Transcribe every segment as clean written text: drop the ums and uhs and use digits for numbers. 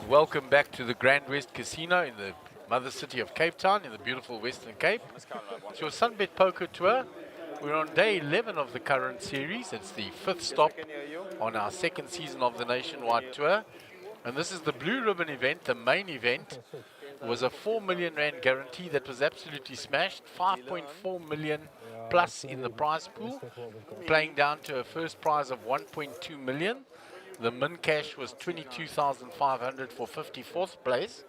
Welcome back to the GrandWest Casino in the mother city of Cape Town in the beautiful Western Cape. It's your SunBet Poker Tour. We're on day 11 of the current series. It's the fifth stop on our second season of the nationwide tour. And this is the Blue Ribbon event. The main event was a 4 million rand guarantee that was absolutely smashed. 5.4 million plus in the prize pool, playing down to a first prize of 1.2 million. The min cash was 22,500 for 54th place.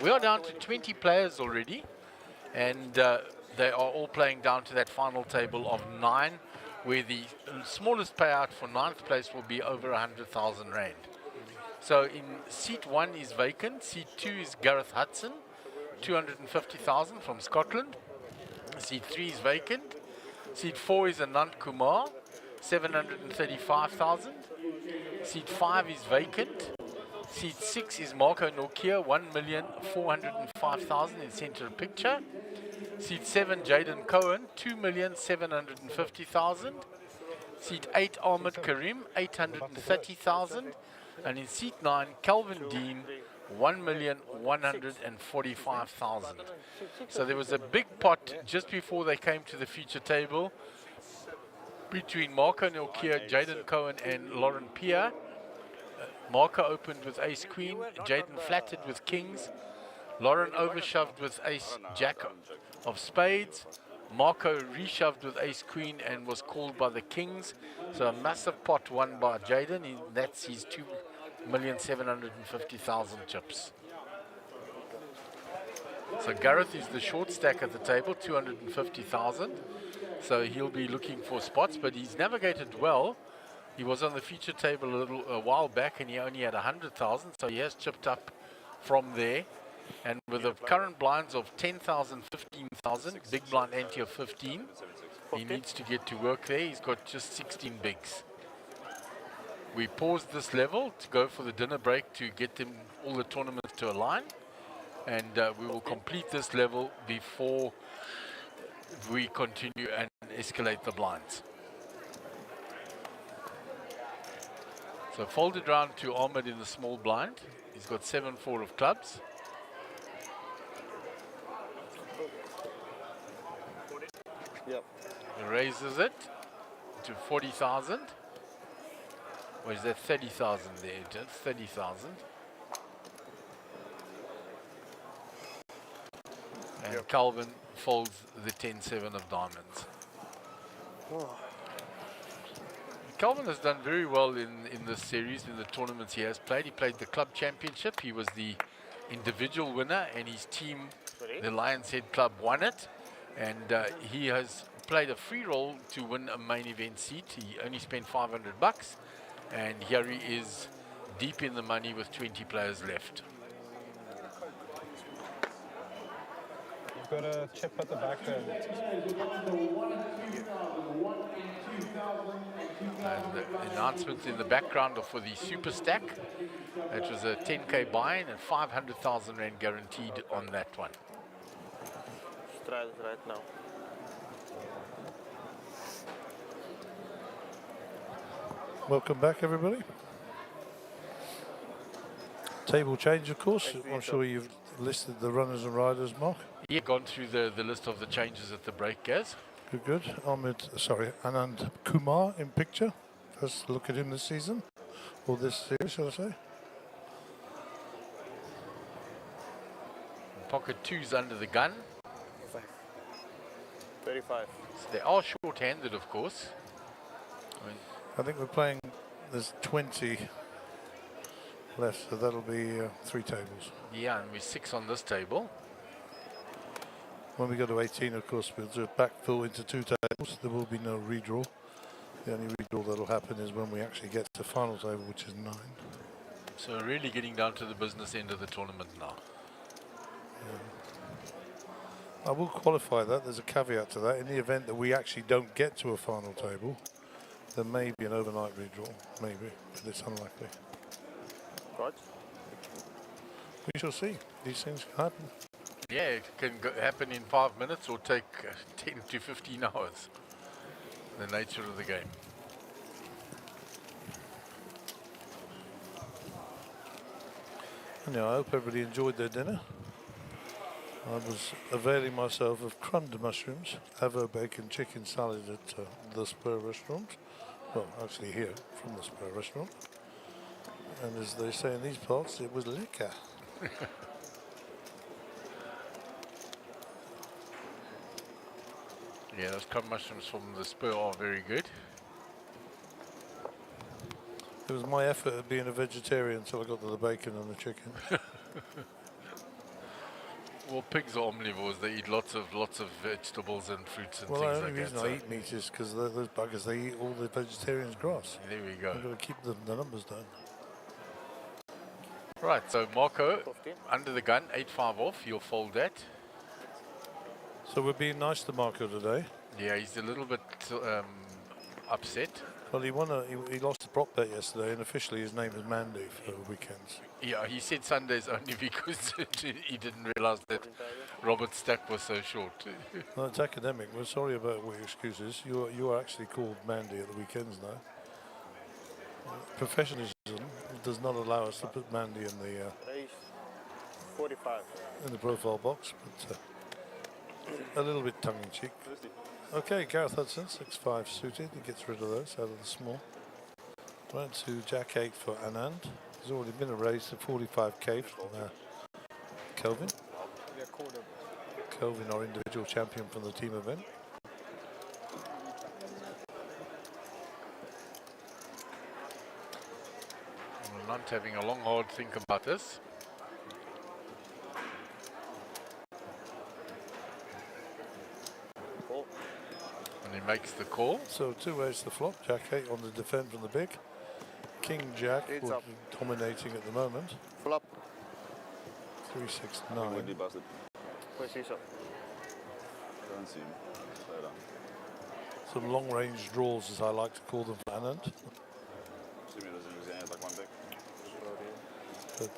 We are down to 20 players already, and they are all playing down to that final table of 9, where the smallest payout for 9th place will be over 100,000 rand. So in seat 1 is vacant, seat 2 is Gareth Hudson, 250,000 from Scotland. Seat 3 is vacant. Seat 4 is Anand Kumar, 735,000. Seat 5 is vacant. Seat 6 is Marco Nokia, 1,405,000 in center picture. Seat 7, Jaden Cohen, 2,750,000. Seat 8, Ahmed Karim, 830,000. And in seat 9, Calvin Dean, 1,145,000. So there was a big pot just before they came to the feature table between Marco Nokia, Jaden Cohen, and Lauren Pia. Marco opened with ace queen, Jaden flattered with kings, Lauren overshoved with ace jack of spades, Marco reshoved with ace queen and was called by the kings. So a massive pot won by Jaden. That's his 2,750,000 chips. So Gareth is the short stack at the table, 250,000. So he'll be looking for spots, but he's navigated well. He was on the feature table a while back, and he only had 100,000, so he has chipped up from there. And with the current blinds of 10,000, 15,000, big blind ante of 15, he needs to get to work there. He's got just 16 bigs. We paused this level to go for the dinner break to get them all the tournaments to align, and we will complete this level before we continue and escalate the blinds. So folded round to Ahmed in the small blind. He's got 7-4 of clubs. Yep. He raises it to 40,000. Or is that 30,000 there? It's 30,000. And Calvin folds the 10-7 of diamonds. Calvin has done very well in this series, in the tournaments he has played. He played the club championship. He was the individual winner, and his team, the Lions Head Club, won it. And he has played a free roll to win a main event seat. He only spent 500 bucks, and here he is deep in the money with 20 players left. You've got a chip at the back there. And the announcements in the background are for the super stack. It was a 10k buy-in and 500,000 rand guaranteed on that one. Let's try this right now. Welcome back, everybody. Table change, of course. I'm sure you've listed the runners and riders, Mark. Yeah, gone through the list of the changes at the break, Gaz. Good, good. Anand Kumar in picture. First look at him this season, or this series, shall I say. Pocket 2's under the gun. 35. So they are short-handed, of course. I think we're playing, there's 20 left, so that'll be 3 tables. Yeah, and we're 6 on this table. When we go to 18, of course, we'll do a backfill into 2 tables. There will be no redraw. The only redraw that'll happen is when we actually get to final table, which is 9. So really getting down to the business end of the tournament now. I will qualify that. There's a caveat to that. In the event that we actually don't get to a final table, there may be an overnight redraw. Maybe, but it's unlikely. Right. We shall see. These things can happen. Yeah, it can happen in 5 minutes or take 10 to 15 hours. The nature of the game. Anyhow, I hope everybody enjoyed their dinner. I was availing myself of crumbed mushrooms, avo bacon, chicken salad at the Spur restaurant. Well, actually here, from the Spur restaurant. And as they say in these parts, it was lekker. Yeah, those crumb mushrooms from the Spur are very good. It was my effort at being a vegetarian until I got to the bacon and the chicken. Well, pigs are omnivores. They eat lots of vegetables and fruits and Well, the things only like reason that. I eat meat is because those buggers, they eat all the vegetarians' grass. There we go. I've got to keep the numbers down. Right, so Marco, 15. under the gun, 8-5 off. You'll fold that. So we're being nice to Marco today. Yeah, he's a little bit upset. Well, he lost the prop bet yesterday, and officially his name is Mandy for weekends. Yeah, he said Sundays only because he didn't realize that Robert's stack was so short. No, it's academic. We're sorry about your excuses. You are actually called Mandy at the weekends now. Professionalism does not allow us to put Mandy in Raise 45. the profile box, but a little bit tongue-in-cheek. Okay, Gareth Hudson, 6-5 suited. He gets rid of those out of the small. Right to Jack 8 for Anand. There's already been a raise to 45k from Kelvin. Kelvin, our individual champion from the team event. I'm not having a long, hard think about this. Call. And he makes the call. So 2 ways to flop. Jack 8 on the defend from the big. King Jack It's up. dominating at the moment. Flop. 369. Where's he up? Don't see him. Slow down. Some long range draws, as I like to call them, for Anand. Assuming he doesn't use any, like one big. But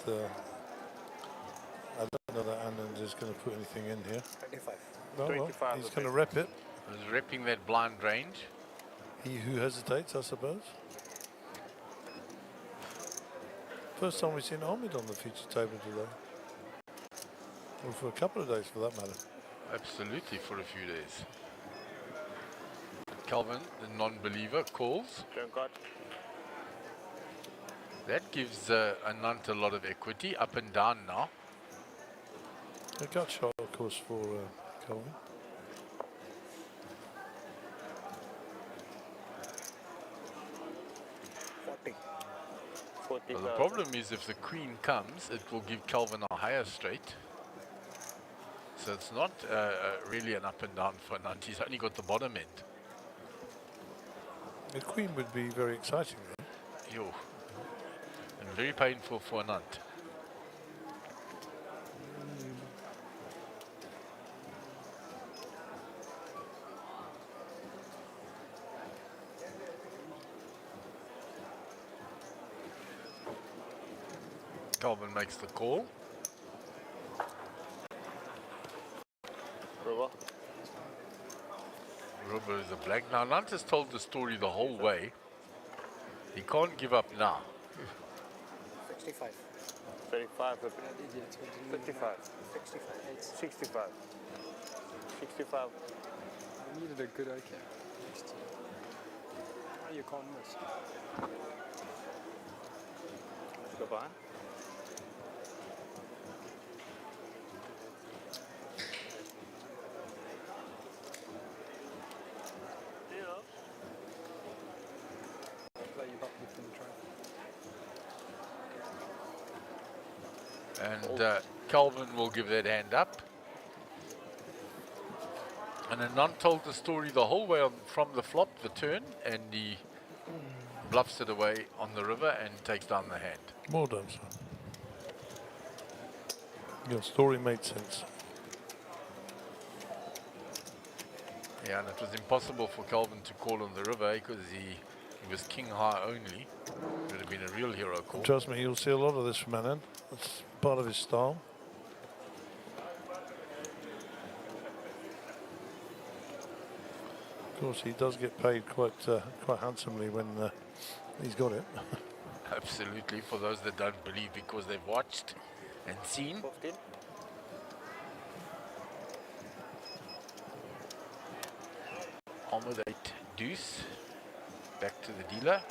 I don't know that Anand is going to put anything in here. 25. No, well, 25 he's okay. going to rep it. He's repping that blind range. He who hesitates, I suppose. First time we've seen Ahmed on the feature table today. Or for a couple of days, for that matter. Absolutely, for a few days. Calvin, the non-believer, calls. Turn card. That gives Anant a lot of equity, up and down now. A gut shot, of course, for Kelvin. Well, the problem is if the queen comes, it will give Calvin a higher straight. So it's not really an up and down for Anant. He's only got the bottom end. The queen would be very exciting, though. Yo. And very painful for Anant. Calvin makes the call. River. Rubber is a blank. Now, Anant has told the story the whole way. He can't give up now. 65. 35. 55. 65. 65. 65. I needed a good okay next year. You can't miss. Go behind. Play you up within the try. And Calvin will give that hand up. And Anant told the story the whole way from the flop, the turn, and he bluffs it away on the river and takes down the hand. Well done, sir. Your story made sense. Yeah, and it was impossible for Calvin to call on the river because he was king high only. It would have been a real hero call. Trust me, you'll see a lot of this from Anand. That's part of his style. Of course, he does get paid quite handsomely when he's got it. Absolutely, for those that don't believe because they've watched. and seen. 15. On with 8 deuce. Back to the dealer.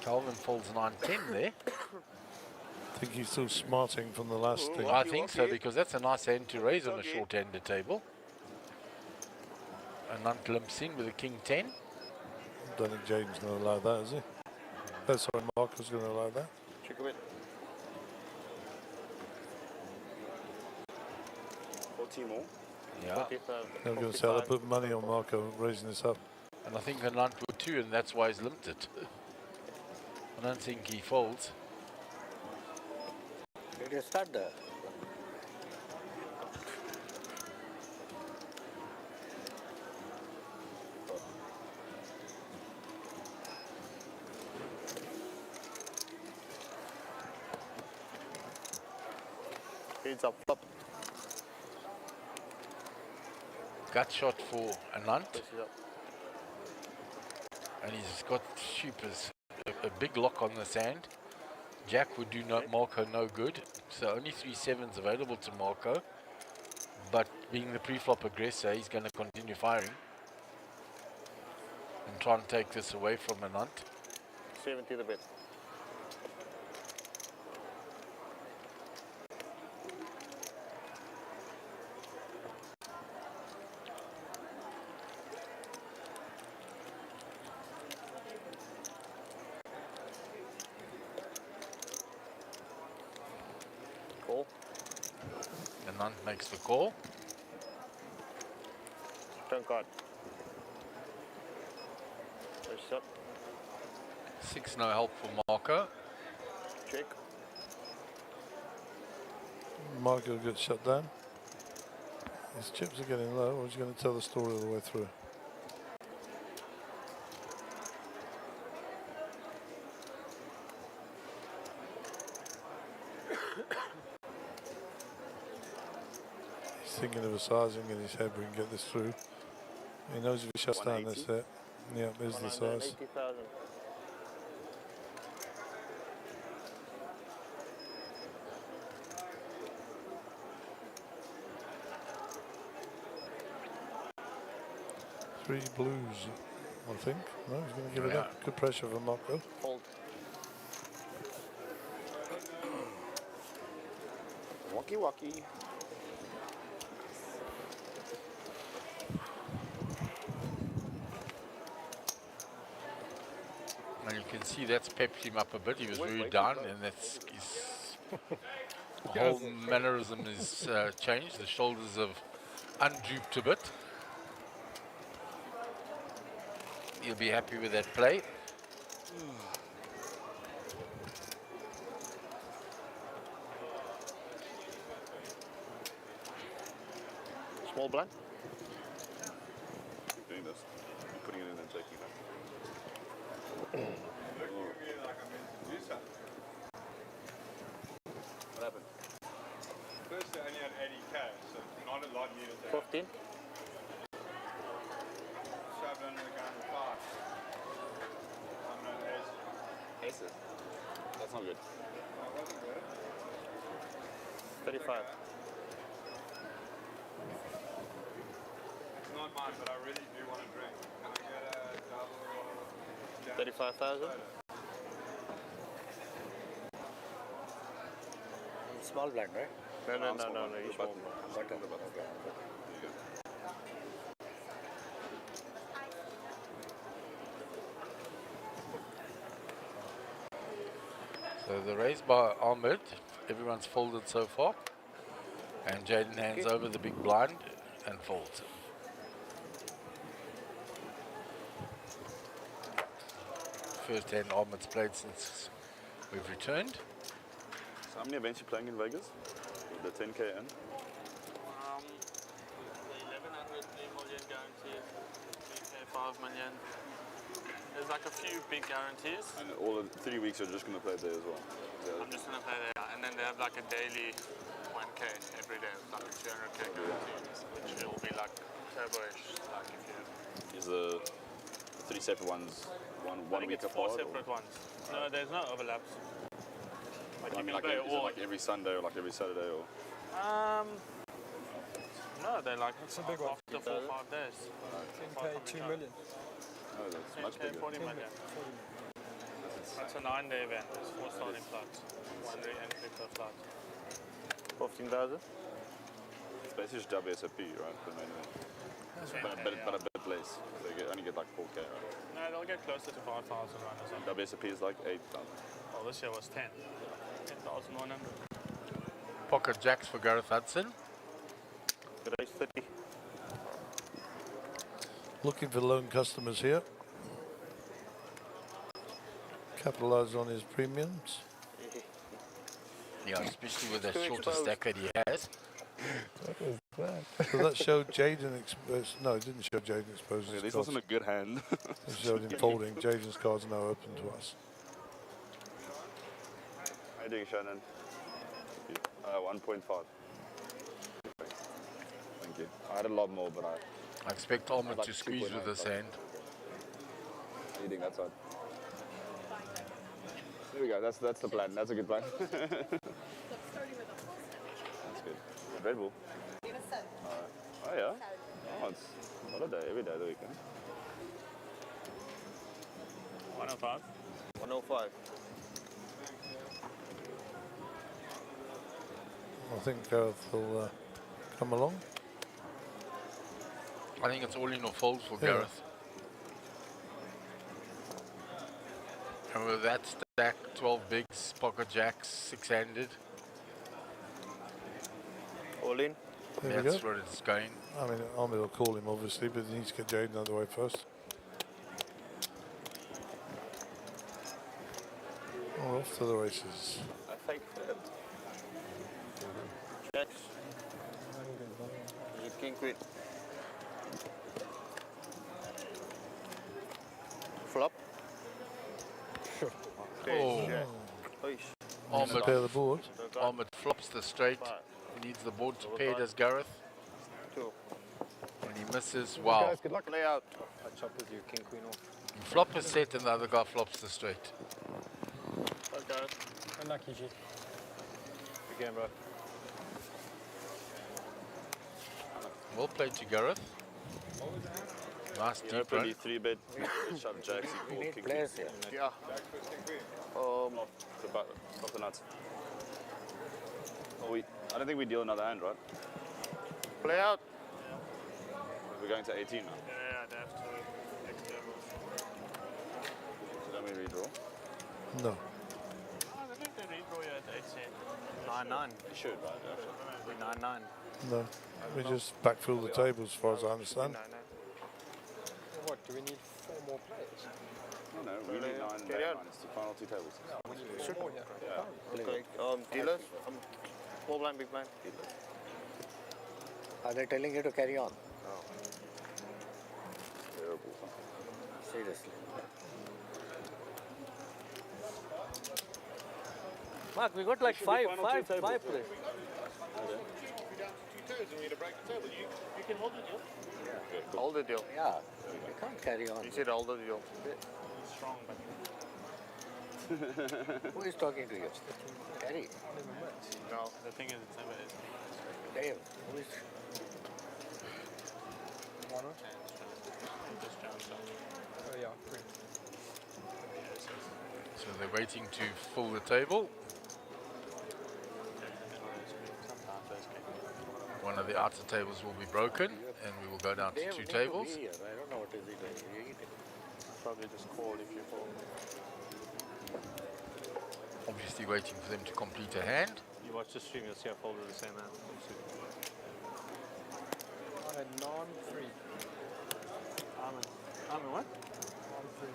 Calvin folds 9-10 there. I think he's still smarting from the last thing. I think so, because that's a nice hand to raise on a short-handed table. Anant limps in with a king 10. Don't think Jaden's going to allow that, is he? Oh, sorry, Marco's going to allow that. Check a bit. 14 more. Yeah, 40,000. I'm going to say I'll put money on Marco raising this up. and I think Anant would too, and that's why he's limited. I don't think he folds. Did you start there? Heads up, flop. Gut shot for Anant, This is up. and he's got shoopers. A big lock on the sand. Jack would do Marco no good, so only 3 sevens available to Marco. But being the pre-flop aggressor, he's going to continue firing and try and take this away from Anant. 70 the bet. Call. Anant makes the call. Turn card. First shot. 6 no help for Marco. Check. Marco gets shut down. His chips are getting low, or he's going to tell the story all the way through. He's thinking of a sizing in his head, we can get this through. He knows if he shuts down, that's it. Yeah, there's the size. 180,000. Three blues, I think. No, he's going to give it up. Good pressure for Marco. Fold. Walkie walkie. And you can see that's pepped him up a bit. He was very down, and that's his whole mannerism is changed. The shoulders have undrooped a bit. He'll be happy with that play. Small blind. Keep doing this. Keep putting it in and taking it. What happened? First, I only had 80k, so not a lot needed there. 15. Shoved under the gun 5. I'm not ace. Aces. That's not good. That wasn't good. 35. It's not mine, but I really do want to drink. Can I get a double? 35,000. Small blind, right? No, you small blind. Button. There you go. So the raise by Ahmed, everyone's folded so far. And Jaden hands over the big blind and folds. First hand Ahmed's played since we've returned. So how many events you playing in Vegas? With the 10k in? The 1100, 3 million guaranteed, 3k, 5 million. There's like a few big guarantees. And all of the 3 weeks you're just going to play there as well? I'm just gonna play there, and then they have like a daily 1k every day, like a 200k guarantee, which will be like turbo-ish, like if you. Is the 3 separate ones one I think week it's 4 apart? separate ones. No, there's no overlaps. But you mean Like, play is it all? like every Sunday or like every Saturday or? No, they're like It's a big one. after 4 or 5 days. 10k, 2 million. No, that's much 10K, bigger. 40 million. That's a 9-day event. There's 4 starting flights. 1 re-entry per flight. 15,000. It's basically just WSOP, right? The main event. But a bit less. They only get like 4K, right? No, they'll get closer to 5,000 rand or something. WSOP is like 8,000. Oh, this year was 10. 10,100. Pocket jacks for Gareth Hudson. Race 30. Looking for loan customers here. Capitalise on his premiums. Yeah, especially with the Too shorter exposed. stack that he has. So that showed Jaden exposed. No, it didn't show Jaden exposed. Yeah, his this cards. wasn't a good hand. It showed him folding. Jaden's cards are now open to us. How you doing, Shannon? 1.5. Thank you. I had a lot more, but I expect Almond like to squeeze with 2.95. this hand. eating that side. There we go. That's the plan. That's a good plan. That's good. Red Bull. Oh yeah. Oh, it's holiday every day of the weekend. 105. 105. I think Gareth will come along. I think it's all in or fold for Yeah. Gareth. And with that stack, 12 bigs, pocket jacks, 6-handed. All in. There we That's go. where it's going. I mean, Ahmed will call him obviously, but he needs to get Jaden out of the way first. Oh, off to the races. I think that. Jacks. Is it king queen? Flop. Oh. Jack. Oish. Ahmed, Pair the board. Ahmed flops the straight. He needs the board to pair as Gareth. 2. And he misses. Wow. Good luck. Play out. I chop with you, king, queen off. You flop a set and the other guy flops the straight. Okay. Unlucky, G. Again, bro. Well played to Gareth. Nice You know, deep run. pretty 3-bet shove jacks equal king. Yeah. Stop the nuts. Oh, I don't think we deal another hand, right? Play out. We're going to 18 now. Yeah, they have to next level. So don't we redraw? No. Oh, I think they redraw you at 18. 9-9. We should, right? Actually. 9-9. No. We just backfill the table as far as I understand. What, do we need 4 more players? No, we need 9. Carry on. It's the final 2 tables. We need 4 more, yeah. Yeah. Okay. Dealers. Small blind, big blind. Are they telling you to carry on? Terrible. Seriously. Mark, we got like five players. Hold the deal. Yeah, you can't carry on. He said hold the deal. Strong, but Who is talking to you? Carry. No. the thing is, it's never is. Dave, who is... Just jumps out. Oh, yeah, queen. So they're waiting to fill the table. Sometimes those can. One of the outer tables will be broken and we will go down to Dave 2 need to tables. be here. I don't know what is he doing. He eating. Probably just call if you fall. Obviously waiting for them to complete a hand. You watch the stream, you'll see I folded the same hand. On a non-free. I'm in what? Non-free.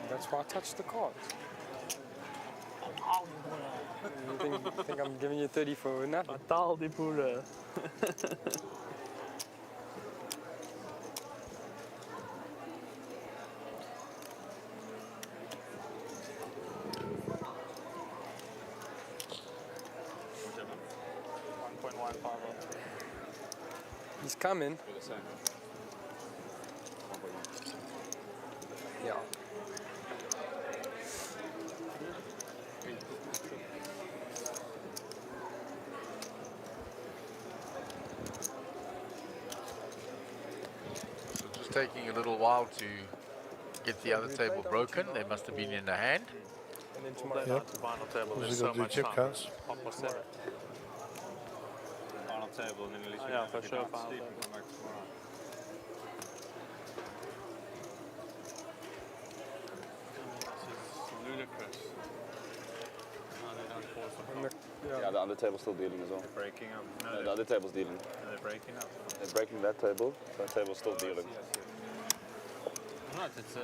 That's why I touched the cards. You think I'm giving you 30 for nothing? Taal die boeren. coming. We're the same. 1.1. Yeah. So just taking a little while to get the other table broken. They must have been in a hand. And then All tomorrow. day Yep. down to final table. Who's There's he so got to do much chip time. counts? 1.7. Final table, and then at least Oh, we yeah, can for have a sure, good night's final sleep table. and come back tomorrow. This is ludicrous. No, they don't pause the And clock. Yeah, the other table's still dealing as well. Breaking up. No, the other table's dealing. They're breaking up. They're breaking that table. That table's still dealing. Not, it's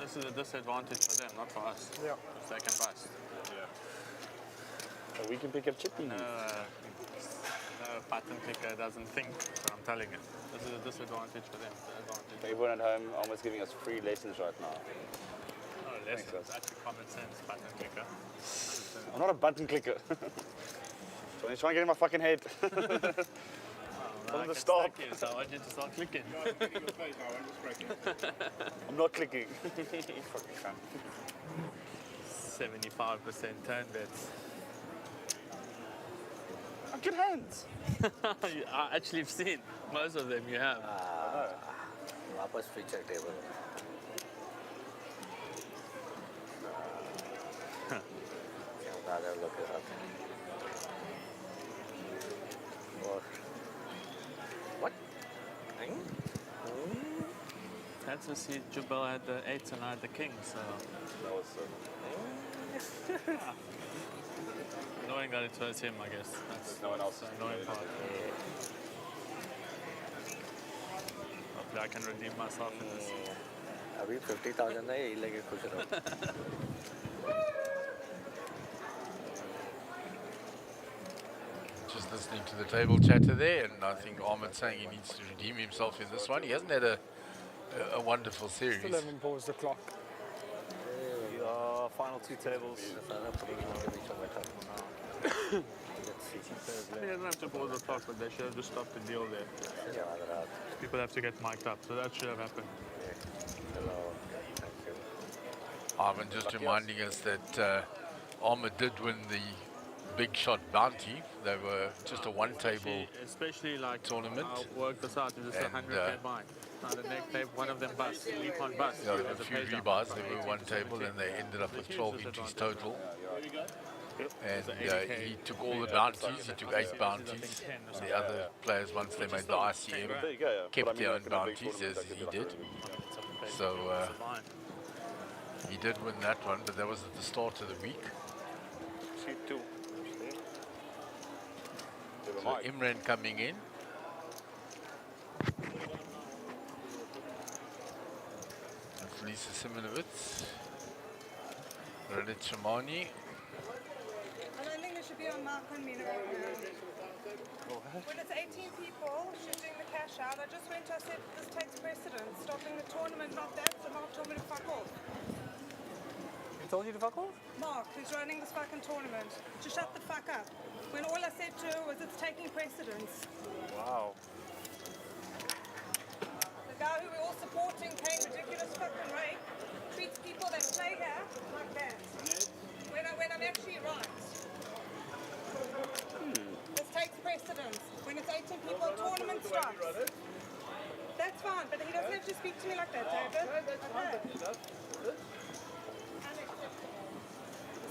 this is a disadvantage for them, not for us. Yeah. If they can bust. So we can pick up chippy. No button clicker doesn't think, so I'm telling you. This is a disadvantage for them. It's an advantage. Everyone at home almost giving us free lessons right now. No, less. Thanks, It's actually common sense, button clicker. I'm not a button clicker. Trying to get in my fucking head. Tell them to stop. So I want you to start clicking. I'm not clicking. Fucking cunt. 75% turn bets. I've good hands. I actually have seen most of them you have. वापस feature table. क्या दादा लोग के साथ और what? That's to see Jubel had the 8s and I had the kings, so That was annoying that it was him, I guess. That's no one else. the annoying part. Hopefully I can redeem myself in this. अभी 50,000 है यही लेके खुश रहो. Just listening to the table chatter there, and I think Ahmed saying he needs to redeem himself in this one. He hasn't had a wonderful series. Still haven't paused the clock. Final two tables. सारा programme के बीच में बैठा. Let's see. They don't have to pause the clock, but they should have just stopped the deal there. याद रहा. People have to get mic'd up, so that should have happened. Hello. Thank you. Ahmed just reminding us that Ahmed did win the big shot bounty. They were just a one table. Especially like tournament. I'll work this out. It's a And, 100k buy. Now the next day, one of them bust. We can't bust. Yeah, There's a few pay jump. rebars. They were one table and they ended up with 12 entries total. And he took all the bounties. He took 8 bounties. The other players, once they made the ICM, There you go, yeah. kept But I mean, their own like in a big bounties, tournament, as I he could did. It's So fine. he did win that one, but that was at the start of the week. C2. Never So mind. Imran coming in. Lisa Simonovitz, Reddit Shamani. I don't think they should be on Mark on me right now. When it's 18 people shooting the cash out, I just went to, I said, this takes precedence. Stopping the tournament, not that, so Mark told me to fuck off. He told you to fuck off? Mark, who's running this fucking tournament, to shut the fuck up. When all I said to her was, it's taking precedence. Wow. The guy who we're all supporting, paying ridiculous fucking rate, treats people that play here like that. When I'm actually right. This takes precedence. When it's 18 people, tournament starts. That's fine, but he doesn't have to speak to me like that, David. Okay.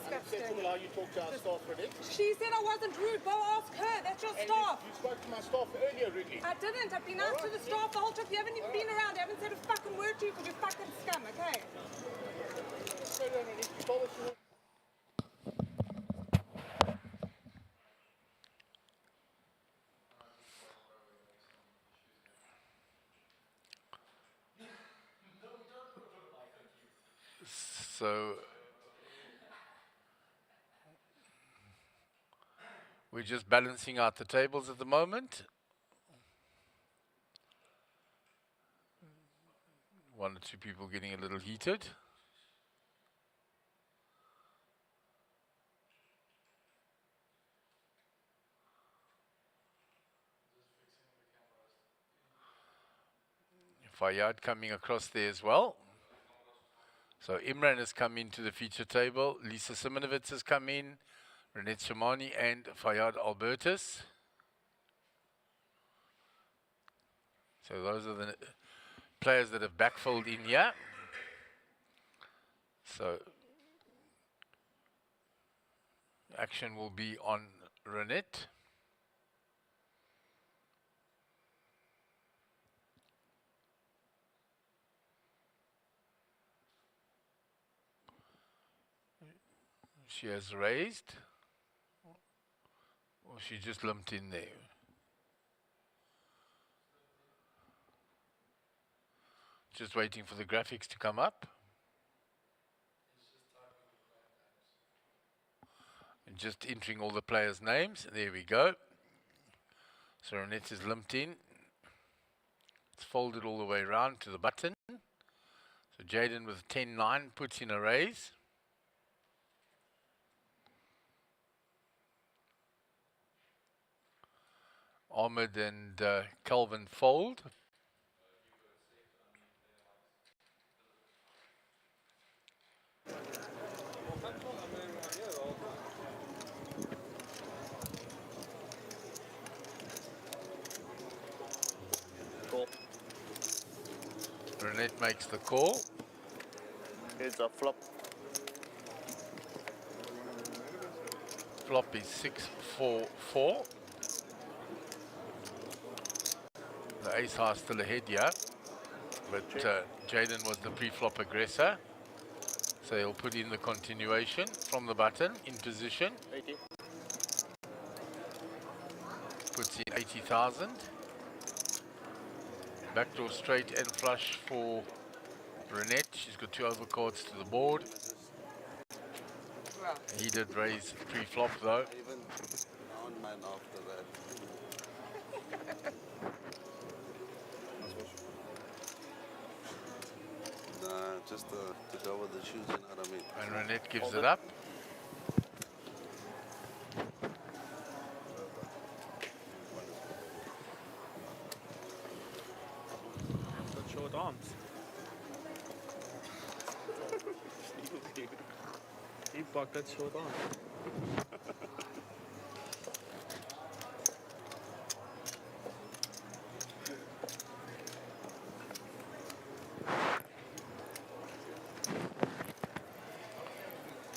Disgusting. How you talk to our staff, Riddick? She said I wasn't rude. Go ask her. That's your staff. You spoke to my staff earlier, Ridley. I didn't. I've been nice to the staff the whole trip. You haven't even been around. I haven't said a fucking word to you because you're fucking scum, okay? You told us you So we're just balancing out the tables at the moment. One or two people getting a little heated. Fayyad coming across there as well. So Imran has come into the feature table. Lisa Simonovitz has come in. Renette Shimani and Fayyad Albertus. So those are the players that have backfilled in here. So action will be on Renette. She has raised, or she just lumped in there. Just waiting for the graphics to come up. And just entering all the players' names. There we go. So Renette is lumped in. It's folded all the way around to the button. So Jaden with 10-9 puts in a raise. Ahmed and Calvin fold. Renette makes the call. It's a flop. Flop is 6-4-4. The ace high still ahead here, but Jaden was the pre-flop aggressor. So he'll put in the continuation from the button in position. 80. Puts in 80,000. Backdoor straight and flush for Renette. She's got 2 overcards to the board. He did raise pre-flop though. Even on man after that. Nah, just to go with the shoes, you know what I mean? And Renette gives it up. Got short arms. He got short arms.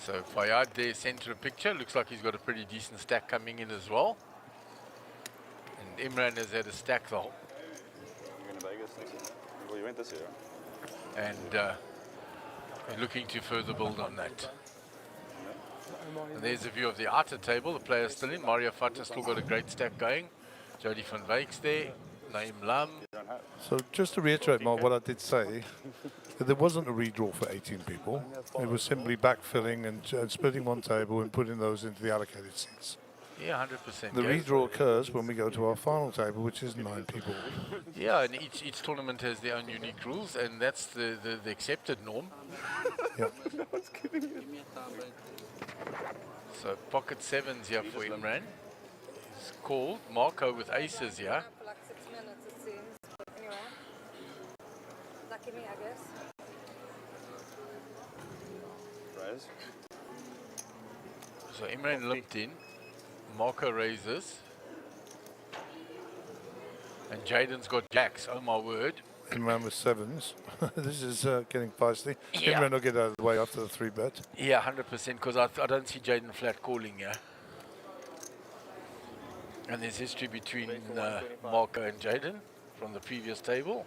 So Fayyad there, center of picture. Looks like he's got a pretty decent stack coming in as well. And Imran has had a stack the whole. You're going to Vegas next year? Well, you went this year. And looking to further build on that. And there's a view of the outer table. The players still in. Mario Fata still got a great stack going. Jody van Wyks there. Naim Lam. So just to reiterate, Mark, what I did say, that there wasn't a redraw for 18 people. It was simply backfilling and splitting one table and putting those into the allocated seats. Yeah, 100%. The redraw occurs when we go to our final table, which is 9 people. Yeah, and each tournament has their own unique rules, and that's the accepted norm. Yeah. So pocket sevens here for Imran. It's called Marco with aces here. For like 6 minutes it seems. But anyway. Lucky me, I guess. Raise. So Imran limped in. Marco raises. And Jaden's got jacks, oh my word. Imran with 7s. This is getting feisty. Yeah. Imran will get out of the way after the 3-bet. Yeah, 100%, because I don't see Jaden flat calling here. And there's history between Marco and Jaden from the previous table.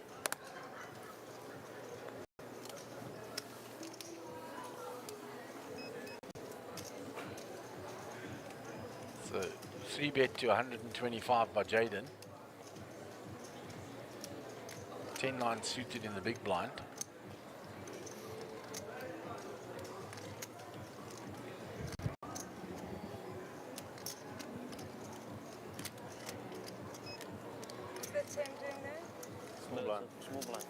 So 3-bet to 125 by Jaden. 10-9 suited in the big blind. What's that 10 doing there? Small blind. Small blind.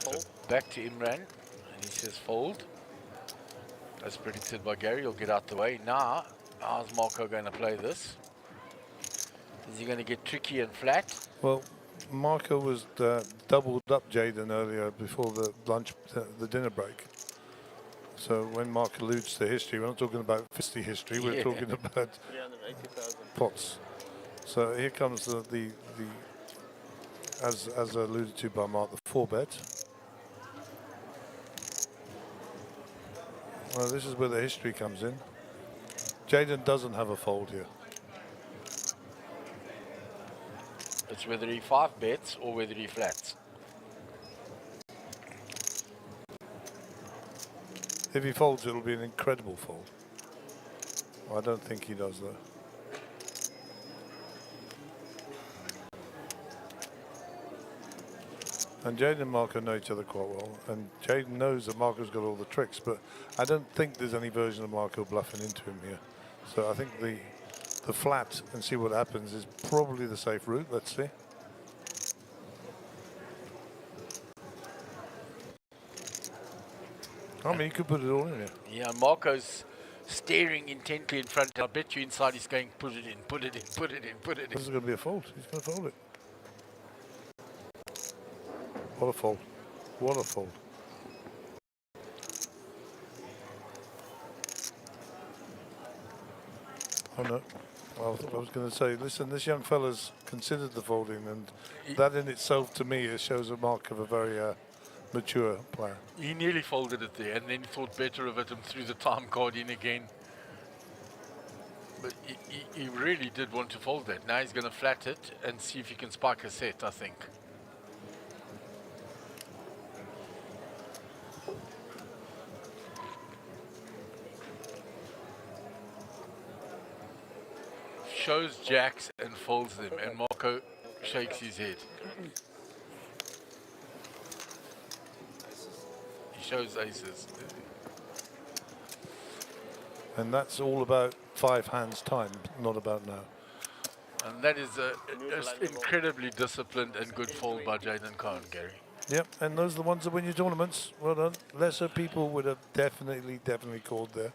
So back to Imran, and he says fold. As predicted by Gary, he'll get out the way. Now, How's Marco going to play this? Is he going to get tricky and flat? Well, Marco was doubled up Jaden earlier before the lunch, the dinner break. So when Mark alludes to history, we're not talking about fisty history. We're talking about 380,000. pots. So here comes the as alluded to by Mark, the 4-bet. Well, this is where the history comes in. Jaden doesn't have a fold here. It's whether he 5-bets or whether he flats. If he folds, it'll be an incredible fold. Well, I don't think he does, though. And Jaden and Marco know each other quite well, and Jaden knows that Marco's got all the tricks, but I don't think there's any version of Marco bluffing into him here. So I think the flat and see what happens is probably the safe route. Let's see. I mean, you could put it all in here. Yeah, Marco's staring intently in front. I bet you inside he's going, put it in, put it in, put it in, put it in. This is going to be a fold. He's going to fold it. What a fold. What a fold. Oh no. Well, I was going to say, listen, this young fella's considered the folding, and that in itself, to me, it shows a mark of a very mature player. He nearly folded it there and then thought better of it and threw the time card in again. But he really did want to fold that. Now he's going to flat it and see if he can spike a set, I think. Shows jacks and folds them, and Marco shakes his head. He shows aces. And that's all about 5 hands time, not about now. And that is a incredibly disciplined and good fold by Jaden Cohen, Gary. Yep, and those are the ones that win your tournaments. Well done. Lesser people would have definitely called there.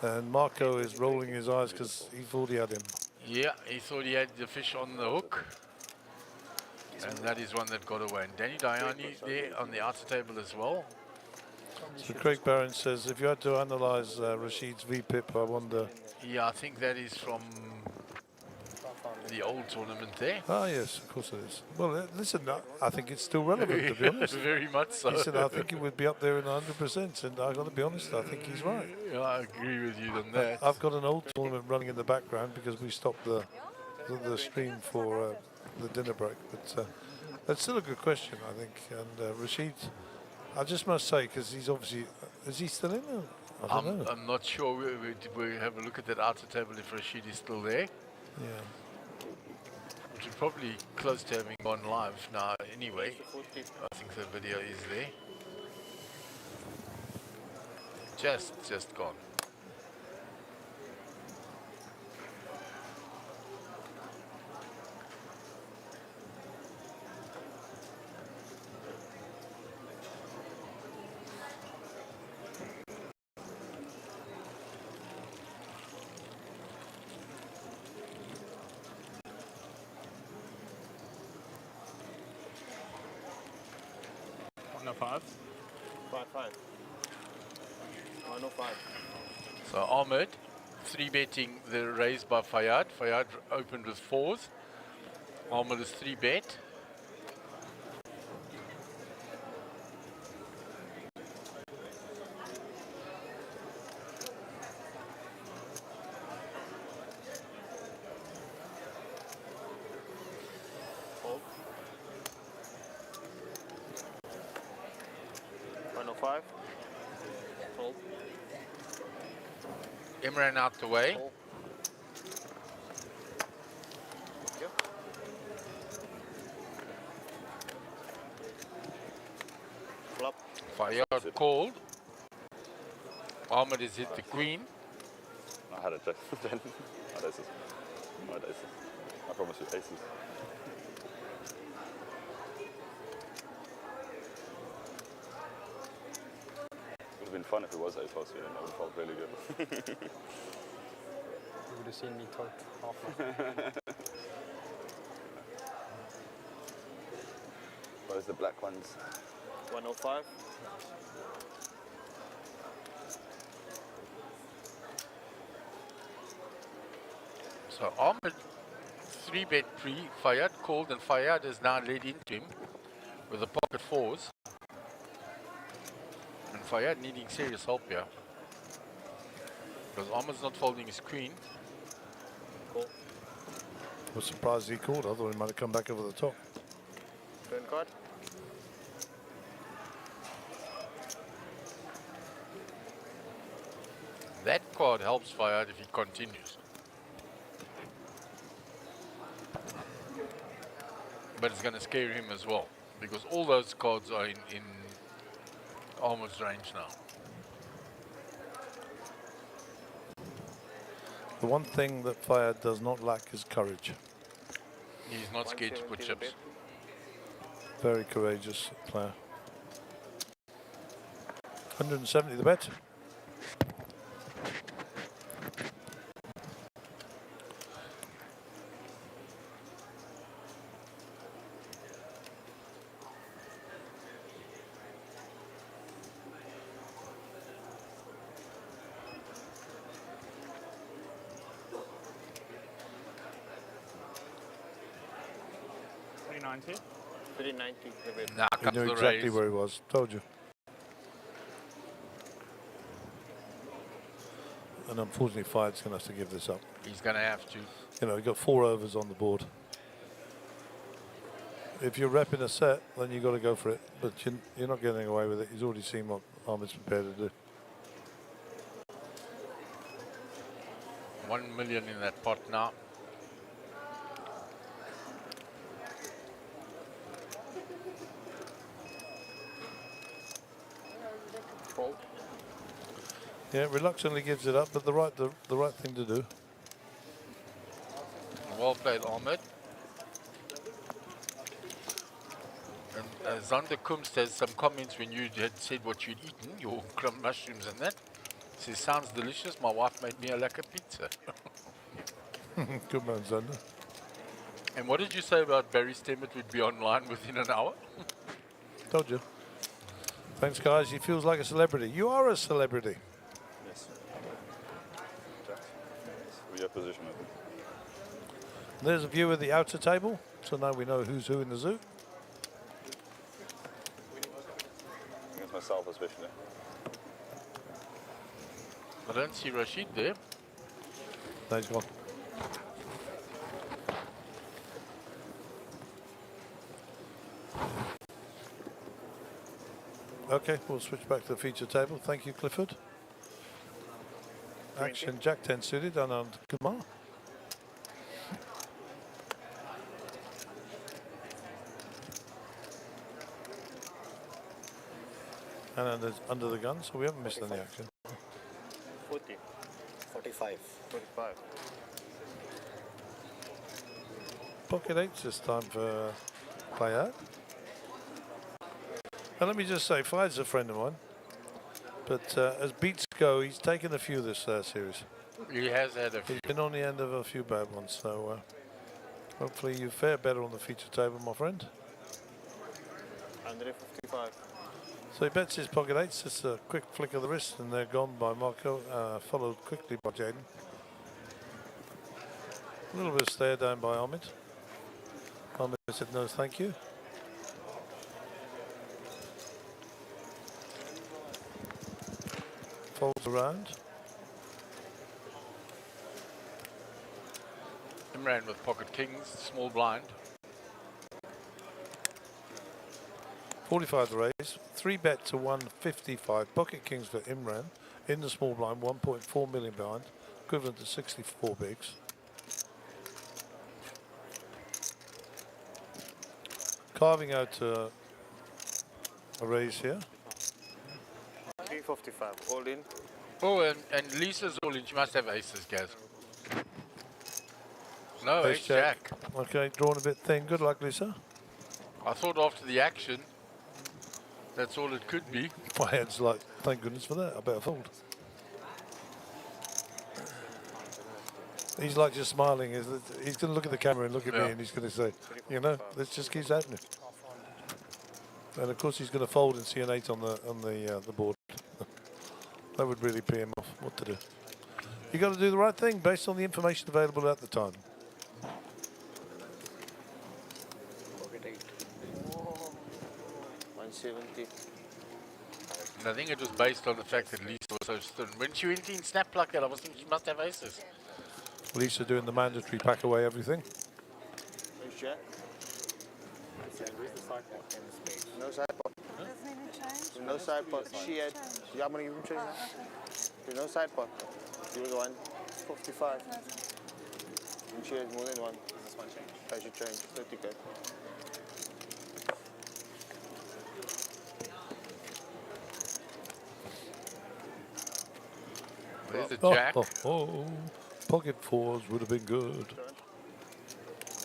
And Marco is rolling his eyes because he thought he had him. Yeah, he thought he had the fish on the hook. And that is one that got away. And Danny Diani there on the outer table as well. So Craig Barron says, if you had to analyse Rashid's VPIP, I wonder... Yeah, I think that is from the old tournament there. Ah, yes, of course it is. Well, listen, I think it's still relevant, to be honest. Very much so. He said, I think it would be up there in 100%, and I've got to be honest, I think he's right. Yeah, I agree with you on that. I've got an old tournament running in the background because we stopped the stream for the dinner break, but that's still a good question, I think. And Rashid, I just must say, because he's obviously, is he still in there? I don't know. I'm not sure. We have a look at that outer table if Rashid is still there. Yeah. Which is probably close to having gone live now anyway. I think the video is there. Just gone. No 5. 5-5. 105. So Ahmed 3-betting the raise by Fayyad. Fayyad opened with 4s. Ahmed is 3-bet. Fold. 105. Fold. Imran out the way. Fold. Yep. Flop. Fayyad called. Ahmed has hit the queen. I had a check. Then I had aces. I had aces. I promise you, aces. It would have been fun if it was ace plus, and that would have felt really good. you seen me talk half? Where's the black ones? 105. So Ahmed 3-bet pre, Fayyad called, and Fayyad has now led into him with the pocket fours. And Fayyad needing serious help here. Because Ahmed's not folding his queen. Cool. I was surprised he called. I thought he might have come back over the top. Turn card. That card helps Fayyad if he continues. But it's going to scare him as well, because all those cards are in Ahmed's range now. The one thing that Fayyad does not lack is courage. He's not scared to put 170 the chips. bet. Very courageous player. 170 the bet. $390. 390 the bet. Now He comes knew the exactly raise. where he was. Told you. And unfortunately, Fayyad's going to have to give this up. He's going to have to. You know, he got 4 overs on the board. If you're repping a set, then you've got to go for it. But you're not getting away with it. He's already seen what Ahmed's prepared to do. 1 million in that pot now. Fold. Yeah, reluctantly gives it up, but the right thing to do. Well played, Ahmed. And Zander Kumst has some comments when you had said what you'd eaten, your crumb mushrooms and that. He says, sounds delicious. My wife made me a lekker pizza. Good man, Zander. And what did you say about Barry Stemmet would be online within an hour? Told you. Thanks, guys. He feels like a celebrity. You are a celebrity. Yes. Jack. We have position it. There's a view of the outer table, so now we know who's who in the zoo. Against myself especially. I don't see Rashid there. No, he's gone. Okay, we'll switch back to the feature table. Thank you, Clifford. Action, Jack 10 suited, Anand Kumar. Anand is under the gun, so we haven't missed any action. 40. 45. 45. Pocket 8's this time for Fayyad. And let me just say, Fayyad's a friend of mine. But as beats go, he's taken a few this series. He has had a few. He's been on the end of a few bad ones, so hopefully you fare better on the feature table, my friend. 155. So he bets his pocket 8s, just a quick flick of the wrist, and they're gone by Marco, followed quickly by Jaden. A little bit of stare down by Ahmed. Ahmed said no, thank you. Folds around. Imran with pocket kings, small blind. 45 the raise, 3 bet to 155. Pocket kings for Imran in the small blind, 1.4 million behind, equivalent to 64 bigs. Carving out a raise here. 355. All in. Oh, and Lisa's all in. She must have aces, guys. No, ace jack. Okay, drawn a bit thin. Good luck, Lisa. I thought after the action, that's all it could be. My head's like, thank goodness for that. I better fold. He's like just smiling. He's going to look at the camera and look at me, and he's going to say, you know, let's just keep happening. And of course, he's going to fold and see an 8 on the board. That would really pee him off. What to do? You got to do the right thing based on the information available at the time. Pocket 8. 170. And I think it was based on the fact that Lisa was so stern. When she went in snap like that, I was thinking she must have aces. Lisa doing the mandatory pack away everything. Where's Jack? Where's the side pot in space? No side pot. Doesn't even change. No side pot. She had. Yeah, I'm gonna give him change now. There's no side pot. He was 155. And she has more than one. Does this one change? I should change. 30k. There's the Oh, jack. Pocket 4s would have been good.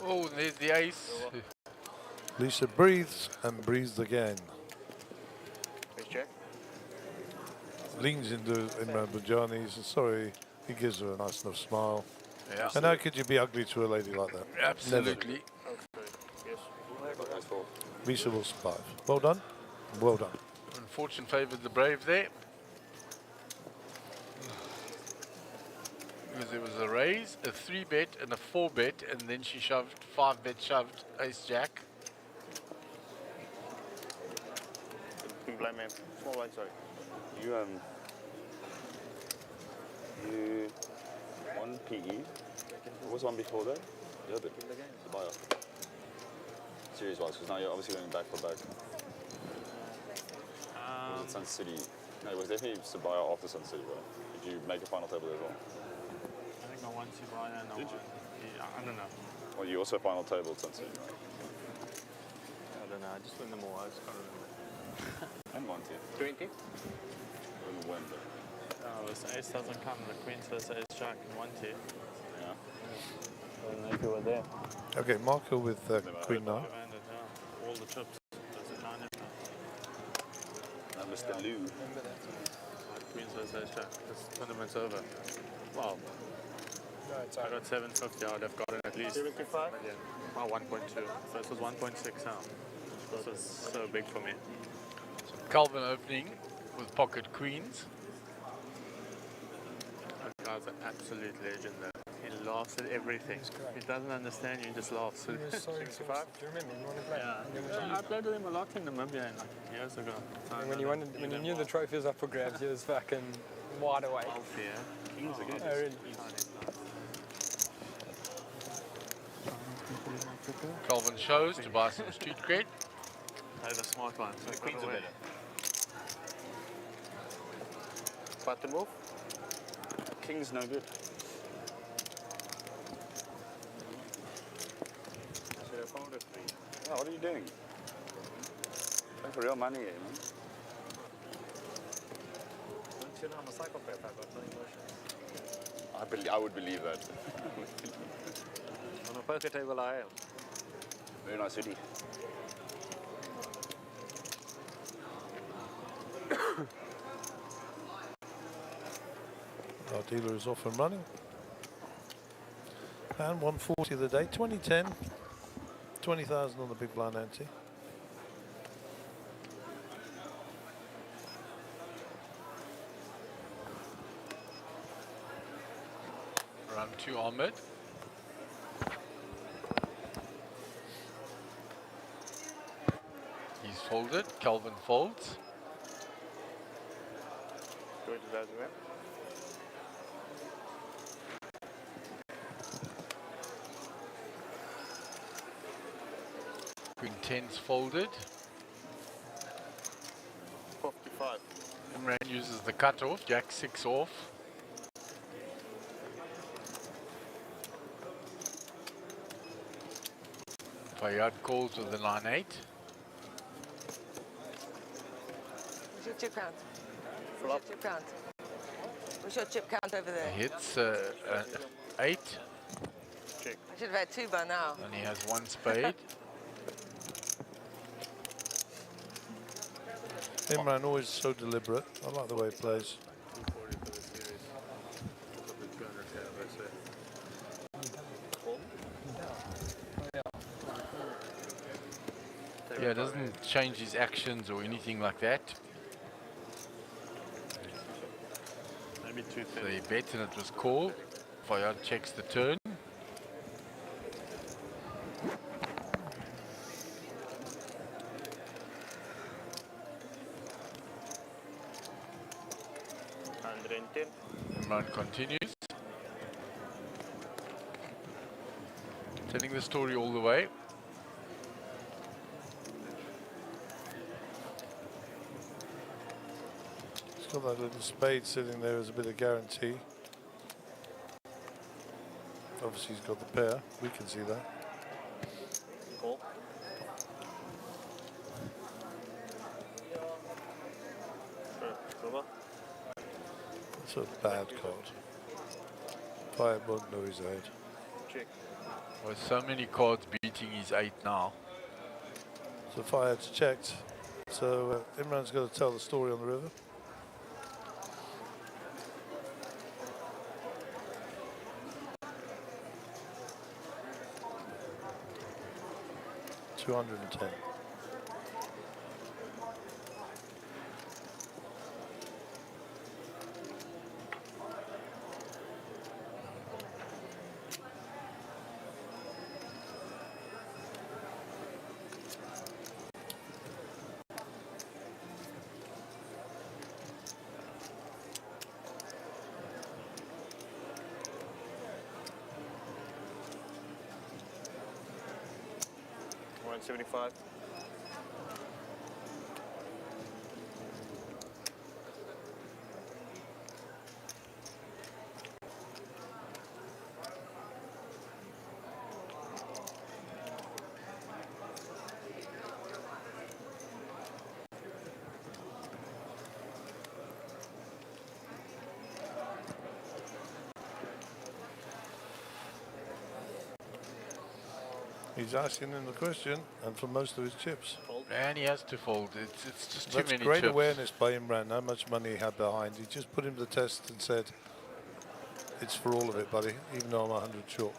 Oh, and there's the ace. Lisa breathes and breathes again. Where's Jack? Leans into Imran Bajani. He says, sorry. He gives her a nice enough smile. Yeah. And how could you be ugly to a lady like that? Absolutely. Yes. Nice four. Lisa will survive. Well done. Well done. And fortune favoured the brave there. Because there was a raise, a 3-bet, and a 4-bet, and then she shoved 5-bet, shoved ace jack. Big blind man. Small blind, sorry. You one PE. What was one before that? The other. The buyer. Series wise, because now you're obviously going back for back. Was it Sun City? No, it was definitely Sabaya after Sun City, right? Did you make a final table as well? I think I won Subaya and I won. Yeah, I don't know. Well, you also final table at Sun City, right? I don't know. I just win them all. I just can't remember. And one team. 20? Didn't win, but Oh, this ace doesn't come. The queen says ace jack and 1 2. yeah. I don't know if you were there. Okay, Marco with Queen 9. Divided, yeah. All the chips. Does it kind of And Mr. Lou. queen says ace jack. This tournament's over. Wow. No, it's I got 750. I would have gotten at least 75? million. Oh, 1.2. So this was 1.6 now. This is so big for me. Calvin opening with pocket queens. That guy's an absolute legend there. He laughs at everything. He doesn't understand you, he just laughs. He was so exhausted. Do you remember? You want to play? Yeah, I played with him a lot in Namibia like years ago. And when you knew the trophy was up for grabs, he was fucking wide awake. Kings again. Oh, really? Calvin shows to buy some street cred. Play the smart one. So Queens are better. Button move? King's no good. Should have found a 3. Yeah, what are you doing? Playing for real money here, man. Don't you know I'm a psychopath? I've got no emotions. I would believe that. On a poker table, I am. Very nice hoodie. Our dealer is off and running. And 140 of the day, 2010. 20,000 on the big blind ante. Round 2 Ahmed. He's folded. Calvin folds. 20,000 man. Queen 10's folded. 55. Imran uses the cutoff. Jack 6 off. Fayyad calls with the 9-8. What's your chip count? Flop. What's your chip count? What's your chip count over there? Hits 8. Check. I should have had 2 by now. And he has 1 spade. Imran always so deliberate. I like the way he plays. 240 for the series. Probably 200k, let's say. Yeah, it doesn't change his actions or anything like that. Maybe So 230. he bets and it was called. Fayad checks the turn. Imran continues. Telling the story all the way. He's got that little spade sitting there as a bit of guarantee. Obviously he's got the pair, we can see that. Call. That's a bad card. Fire won't know his head. Check. With so many cards beating his 8 now. So Fire's checked. So Imran's got to tell the story on the river. $210. 175. He's asking him the question, and for most of his chips. And he has to fold. It's just too That's many great chips. awareness by Imran, how much money he had behind. He just put him to the test and said, it's for all of it, buddy, even though I'm 100 short.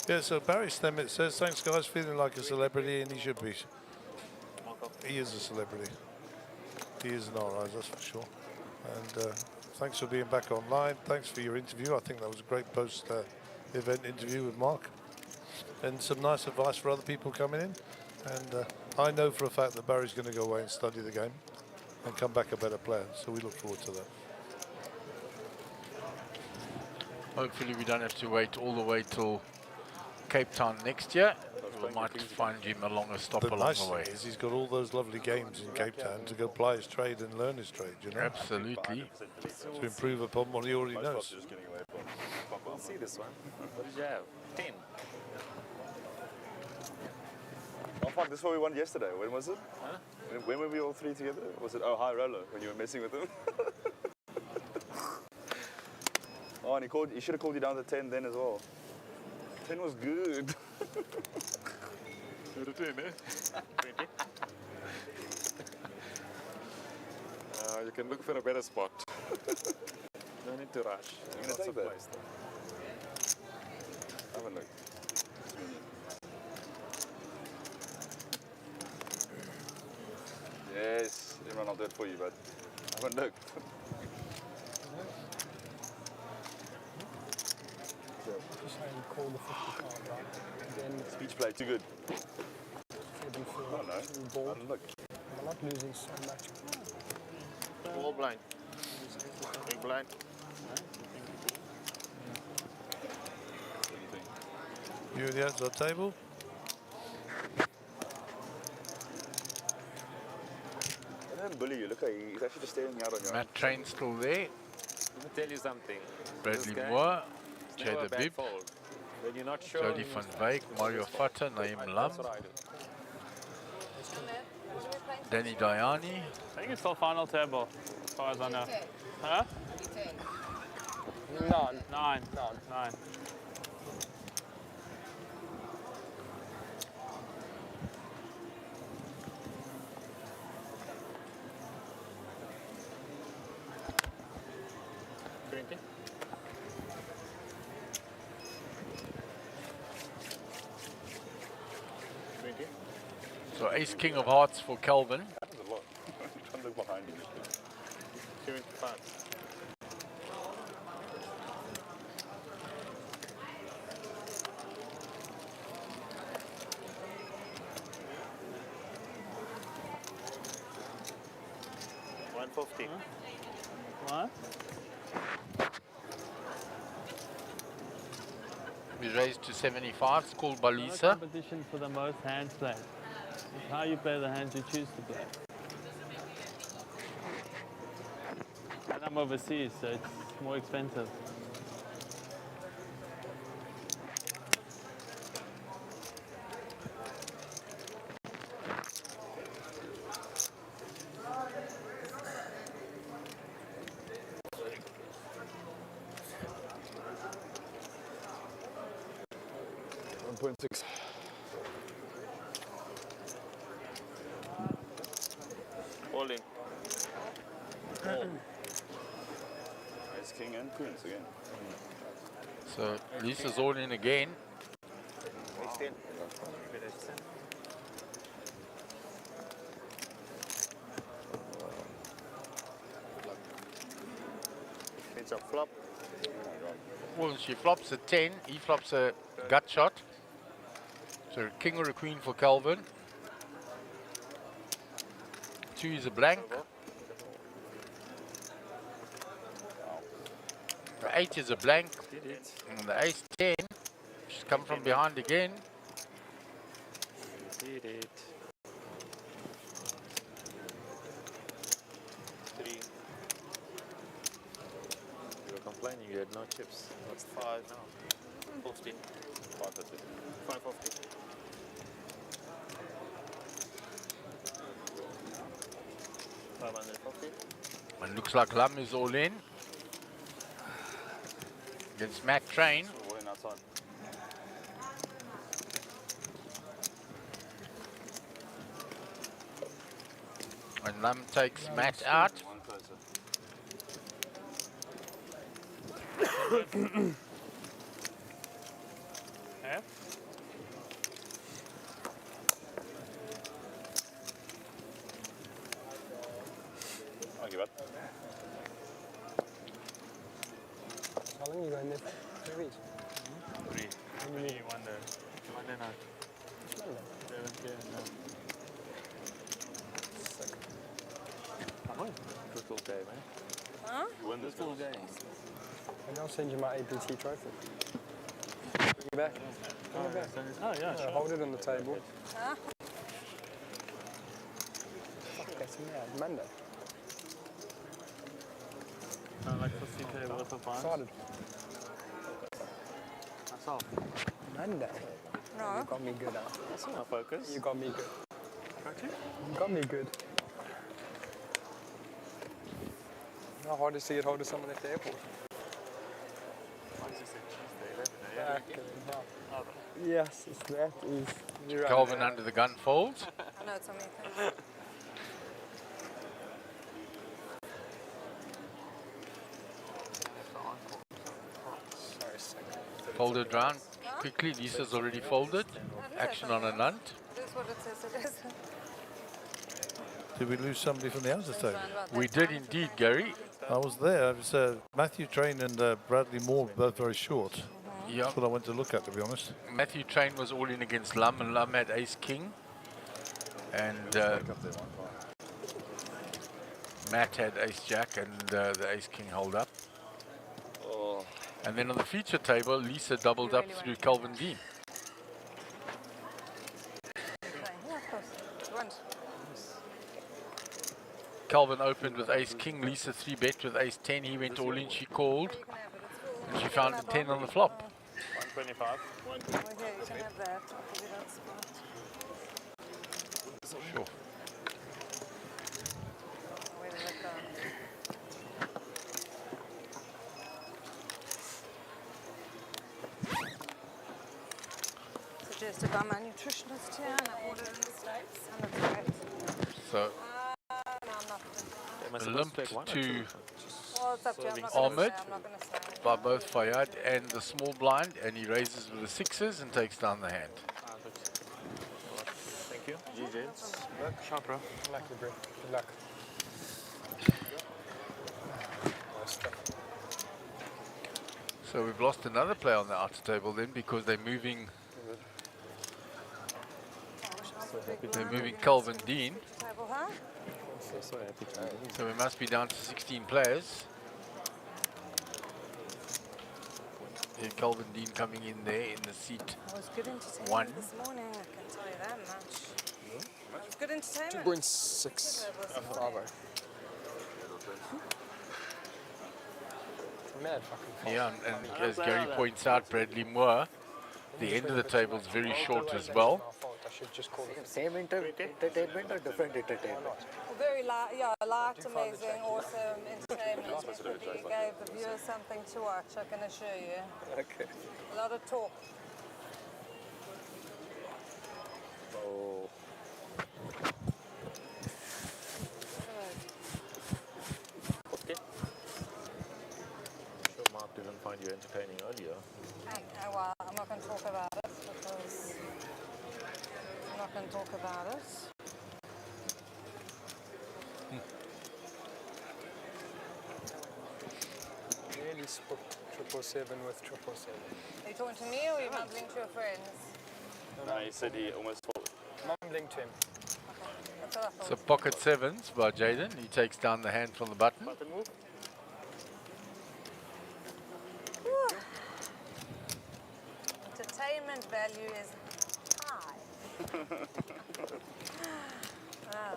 Yeah, so Barry Stemmet says, thanks guys, feeling like a celebrity, and he should be. He is a celebrity. He is in our eyes, that's for sure. And thanks for being back online. Thanks for your interview. I think that was a great post-event interview with Mark. And some nice advice for other people coming in. And I know for a fact that Barry's going to go away and study the game and come back a better player. So we look forward to that. Hopefully we don't have to wait all the way till Cape Town next year. We might find him a longer stop The along nice the way. thing is he's got all those lovely games in Cape Town to go ply his trade and learn his trade, you know? Absolutely. To improve upon what he already knows. We'll see this one. What did you have? 10. Oh fuck, this is what we won yesterday. When was it? Huh? When were we all three together? Was it high roller when you were messing with him? Oh, and he should have called you down to 10 then as well. 10 was good. You're a 10, eh? 20. You can look for a better spot. No need to rush. You're going to take that? Have a look. Yes, everyone, I'll do it for you, but I haven't looked. Just saying call the 50 card, right? And then Speech play, too good. for them for I don't know. ball. I haven't looked. I'm not losing so much. All blind. Big blind. What do you think? You and the odds on table? I didn't bully you. Look, he's actually just staring out on you. Matt Train still there. Let me tell you something. Bradley This guy, Moore, it's Jay never the a bad Bib, fold. When you're not sure. Jody van Wyk, Mario Fata, Naeem Lam, That's what I do. Danny Dayani. I think it's still final table, as far as I know. Huh? 9. 9. 9. 9. So ace king of hearts for Calvin. That is a lot. Trying to look behind you. 75. What? We raised to 75. It's called by No Lisa. competition for the most hands played. It's how you play the hands you choose to play. And I'm overseas, so it's more expensive. All in. Ace king and queens again. So Lisa's all in again. Ace 10. It's a flop. Well, she flops a 10. He flops a gut shot. So king or a queen for Calvin. 2 is a blank. The 8 is a blank. And the ace 10. She's come from behind again. Did it. 3. You were complaining you had no chips. What's 5 now? 50. 550. 550. 550. And looks like Lum is all in. Against Matt Train. All in outside. And Lum takes Matt out. One closer. Yeah? I'll give up. How long are you going there? 3 weeks. 3. Monday night. Monday. 11 p.m. Brutal day, man. Huh? You win this Brutal game. And I'll send you my APT trophy. Bring it back. Bring it back. Oh, yeah, Yeah, sure. hold it on the table. Huh? Fuck, that's mad. Monday. Like 50k worth of wine. Excited. That's all. Monday. No. You got me good, huh? That's not focus. You got me good. Got you? You got me good. How hard is to get hold of someone at the airport? Why does it say Tuesday, 11? Yeah. Yes, that is. You're right. Calvin under the gun folds. No, it's on me. Thanks. Sorry, second. Folded round quickly. Lisa's already folded. Action on a nunt. It is what it says it is. Did we lose somebody from the outer It's table? round about We that did time. indeed, Gary. I was there. It was Matthew Train and Bradley Moore, both very short. Yeah. That's what I went to look at, to be honest. Matthew Train was all in against Lum, and Lum had ace king. And Matt had ace jack, and the ace king hold up. Oh. And then on the feature table, Lisa doubled You up really through want Calvin Dean. Okay. Yeah, of course. You want? Calvin opened with ace king, Lisa 3-bet with ace 10. He went all in, she called, You can have it. It's full. and she found a 10 on the flop. 125. Over here, you can have that. I'll give you that spot. Sure. Where did it go? Suggested by my nutritionist here, and I ordered it in the States, and it's great. So No, I'm not. Am I supposed limped take one or to two? Well, it's up to you. I'm not Ahmed. going to say. I'm not going to say. by both Fayyad and the small blind, and he raises with the sixes and takes down the hand. Thank Thank you. GJ's. Luck. Sharp, bro. Lucky, bro. Good luck. Nice stuff. So we've lost another player on the outer table then because they're moving. They're moving Calvin Dean. Table, huh? So happy to meet you. So we must be down to 16 players. Yeah, Calvin Dean coming in there in the seat. It was good entertainment One. this morning, I can tell you that much. It was good entertainment. 2.6. Bravo. Mad fucking Yeah, and as Gary points out, Bradley Moore, the end of the table is very short as well. I should just call it. Same entertainment or different entertainment? Very light, yeah, light, amazing, awesome entertainment. Definitely gave the viewers something to watch, I can assure you. Okay. A lot of talk. Oh. Okay. I'm sure Mark didn't find you entertaining earlier. Well, I'm not going to talk about it because I'm not going to talk about it. Nearly spoke 777 with 777. Are you talking to me or are you mumbling to your friends? No, he said he almost folded. Mumbling to him. That's what I thought. So pocket sevens by Jaden. He takes down the hand from the button. Button move. Entertainment value is high. Wow.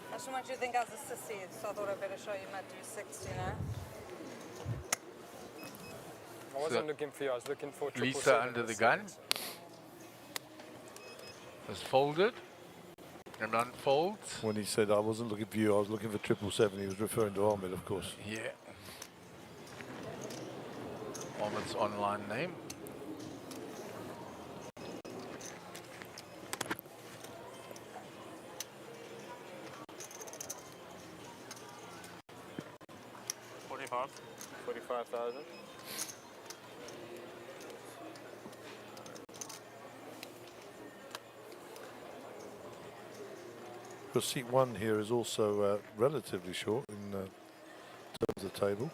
I just want you to think I was a sissy, so I thought I'd better show you my 260, you know? I wasn't looking for you, I was looking for 777. Lisa under the gun. Is folded and unfolds. When he said I wasn't looking for you, I was looking for 777, he was referring to Ahmed, of course. Yeah. Ahmed's online name. $45,000. Because seat 1 here is also relatively short in terms of the table.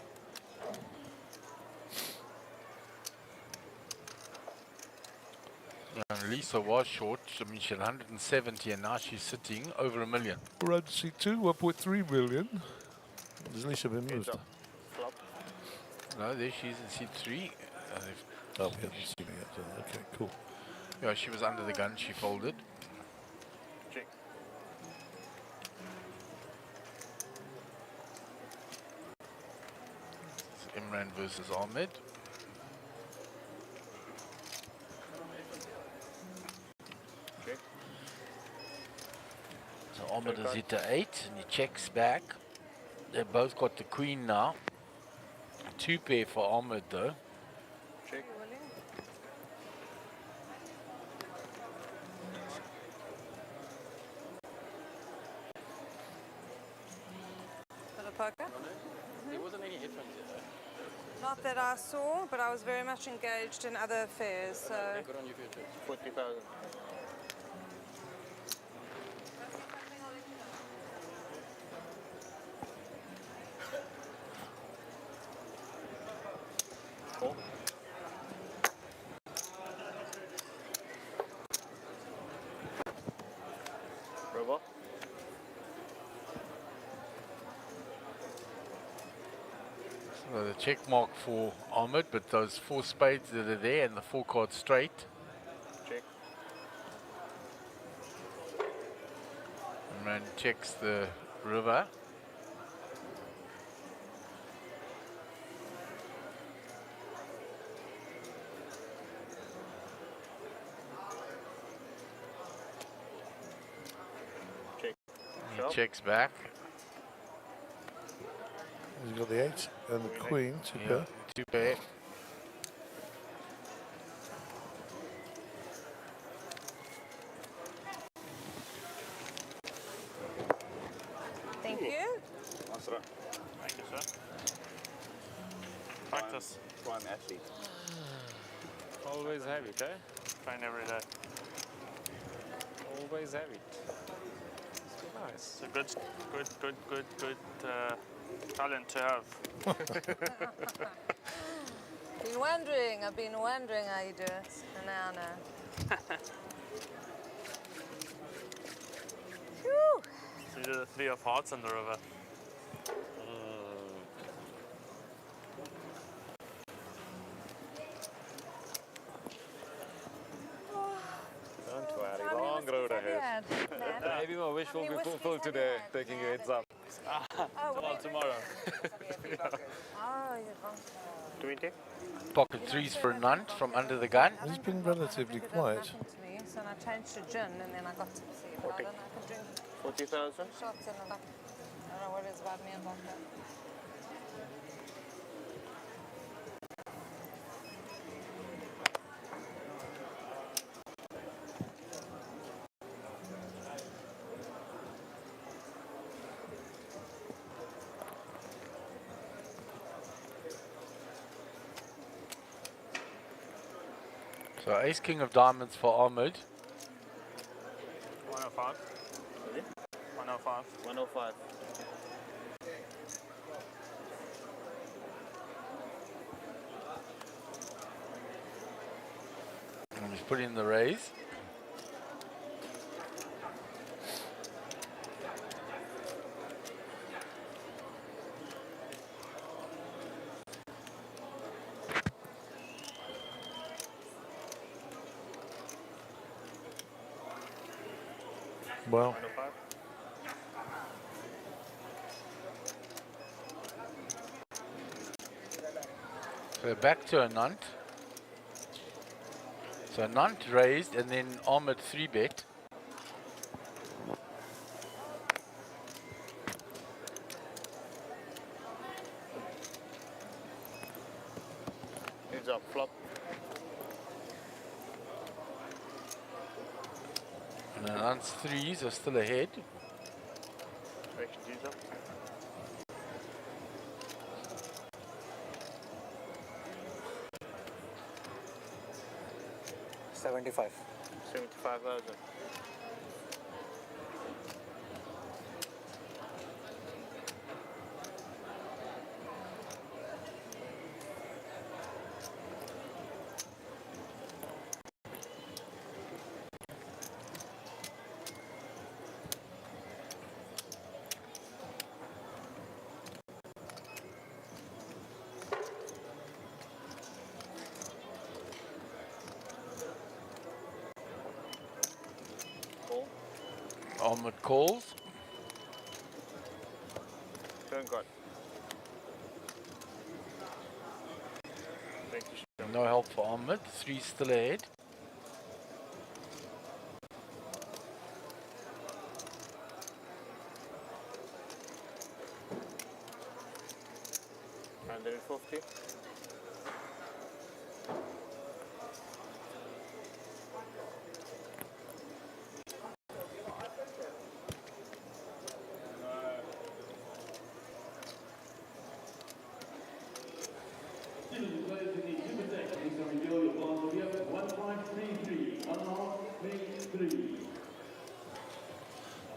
And Lisa was short. I mean, she had 170 and now she's sitting over $1 million. Around seat 2, 1.3 million. Has Lisa been moved? Flop. No, there she is in seat 3. Oh, we haven't seen it yet. Okay, cool. Yeah, she was under the gun. She folded. Check. It's Imran versus Ahmed. Check. So Ahmed is hit to 8 and he checks back. They've both got the queen now. 2 pair for Ahmed though. Check. For the poker? There wasn't any headphones yet, Not that I saw, but I was very much engaged in other affairs, so... Good on you, future. 40,000. Cool. Robot. So the check mark for Ahmed, but those 4 spades that are there and the 4 cards straight. Check. Imran checks the river. Check. He checks back. He's got the 8 and the queen, 2 Yeah, pair. 2 pair. F1 athlete. Always have it, eh? Train every day. Always have it. Nice. It's a good talent to have. I've been wondering how you do it. And now I know. Phew. So you do the 3 of hearts in the river. Don't worry, long road ahead. Maybe my wish will be fulfilled today, taking a heads up. Well, tomorrow. Oh, you're wrong. 20? Pocket threes for a nunt from under the gun. He's been relatively quiet. To me, so I changed to gin and then I got to see. But I don't know, I can drink 40,000? shots and I don't know what it is about me and vodka. So ace king of diamonds for Ahmed. 105. 105. 105. And he's put in the raise. Well, 105. So back to a nunt. So nunt raised and then Ahmed 3-bet. Heads up, flop. And the nunt's threes are still ahead. Action heads up. $75. 75,000. Ahmed calls. Turn card. Thank you. No help for Ahmed. Three's still ahead. $150.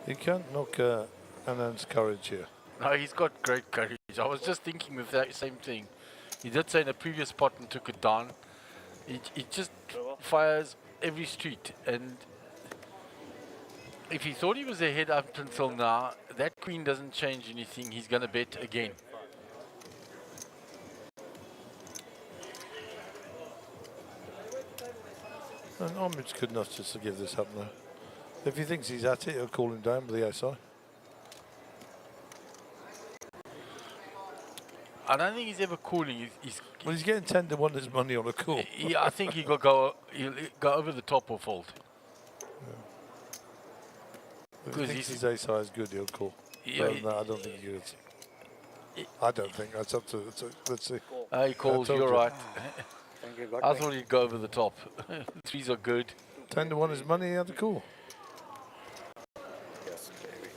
you can't knock Anand's courage here. No, he's got great courage. I was just thinking of that same thing. He did say in the previous pot and took it down. He just fires every street, and if he thought he was ahead up until now, that queen doesn't change anything. He's going to bet again. And Ahmed's good enough just to give this up now. If he thinks he's at it, he'll call him down with the SI. I don't think he's ever calling. Well, he's getting 10 to 1 his money on a call. Yeah, I think he'll go over the top or fold. If he thinks his SI is good, he'll call. Yeah, No, I don't think he is. I don't think. That's up to. Let's see. He calls, you're right. I thought he'd go over the top. Threes are good. 10 to 1 his money, he had to call. Yes, baby.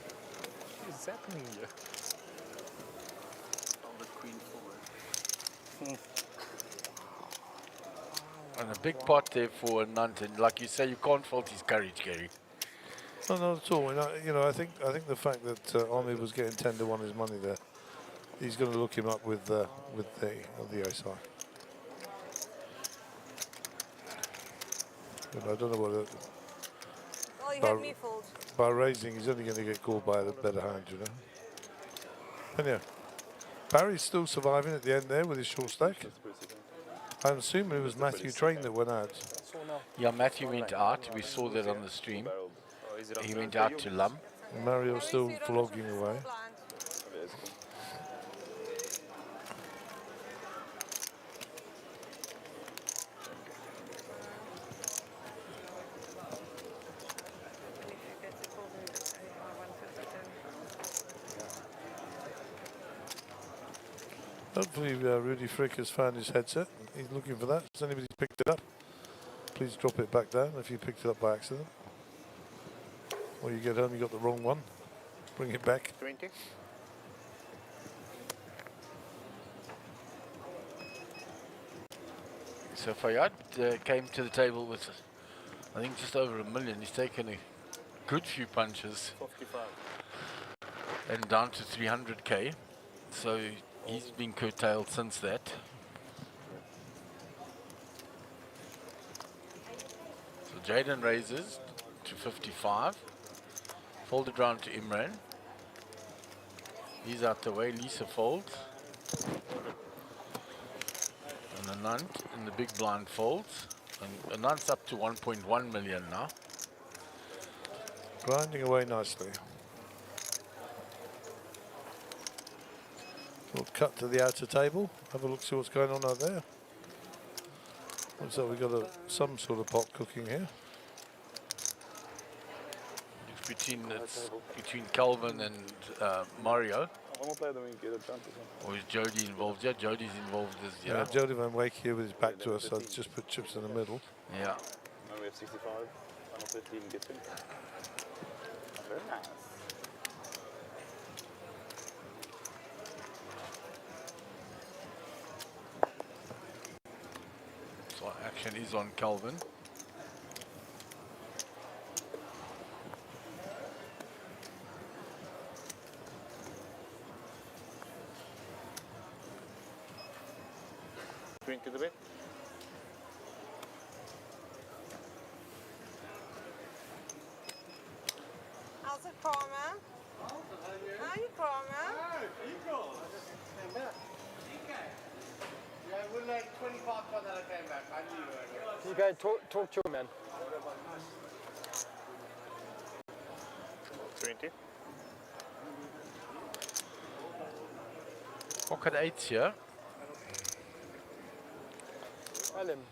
What is happening here? And a big pot there for Nant, and like you say, you can't fault his courage, Gary. No, not at all. I think the fact that Omid was getting 10 to 1 his money there, he's going to look him up with the ace high. But I don't know what. Well, you had me fooled. By raising, he's only going to get called by the better hand, you know. And yeah, Barry's still surviving at the end there with his short stack. I'm assuming it was Matthew Train that went out. Yeah, Matthew went out. We saw that on the stream. He went out to Lum. Mario's still flogging away. Hopefully Rudy Frick has found his headset. He's looking for that. Has anybody picked it up? Please drop it back down if you picked it up by accident. Or you get home, you got the wrong one. Bring it back. 20. So Fayyad came to the table with, I think, just over $1 million. He's taken a good few punches. 55. And down to 300k. So he's been curtailed since that. So Jaden raises to 55. Folded round to Imran. He's out the way. Lisa folds. And Anant in the big blind folds. And Anant's up to 1.1 million now. Grinding away nicely. We'll cut to the outer table. Have a look, see what's going on out there. Looks like we've got some sort of pot cooking here. It's between Calvin and Mario. Or is Jody involved? Yeah, Jody's involved as yeah. Jody Van Wake here with his back to us, so I'll just put chips in the middle. Yeah. Now we have 65, final 15 gets in. Very nice. So action is on Calvin. To the bit. How's it, Karma? How you, Karma? Yeah, we're like 25 for that I came back. I knew you were here. You guys talk to him, man. 20. Pocket 8s here. Tell him.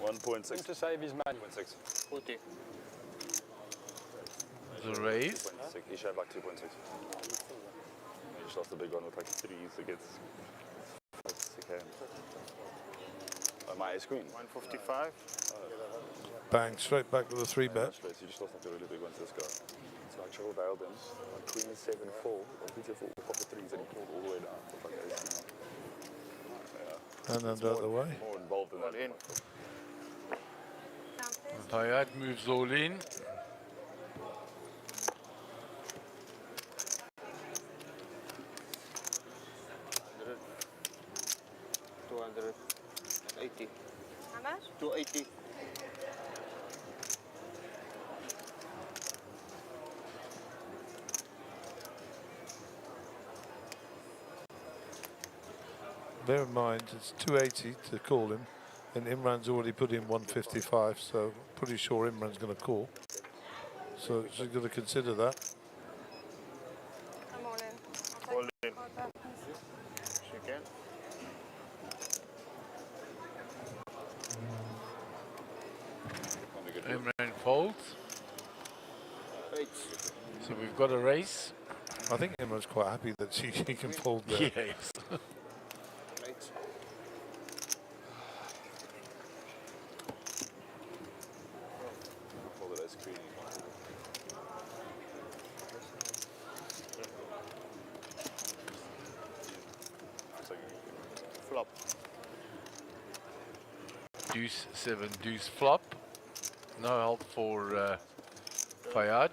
1.6. To save his money. 1.6. 40. The raise. He should have like 2.6. He just lost the big one with like 3s against. That's okay. My screen. 155. Bang, straight back with a 3-bet. So you just lost like a really big one to this guy. So I triple dialed him. Queen 7 4. Or Queen 7 4 with the 3s and he pulled all the way down. With like ace. And then out the way. More involved in that. In. Fayyad moves all in. $280. How much? 280. Bear in mind, it's 280 to call him, and Imran's already put in 155, so pretty sure Imran's going to call. So she's got to consider that. I'm all in. All in. She can. Imran folds. 8. So we've got a race. I think Imran's quite happy that she can fold there. Yes. 8. Call it ice cream. Flop. Deuce 7, deuce flop. No help for Fayad.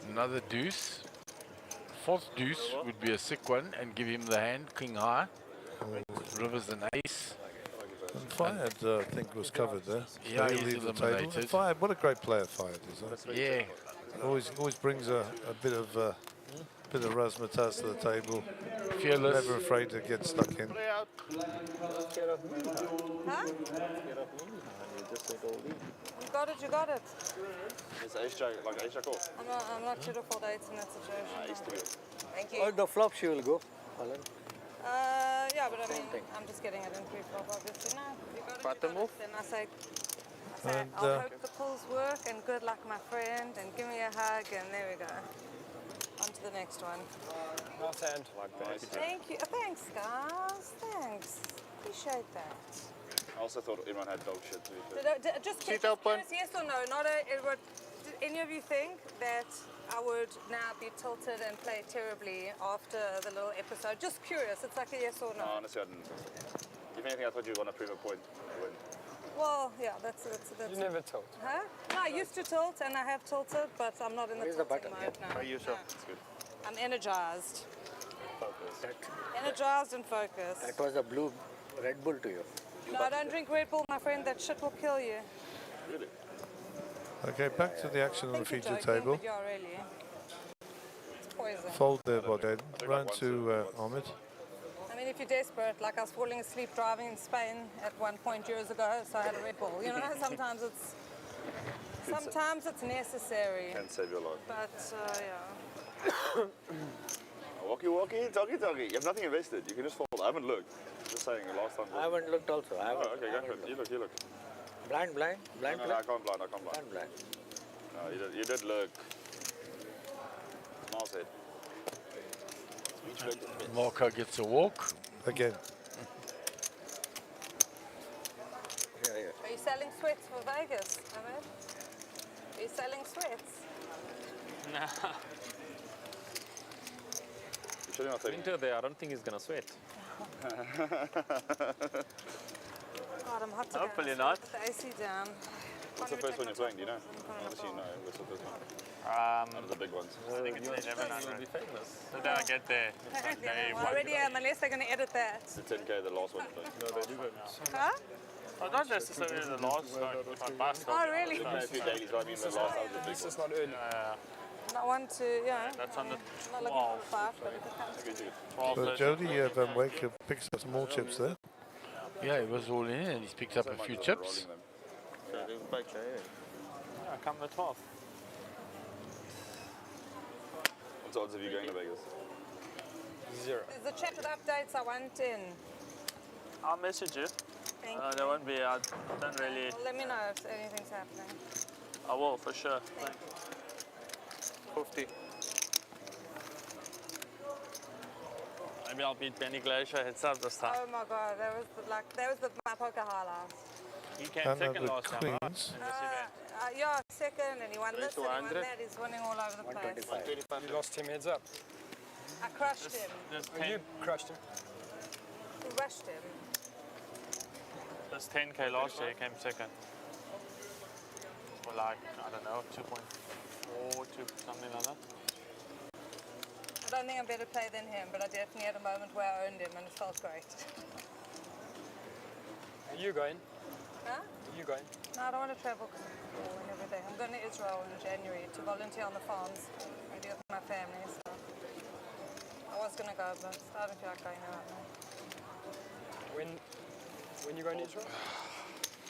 Another deuce. Fourth deuce would be a sick one and give him the hand, king high. River's an ace. And Fayad, I think, was covered there. Yeah, he'll he's leave the table. eliminated. Fayad, what a great player Fayad is. Huh? Yeah. Always brings a bit of razzmatazz to the table. Fearless. Never afraid to get stuck in. Huh? You got it. It's ace jack, like ace jack off. I'm not sure of all dates in that situation. Ace to go. Thank you. Oh, the flop she will go, Alan. Yeah, but I mean, I'm just getting it in pre-flop, obviously. No, you got it. Bottom off. Then I say And, I'll hope the pulls work, and good luck, my friend, and give me a hug, and there we go. On to the next one. Nice hand. Thank you. Thanks, guys. Thanks. Appreciate that. I also thought everyone had dog shit too. Just curious, yes or no? Not a. Did any of you think that I would now be tilted and play terribly after the little episode? Just curious. It's like a yes or no. No, honestly, I didn't. If anything, I thought you were going to prove a point. Win. Well, yeah, that's. You never tilt. Huh? No, I used to tilt and I have tilted, but I'm not in the tilting mode now. Are you sure? That's good. I'm energized. Focus. Energized and focused. That was a blue Red Bull to you. No, don't drink Red Bull, my friend. That shit will kill you. Really? Okay, back to the action on the Think feature you're joking, table. but yeah, really. It's poison. Fold there, Boden. Round to Ahmed. I mean, if you're desperate, like I was falling asleep driving in Spain at one point years ago, so I had a Red Bull. You know, sometimes it's necessary. Can save your life. But yeah. Walkie, talkie. You have nothing invested. You can just fold. I haven't looked. Just saying, the last time. I haven't looked also. I haven't. Oh, okay, go for it. You look. Blind. No, I can't blind. No, you did look. Miles head. Marco gets a walk. Again. Are you selling sweats for Vegas, Ahmed? Are you selling sweats? Nah. You should not take Winter there, I don't think he's going to sweat. God, I'm hot today. Hopefully Let's not. put the AC down. What's the first one you're playing? Do you know? Obviously, you know. What's the first one? One of the big ones. I think it's 1100. Will be famous. So then I get there. Well, already am, unless they're going to edit that. The 10K, the last one you played. No, they didn't. Huh? Oh, not necessarily the last one. If I bust, Oh, really? You played a few dailies, but I mean the last one was the big This one. is not early. Not one to, yeah. That's on the I'm not looking for 5, but if it comes. Good. 12. But Jody Van Wake picks up some more chips there. Yeah, he was all in and he's picked up a few chips. Yeah, come the 12th. What's the odds of you going to Vegas? 0. There's the chat with updates I want in. I'll message you. Thank you. There won't be, I don't really, Well, let me know if anything's happening. I will for sure. Thank you. 50. Maybe I'll beat Benny Glacier heads up this time. Oh my God, that was my poker highlight. He came And second the last time, right? queens. In this event. Yeah, second, and he won this, and he won 200. that. He's winning all over the place. You lost him heads up. I crushed him. This Oh, you 10, crushed him. We rushed him. this 10K last year, he came second. For like, I don't know, 2.4, something like that. I don't think I'm better play than him, but I definitely had a moment where I owned him, and it felt great. Are you going? Huh? Are you going? No, I don't want to travel and everything. I'm going to Israel in January to volunteer on the farms and be with my family. So I was going to go, but I don't feel like going out now. When you going to Israel?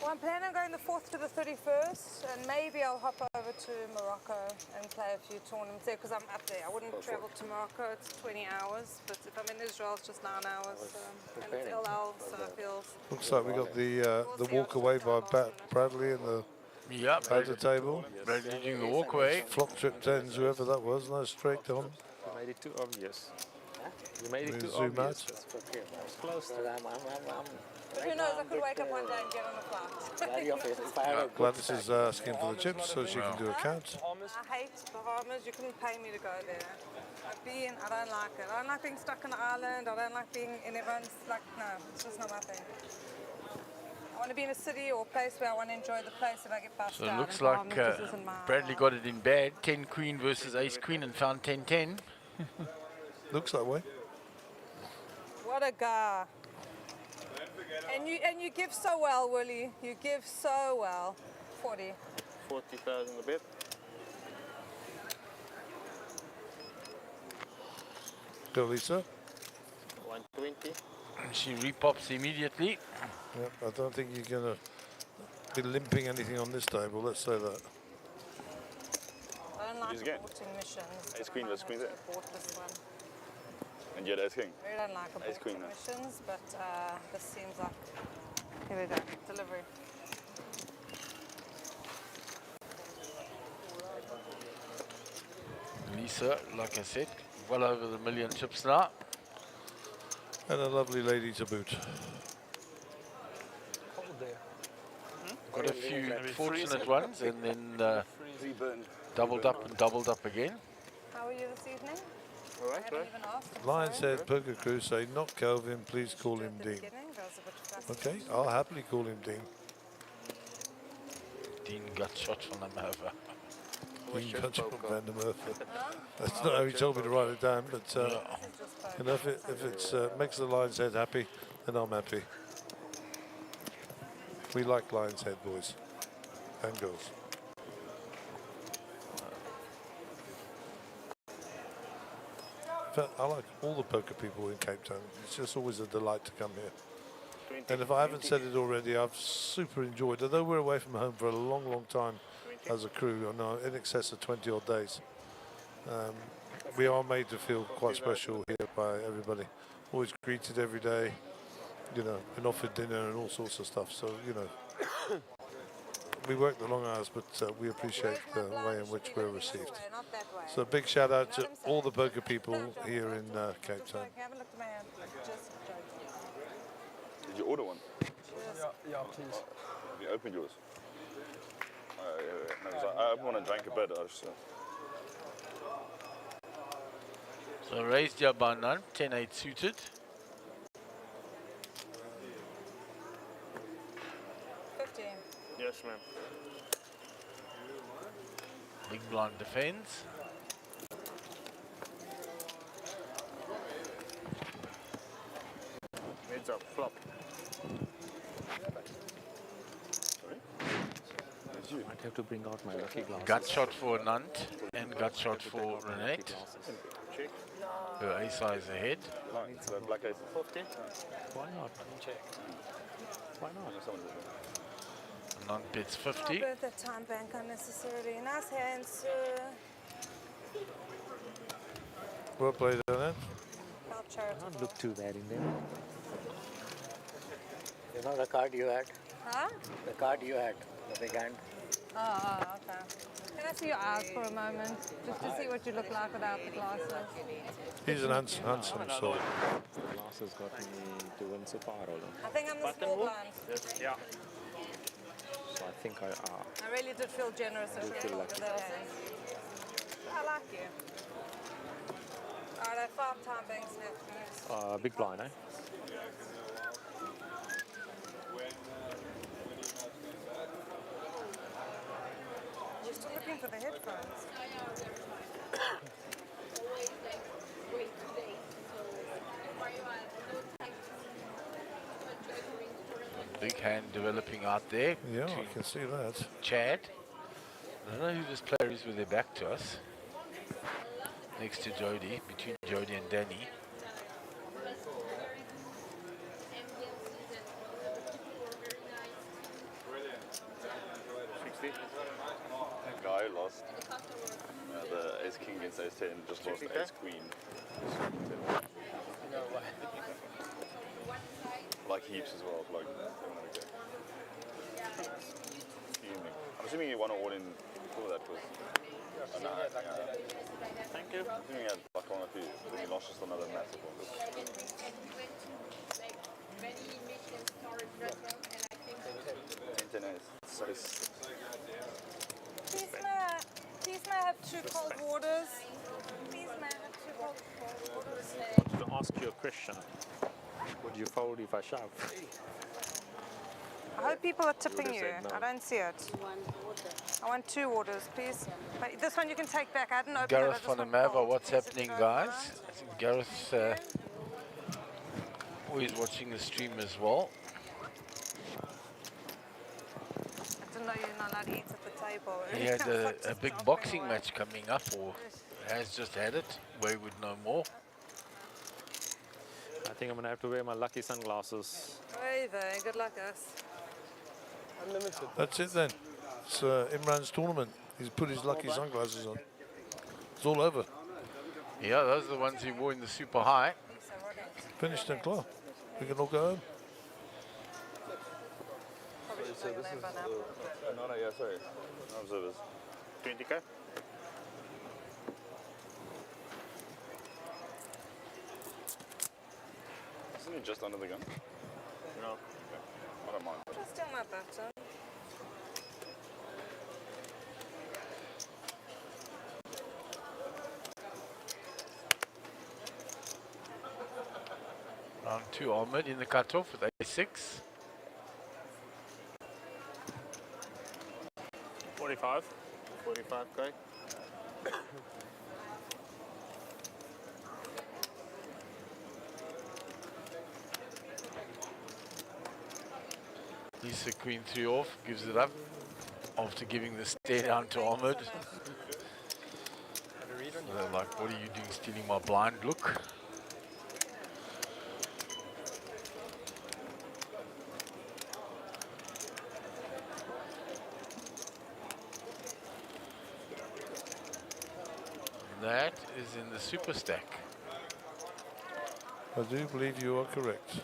Well, I'm planning on going the 4th to the 31st, and maybe I'll hop over to Morocco and play a few tournaments there because I'm up there. I wouldn't travel to Morocco, it's 20 hours, but if I'm in Israel, it's just 9 hours. And it's El Al, so it feels... Looks like we got the walk away by Bradley in the Yeah, Badger table. Bradley doing the walkway. Flop trip 10s, whoever that was, no straight on. You made it too obvious. You made We it too zoom obvious. out. It's close. Who knows, I could wake up one day and get on a flight. Gladys is asking for the chips so she can do a count. Bahamas? I hate Bahamas, you couldn't pay me to go there. I've been, I don't like it. I don't like being stuck on the island. I don't like being in everyone's, like, no, it's just not my thing. I want to be in a city or a place where I want to enjoy the place if I get passed So it out. looks and like this isn't my Bradley got it in bad. 10 queen versus ace queen and found 10-10. Looks that way. What a guy. And you give so well, Willie. You give so well. 40. 40,000 a bit. Go, Lisa. 120. And she repops immediately. Yep, I don't think you're going to be limping anything on this table, let's say that. I don't like Use again. aborting missions. Ace but I queen might versus queen have there. to abort this one. And you had ace king. I really don't like Ace queen, aborting no? missions, but this seems like, here we go, delivery. Lisa, like I said, well over the million chips now. And a lovely lady to boot. Cold there. Got a few fortunate ones and then Burned. doubled up again. How are you this evening? All I right, haven't even asked. I'm Lions sorry. Head Poker Crew say, not Kelvin, please call him At the Dean. beginning, that was a bit fast. Okay, I'll happily call him Dean. Dean got shot from the Mova. Dean got shot from Van der Merwe. That's not how he told me to write it down, but you know, if it makes the Lions Head happy, then I'm happy. We like Lions Head boys and girls. But I like all the poker people in Cape Town. It's just always a delight to come here. And if I haven't said it already, I've super enjoyed, although we're away from home for a long, long time as a crew, I know, in excess of 20 odd days. We are made to feel quite special here by everybody. Always greeted every day, you know, and offered dinner and all sorts of stuff. So, you know, we work the long hours, but we appreciate the way in which we're received. So a big shout out to all the poker people here in Cape Town. Haven't looked at my hand. Just joking. Did you order one? Yeah, please. Have you opened yours? Yeah. No, 'cause I opened one and drank a bit. I just, So raised here by none, 10-8 suited. 15. Yes, ma'am. Big blind defends. Heads up, flop. Might have to bring out my lucky glasses. Gut shot for Nant and gut shot for Renate. Check. Her ace size ahead. the black ace. 50. Why not? Check. Why not? Nant bets I'll 50. burn that time bank unnecessarily. Nice hands, sir. Well played, Annette. How charitable. Don't look too bad in there. You know the card you had? Huh? The card you had, the big hand. Oh, okay. Can I see your eyes for a moment? Just to see what you look like without the glasses. He's an handsome soul. The glasses got me to win so far, although. I think I'm the small blind. Yes, yeah. So I think I I really did feel generous Do feel with lucky. those hands. I like you. Alright, 5 time banks left. big blind, eh? You're still looking for the headphones. Big hand developing out there. Yeah, I between can see that. Chad. I don't know who this player is with their back to us. Next to Jody, between Jody and Danny. That guy lost the ace king against ace 10, just lost ace queen. Like heaps as well, like 700k. Fuming. I'm assuming he won an all in before that was. Thank you. I'm assuming he had like one or two, then he lost just another massive one. So Please may I have 2 cold waters? Please may I have 2 question. Would you fold if I shove? I hope people are tipping have you. said no. I don't see it. I want 2 orders, please. But this one you can take back. I didn't open Gareth it. I van just der want Merwe, cold, what's please, if happening, you don't guys? mind. I think Gareth's always watching the stream as well. I didn't know you're not allowed to eat at the table. He had I was like, a just big jumping boxing away. match coming up, or has just had it. We would know more. I think I'm gonna have to wear my lucky sunglasses. Hey there, good luck, us. Unlimited. That's it then. It's Imran's tournament. He's put his lucky sunglasses on. It's all over. Yeah, those are the ones he wore in the super high. Finished and clear. We can all go home. Probably should know your name by now. No, yeah, sorry. No observers. 20k? Isn't he just under the gun? No. Okay. I don't mind. Just on my button. Round 2, Ahmed in the cutoff with A6. 45. 45k. Lisa Queen 3 off, gives it up after giving the stare down to Ahmed. So they're like, what are you doing, stealing my blind look? That is in the super stack. I do believe you are correct.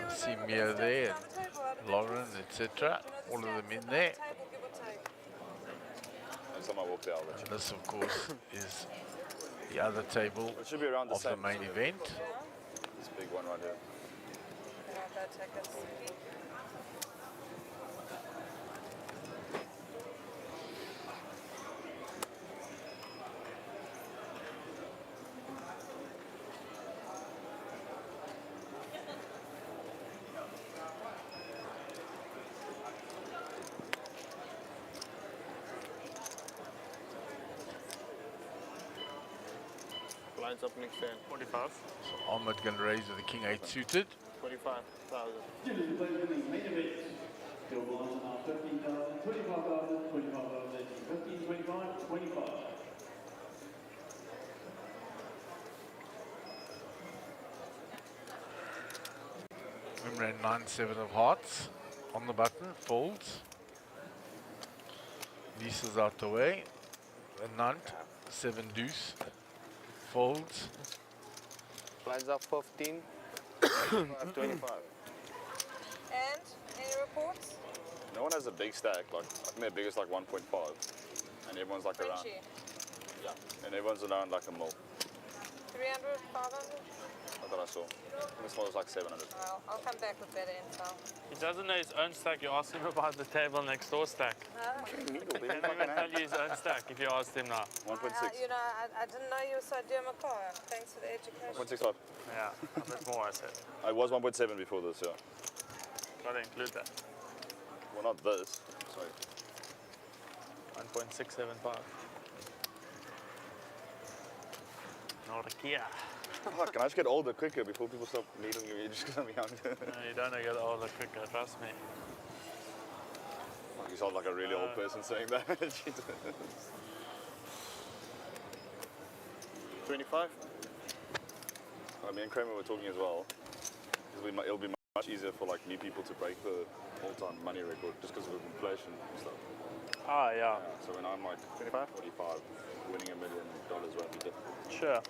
See Mia there, Lauren, etc. All of them in there. Next time I walk there, I'll let you And this, of course, is the other table It should be around the of the same. main event. This big one right here. Lines up next turn. 45. So Ahmed going to raise with the King 8 suited. 25,000. Remember, 9-7 of hearts on the button, folds. Lisa's out the way. A nunt, 7 deuce, folds. Lines up 15. 25. And any reports? No one has a big stack. Like I think their biggest like 1.5, and everyone's like around. Frenchie. Yeah, and everyone's around like a mil. 300, 500? I thought I saw. I think this one was like 700. Well, I'll come back with better intel. He doesn't know his own stack. You ask him about the table next door stack. He can't even tell you his own stack if you asked him now. 1.6. You know, I didn't know you were so dear Makar. Thanks for the education. 1.65. Yeah, a bit more, I said. I was 1.7 before this, yeah. Gotta include that. Well, not this. Sorry. 1.675. Nokia. Oh, can I just get older quicker before people stop needing you just because I'm young? No, you don't get older quicker, trust me. You sound like a really old person saying that. 25. Me and Kramer were talking as well. It'll be much easier for like new people to break the all-time money record just because of inflation and stuff. Ah, yeah. So when I'm like 25, 45, winning $1 million won't be difficult. Sure.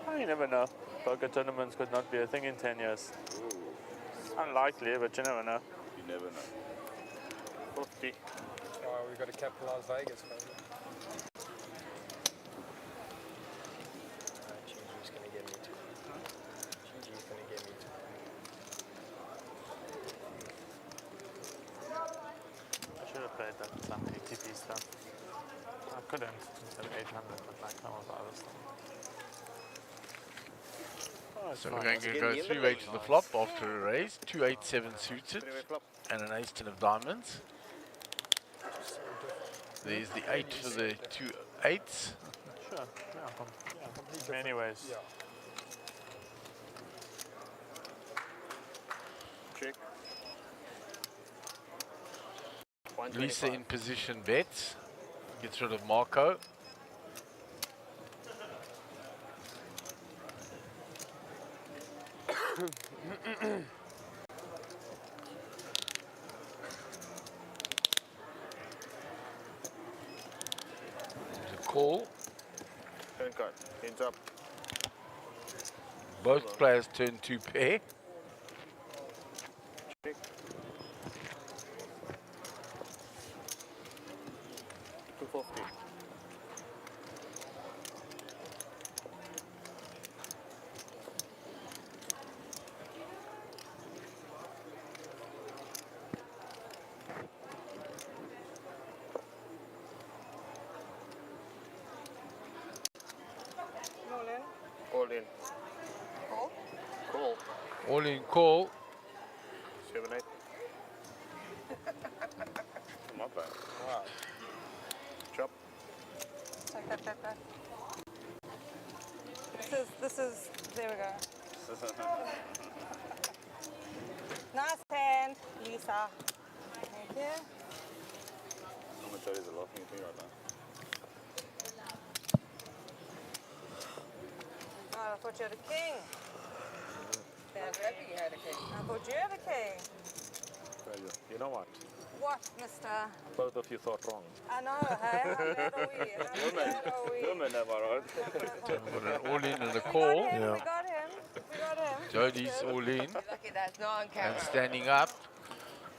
Oh, you never know. Poker tournaments could not be a thing in 10 years. Ooh, Unlikely, but you never know. you never know. 50. Oh, we've got to capitalize Vegas, baby. Gigi's going to get me too. Gigi's going to get me too. I should have played that some ATP stuff. I couldn't instead of 800, but like some of the other stuff. So we're going to go 3-way to the flop after a raise. 2-8-7 suited and an ace-10 of diamonds. There's the 8 for the 2 8s. Sure. Yeah, many ways. Yeah. Check. Lisa in position bets. Gets rid of Marco. There's a call. Turn card. Heads up. Both players turn 2 pair. Check. 250. All in. All in. Call. Call. All in call. 7-8. Not bad. Wow. Chop. Take that back. This is, there we go. Nice hand, Lisa. Thank you. Some of the are laughing at me right now. Oh, I thought you had a king. I'm happy you had a king. I thought you had a king. Well, you know what? What, mister? Both of you thought wrong. I know, hey? How bad are we? How bad are we? Women, am I right? Got an all in and a We call. got him, Yeah. we got him. We got him. Jody's all in Lucky that's not on camera. and standing up.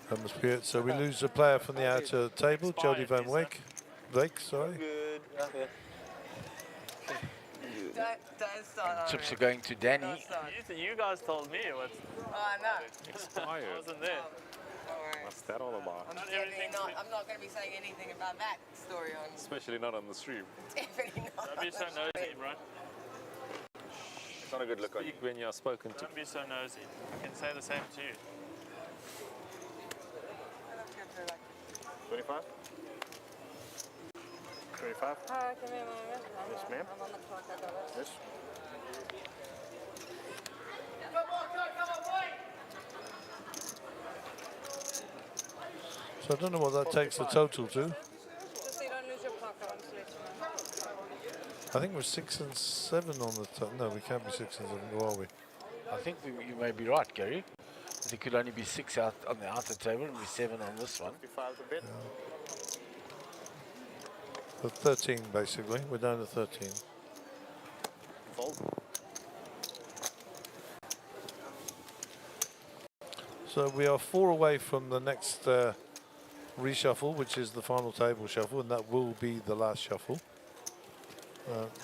That must be it. So we lose a player from the outer table, Jody Van Wyk. Blake, sorry. Good. Don't start on Chips me. are going to Danny. Don't start. You guys told me it was. Oh, I know. I Expired. wasn't there. Don't worry. What's that all about? I'm not going to be saying anything about that story on. Especially not on the stream. Definitely not. Don't be so nosy, bro. It's not a good look on you. Speak when you're spoken to. Don't be so nosy. I can say the same to you. 25? 25? Hi, give me a moment. Yes, ma'am. I'm on the clock. I got it. Yes. So I don't know what that takes the total to. Just so you don't lose your clock, I want to let you know. I think we're 6 and 7 on the top. No, we can't be 6 and 7, or are we? I think you may be right, Gary. There could only be 6 out on the outer table and be 7 on this one. 55 a bit. So 13 basically. We're down to 13. Fold. So we are 4 away from the next reshuffle, which is the final table shuffle, and that will be the last shuffle.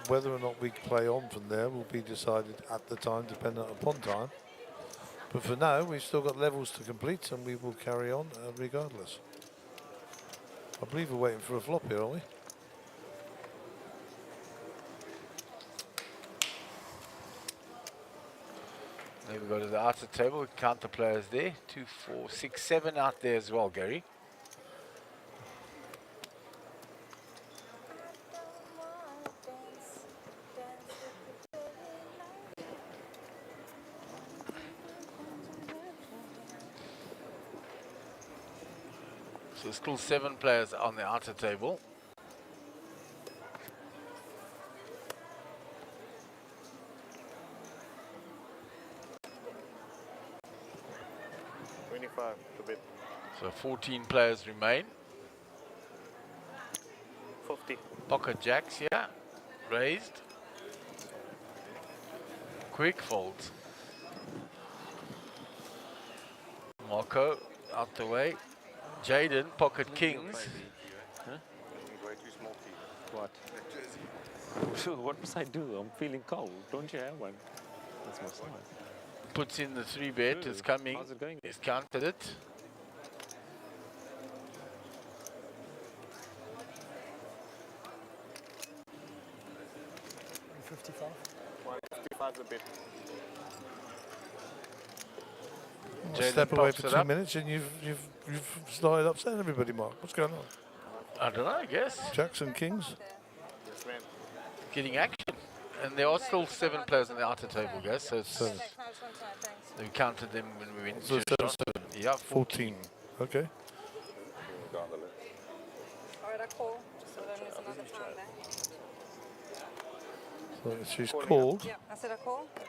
Whether or not we play on from there will be decided at the time, dependent upon time. But for now, we've still got levels to complete, and we will carry on regardless. I believe we're waiting for a flop here, aren't we? Then we go to the outer table. We count the players there. 2, 4, 6, 7 out there as well, Gary. So still 7 players on the outer table. To bid. So 14 players remain. 50. Pocket jacks, yeah. Raised. Quick folds. Marco out the way. Jaden, pocket kings. Huh? Way too small for you. What? What must I do? I'm feeling cold. Don't you have one? That's my size. Puts in the 3-bet. It's coming. How's it going? He's counted it. $55. 155 a bit. Jalen Step away pops for it 2 up. minutes and you've started upsetting everybody, Mark. What's going on? I don't know, I guess. Jackson Kings. Yes, ma'am. Getting action. And there are still 7 players on the outer table, guys. So it's, Seven. we counted them when we went So to shot. 7. Yeah, 14. Okay. Go on the left. Alright, I call. Just so then there's another time there. So she's called. Yeah, I said I call. It's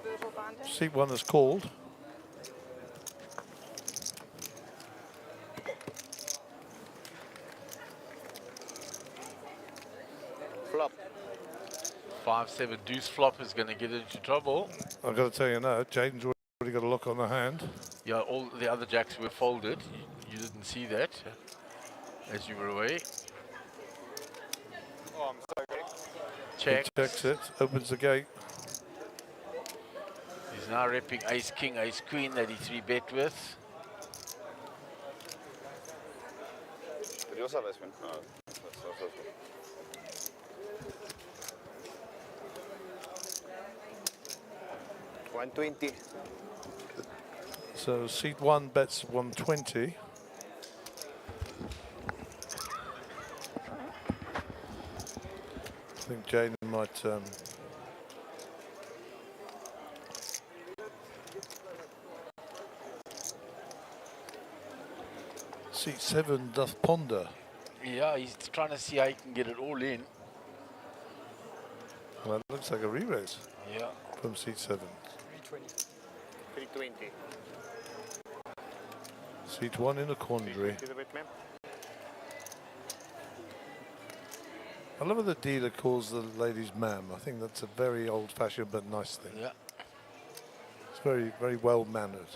verbal binding. Seat 1 is called. Flop. 5-7 deuce flop is going to get into trouble. I've got to tell you now, Jaden's already got a lock on the hand. Yeah, all the other jacks were folded. You didn't see that as you were away. Oh, I'm so good. Check. He checks it, opens the gate. He's now repping ace king, ace queen that he 3-bet with. Did you also have Iceman? No, that's good. $120. So seat 1 bets 120. I think Jaden might seat 7 doth ponder. Yeah, he's trying to see how he can get it all in. Well, that looks like a re-raise Yeah. from seat 7. 320. Seat 1 in a quandary. To the bit, ma'am. I love how the dealer calls the ladies ma'am. I think that's a very old-fashioned but nice thing. Yeah. It's very, very well-mannered.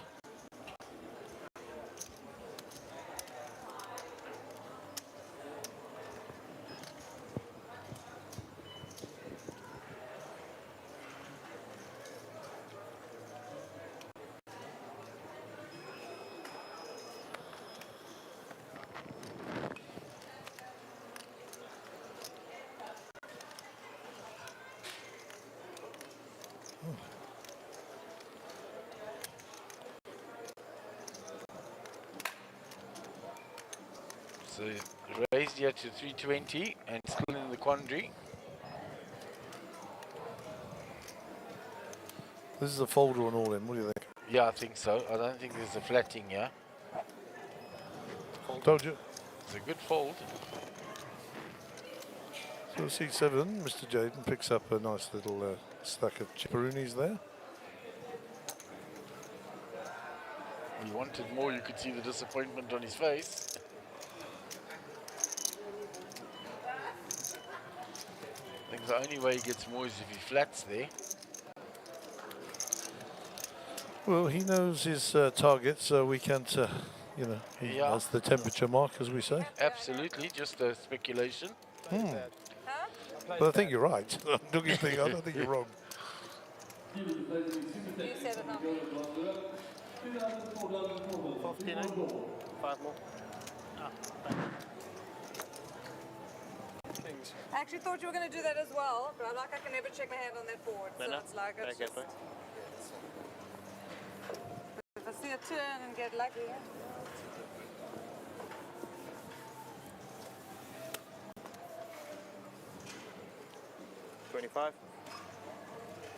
So raised here to 320 and still in the quandary. This is a folder on all in. What do you think? Yeah, I think so. I don't think there's a flatting here. Told you. It's a good fold. So seat 7, Mr. Jaden picks up a nice little stack of chipperoonies there. He wanted more. You could see the disappointment on his face. I think the only way he gets more is if he flats there. Well, he knows his target, so we can't, you know, Yeah. that's the temperature mark, as we say. Absolutely, just a speculation. But I think you're right. I don't think you're wrong. You said it not me. 15, eh? 5 more. Kings. I actually thought you were going to do that as well, but I can never check my hand on that board. So it's like, it's just, if I see a turn and get lucky. 25.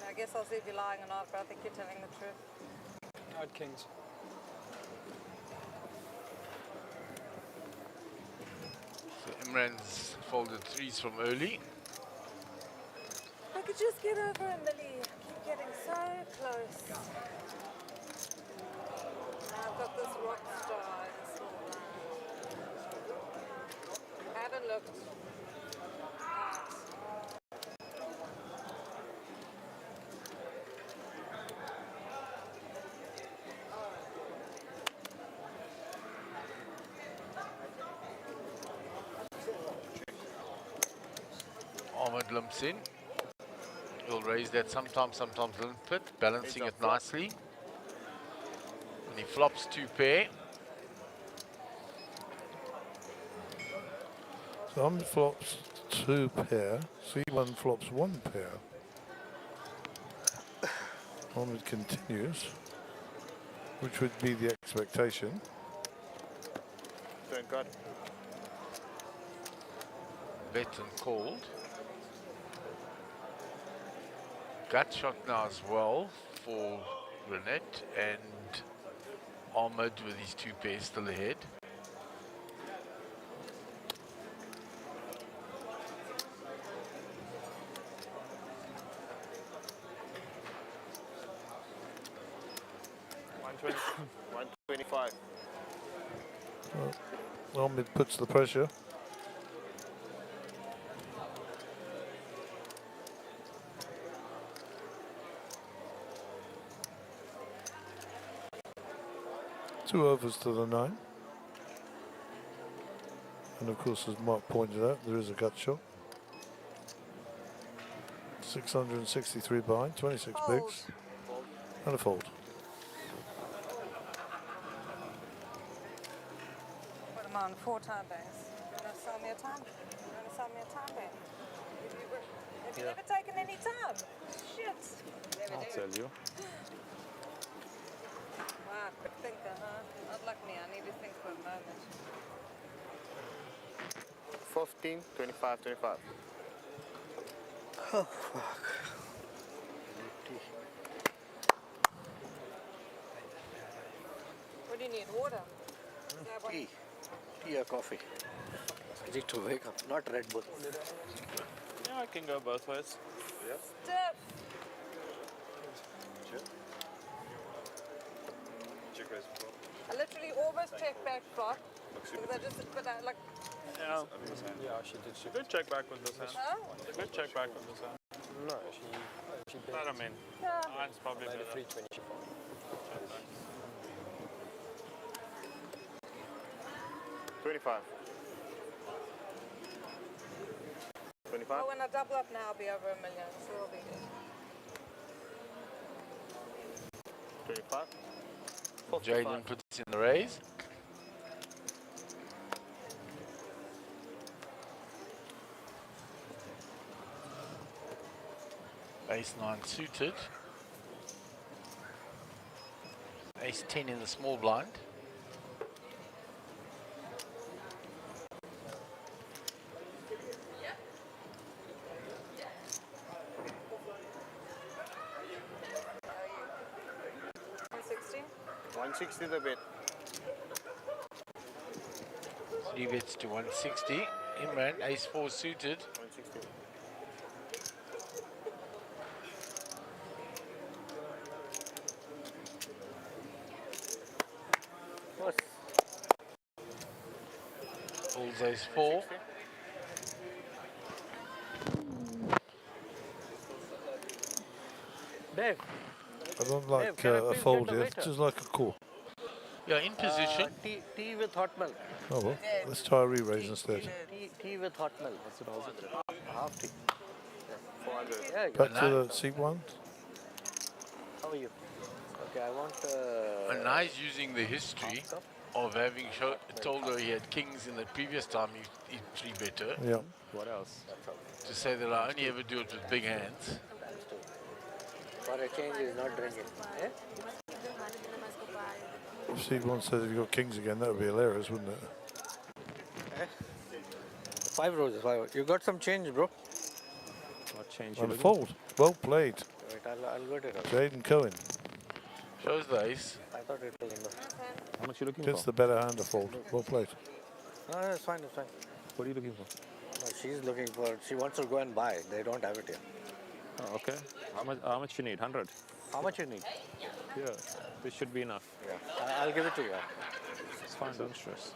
I guess I'll see if you're lying or not, but I think you're telling the truth. I had kings. So Imran's folded 3s from early. I could just get over him, Millie. I keep getting so close. Now I've got this rock star in the small line. I haven't looked. Ahmed limps in. He'll raise that sometimes limp it, balancing it nicely. And he flops 2 pair. So Ahmed flops 2 pair. C1 flops 1 pair. Ahmed continues. which would be the expectation. Thank God. Bet and called. Gut shot now as well for Renette, and Ahmed with his 2 pairs still ahead. $125. Well, Ahmed puts the pressure. Two overs to the 9. And of course, as Mark pointed out, there is a gut shot. 663 behind, 26 bigs, and a fold. Put them on 4 time banks. You want to sell me a time? You want to sell me a time bank? Have you never taken any time? Shit. Never I'll do. tell you. Wow, quick thinker, huh? Not like me. I need to think for a moment. 15, 25, 25. Oh, fuck. What do you need? Water? Tea. Tea or coffee? I need to wake up, not Red Bull. Yeah, I can go both ways. Stiff. I literally always check back flop because I just, but I like. Yeah. Yeah, she did. She Good check back with this hand. Huh? Good check back with this hand. No, she That I mean, Yeah. mine's probably made a better. 320. 25. 25. Oh, when I double up now, I'll be over $1 million, so it'll be good. 25. Jaden puts in the raise. Ace 9 suited. Ace 10 in the small blind. $160 the bet. 3 bets to 160. Imran, ace 4 suited. 160. Falls ace 4. Dave. I don't like can I a please fold get the here, waiter? just like a call. Yeah, in position. Tea with hot milk. Oh well, let's try a re-raise instead. Tea with hot milk. Half tea. 400. Yeah, you Back got to the seat one. How are you? Okay, I want. Anai's using the history of having told her he had kings in the previous time he 3 better. Yeah. What else? To say that I only ever do it with big hands. For a change, is not drinking. Eh? If seat one says if you got kings again, that would be hilarious, wouldn't it? 5 roses. 5. You got some change, bro? What change? On a fold. Well played. Wait, I'll get it out. Jaden Cohen Shows the ace. I thought it was in the. How much are you looking gets for? the better hand to fold. Well played. No, it's fine, it's fine. What are you looking for? No, she's looking for. She wants to go and buy. They don't have it here. Oh, okay. How much you need? 100? How much you need? Yeah, this should be enough. Yeah, I'll give it to you. It's fine, don't stress.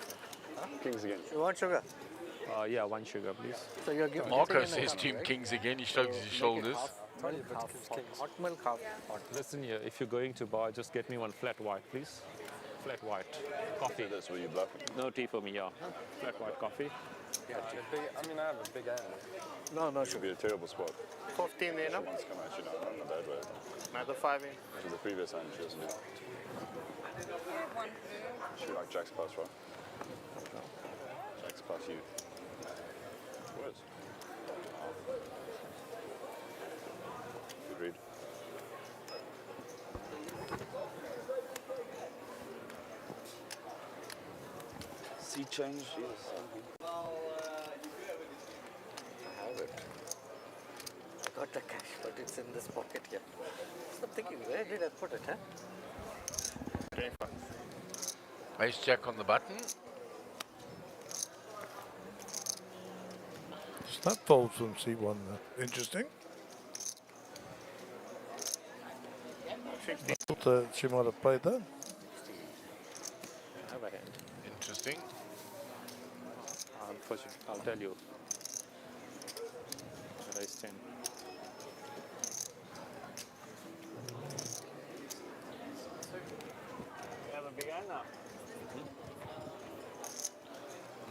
Kings again. You want sugar? Yeah, 1 sugar, please. So you're giving. Marco says to him kings again, he shrugs his shoulders. Hot milk, half hot. Listen here, if you're going to bar, just get me 1 flat white, please. Flat white. Coffee. That's where you bluff. No tea for me, yeah. Flat white coffee. Yeah, I mean, I have a big hand. No It should be a terrible spot. 15 there, no? One's come at you now, not in a bad way. Another 5 in. Which is the previous hand, she doesn't do that. One. She like Jack's plus, right? Jack's plus you. Words. Good read. sea change. Yes. I have it. I got the cash, but it's in this pocket here. So I'm thinking, where did I put it, huh? Ace Jack on the button. Snap folds from C1. Interesting. I thought she might have played that. Have a hand. Interesting. I'll tell you. Raise 10. You have a big hand now.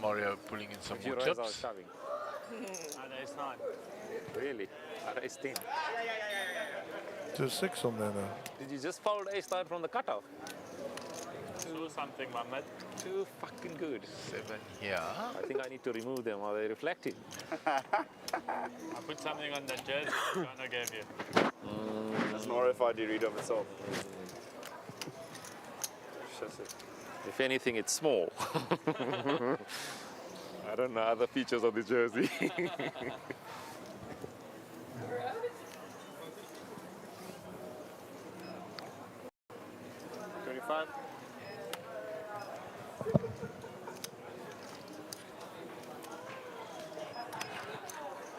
Mario pulling in some If you more raise, I was chips. shoving. And ace 9. Really? I raised 10. There's 6 on there now. Did you just fold ace 9 from the cutoff? Do something, Mohammed. Too fucking good. 7 here. I think I need to remove them. Are they reflecting? I put something on that jersey Jono gave you. It's an RFID read of itself. If anything, it's small. I don't know other features of the jersey. 25.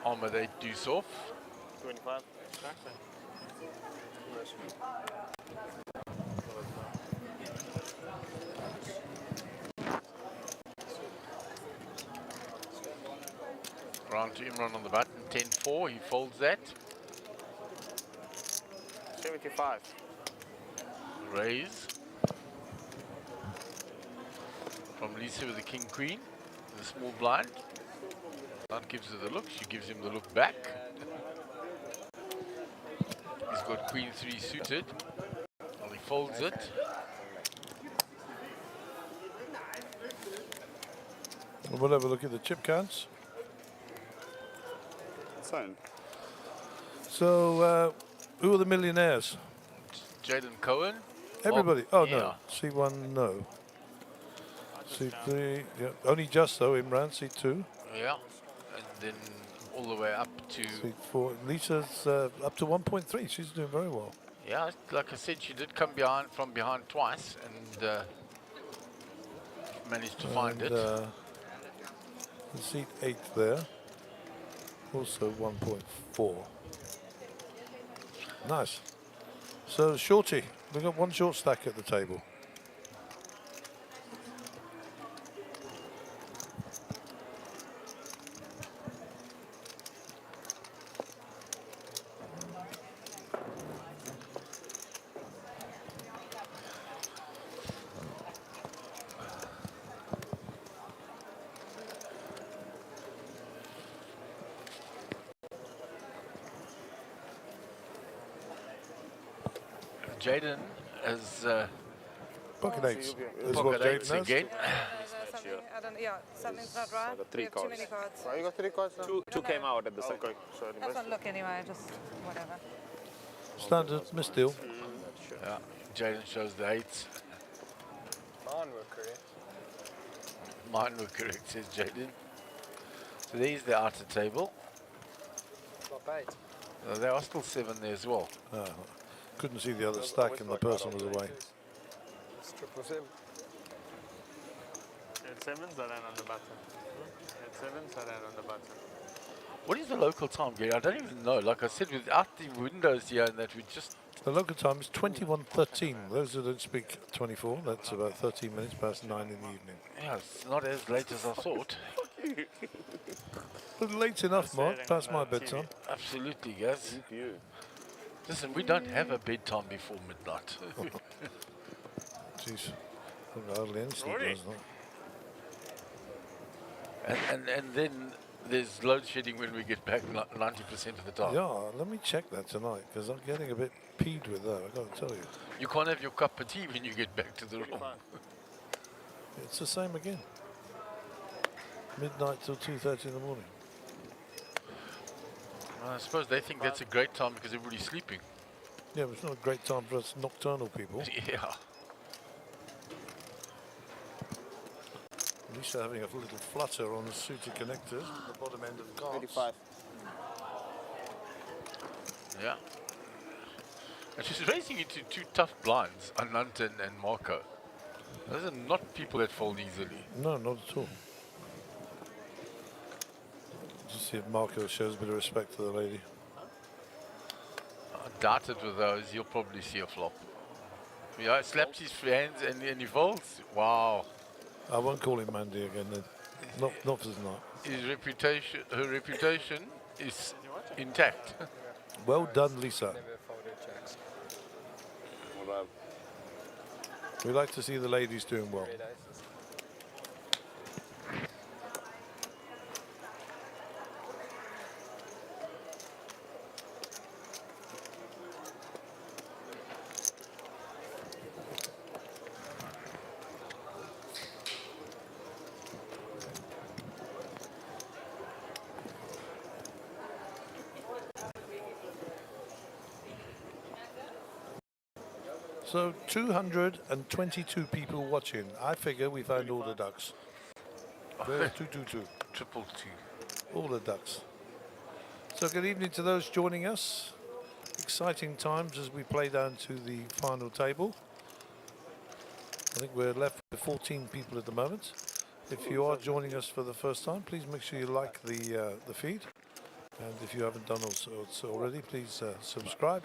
Ahmed 8 deuce off. 25. Exactly. Round to Imran on the button. 10-4. He folds that. 75. Raise. From Lisa with the king queen. The small blind. That gives her the look. She gives him the look back. He's got queen 3 suited. Well, he folds it. We'll have a look at the chip counts. So, who are the millionaires? Jaden Cohen. Everybody. Oh, yeah. no. C1, no. C3, yeah. Only just though, Imran. C2. Yeah. And then all the way up to... C4. Lisa's up to 1.3. She's doing very well. Yeah, like I said, she did come from behind twice and managed to find it. Seat 8 there. Also 1.4. Nice. So, Shorty. We've got one short stack at the table. Jaden has pocket eights. Pocket eights again. I don't, yeah, something's not right. I got We 3 have too cards. many cards. Why you got 3 cards now? Two came out at the same time. Doesn't look anyway, just whatever. Standard misdeal. Yeah, Jaden shows the 8s. Mine were correct. Mine were correct, says Jaden. So there's the outer table. Top 8. There are still 7 there as well. Couldn't see the other stack and the person was away. It's 777. At 7s, I ran on the button. At 7s, I ran on the button. What is the local time, Gary? I don't even know. Like I said, without the windows here and that, we just... The local time is 21:13. Those who don't speak 24, that's about 13 minutes past 9 in the evening. Yeah, it's not as late as I thought. But late enough, Mark, past my bedtime. Absolutely, guys. Listen, we don't have a bedtime before midnight. Jeez. Hardly any sleep last night. And then there's load shedding when we get back 90% of the time. Yeah, let me check that tonight, because I'm getting a bit peed with that, I've got to tell you. You can't have your cup of tea when you get back to the room. It's the same again. Midnight till 2:30 in the morning. I suppose they think that's a great time because everybody's sleeping. Yeah, but it's not a great time for us nocturnal people. Yeah. Lisa having a little flutter on the suited connectors at the bottom end of the cards. 85. Yeah. And she's racing into two tough blinds, Ananta and Marco. Those are not people that fold easily. No, not at all. Just see if Marco shows a bit of respect to the lady. I doubt it with those, you'll probably see a flop. Yeah, slaps his hands and he folds. Wow. I won't call him Mandy again then. Not for tonight. His reputation, her reputation is intact. Well done, Lisa. We like to see the ladies doing well. So 222 people watching. I figure we found all the ducks. There's 222. Triple two. All the ducks. So good evening to those joining us. Exciting times as we play down to the final table. I think we're left with 14 people at the moment. If you are joining us for the first time, please make sure you like the feed. And if you haven't done so already, please subscribe.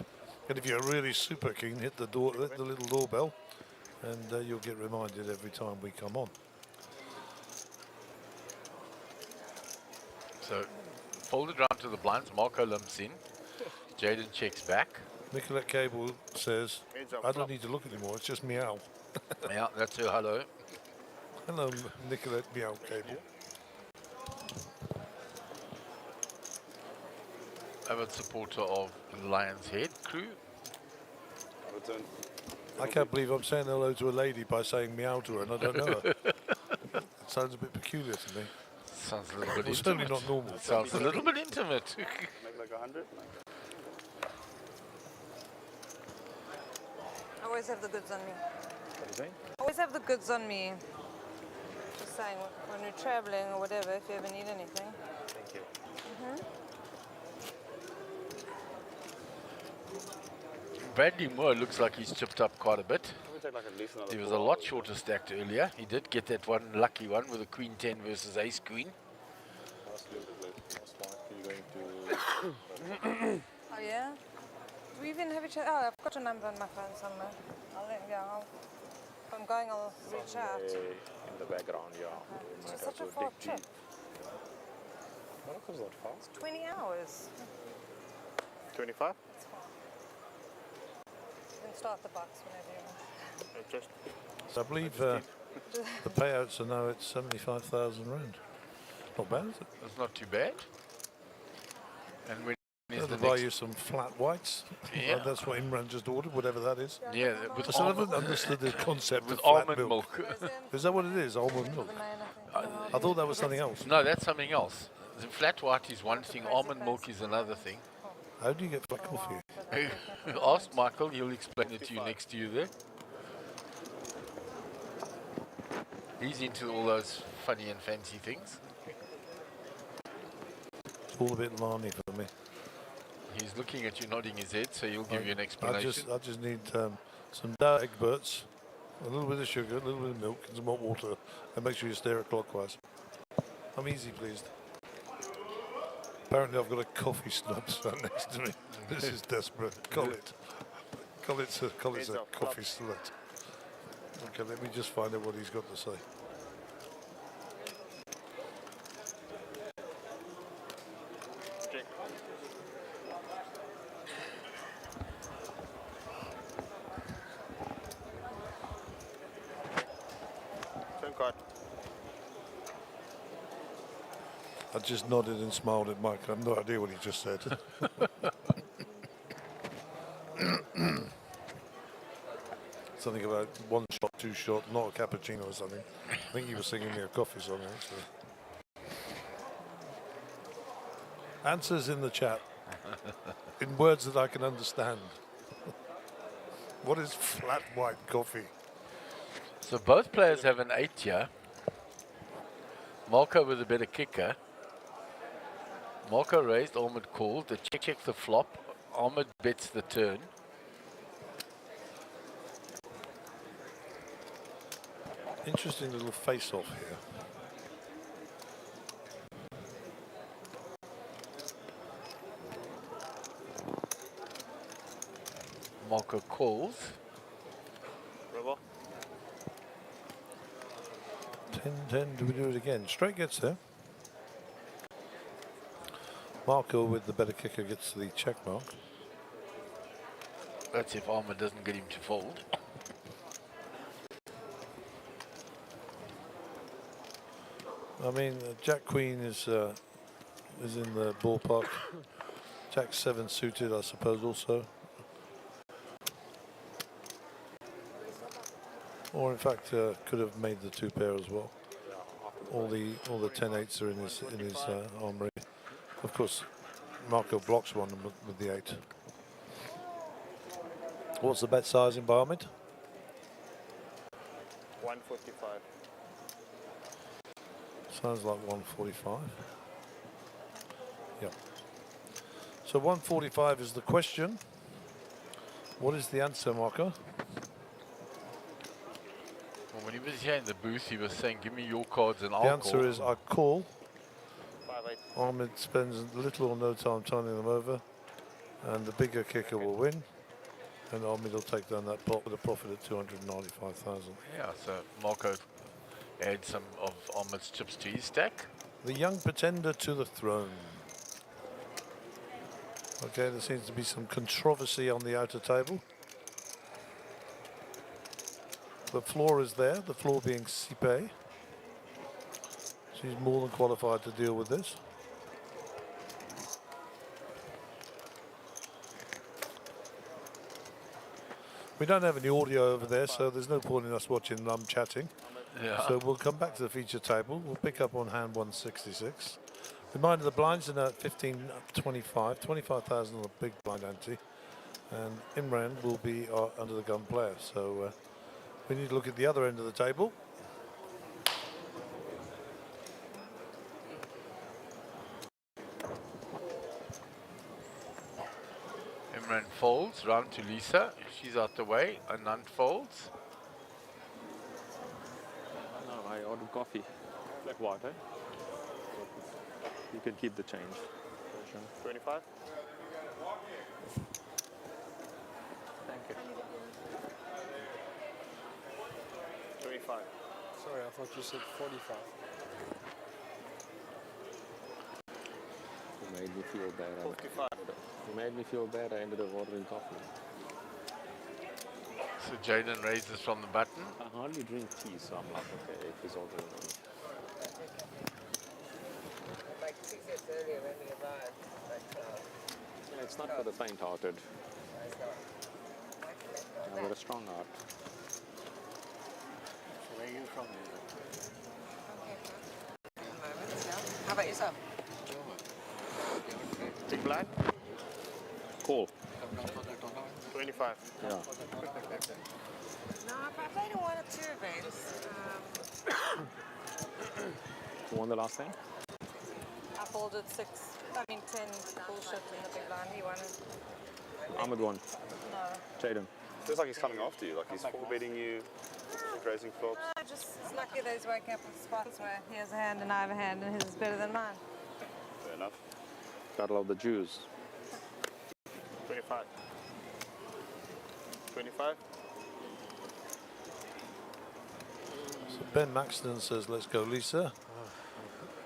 And if you're really super keen, hit the little doorbell, and you'll get reminded every time we come on. So, folded round to the blinds, Marco limps in. Jaden checks back. Nicolette Cable says, I don't need to look anymore, it's just meow. Yeah, that's her hello. Hello, Nicolette Meow Cable. Avid supporter of Lion's Head crew. I can't believe I'm saying hello to a lady by saying meow to her and I don't know her. It sounds a bit peculiar to me. Sounds a little bit Well, intimate. certainly not normal. Sounds a little bit intimate. Make like 100? Always have the goods on me. What are you saying? Always have the goods on me. Just saying, when we're traveling or whatever, if you ever need anything. Thank you. Bradley Moore looks like he's chipped up quite a bit. Take like at least another He was a lot shorter stacked earlier. He did get that one lucky one with a Queen 10 versus Ace Queen. Last you're going to... Oh yeah? Do we even have each other? Oh, I've got your number on my phone somewhere. If I'm going, I'll reach out. In the background, yeah. It's just such a far trip. What was that far? It's 20 hours. 25? It's far. You can start the box whenever you want. So I believe the payouts are now at 75,000 rand. Not bad, is it? That's not too bad. And when is They'll the buy next? you some flat whites. Yeah. That's what Imran just ordered, whatever that is. Yeah, with I still haven't understood the concept with of flat almond milk. milk. Is that what it is, almond milk? I thought that was something else. No, that's something else. The flat white is one thing, almond milk is another thing. How do you get flat coffee? Ask Michael, he'll explain it to you next to you there. He's into all those funny and fancy things. It's all a bit Lani for me. He's looking at you nodding his head, so he'll give you an explanation. I just need some dough Egberts, a little bit of sugar, a little bit of milk, and some hot water, and make sure you stir it clockwise. I'm easy pleased. Apparently I've got a coffee snob sat next to me. This is desperate. Call it a coffee slut. Okay, let me just find out what he's got to say. I just nodded and smiled at Mike. I have no idea what he just said. Something about one shot, two shot, not a cappuccino or something. I think he was singing me a coffee song, actually. Answers in the chat. In words that I can understand. What is flat white coffee? So both players have an 8 here. Marco with a better kicker. Marco raised, Ahmed called. The check the flop. Ahmed bets the turn. Interesting little face-off here. Marco calls. River. 10-10, do we do it again? Straight gets there. Marco with the better kicker gets the check mark. That's if Ahmed doesn't get him to fold. I mean, Jack Queen is in the ballpark. Jack 7 suited, I suppose, also. Or in fact, could have made the 2 pair as well. All the 10-8s are in his armory. Of course, Marco blocks one with the 8. What's the bet size in Ahmed? 145. Sounds like 145. Yep. So 145 is the question. What is the answer, Marco? Well, when he was here in the booth, he was saying, give me your cards and I'll The answer call. is I call. 5-8. Ahmed spends little or no time turning them over, and the bigger kicker will win. And Ahmed will take down that pot with a profit of 295,000. Yeah, so Marco adds some of Ahmed's chips to his stack. The young pretender to the throne. Okay, there seems to be some controversy on the outer table. The floor is there, the floor being Sipe. She's more than qualified to deal with this. We don't have any audio over there, so there's no point in us watching chatting. Yeah. So we'll come back to the feature table. We'll pick up on hand 166. Reminder, the blinds are now at 15.25, 25,000 on the big blind ante. And Imran will be our under the gun player. So we need to look at the other end of the table. Imran folds, round to Lisa. She's out the way. Anand folds. No, I ordered coffee. Flat white, eh? You can keep the change. 25? Thank you. 25. Sorry, I thought you said 45. You made me feel bad. 55. You made me feel bad. I ended up ordering coffee. So Jaden raises from the button. I hardly drink tea, so I'm like, okay, if he's ordering on me. Like she said earlier when we arrived, Yeah, it's not for the faint-hearted. I've got a strong heart. So where are you from? How about yourself? Big blind? Cool. 25. Yeah. No, I played in 1 or 2 events. Who won the last time? I folded 10 bullshit in the big blind. He won it. Ahmed won. No. Jaden. Feels like he's coming after you, like he's four-betting you, raising flops. Just it's lucky that he's waking up with spots where he has a hand and I have a hand and his is better than mine. Fair enough. Battle of the Jews. 25. 25? So Ben Maxton says, let's go, Lisa.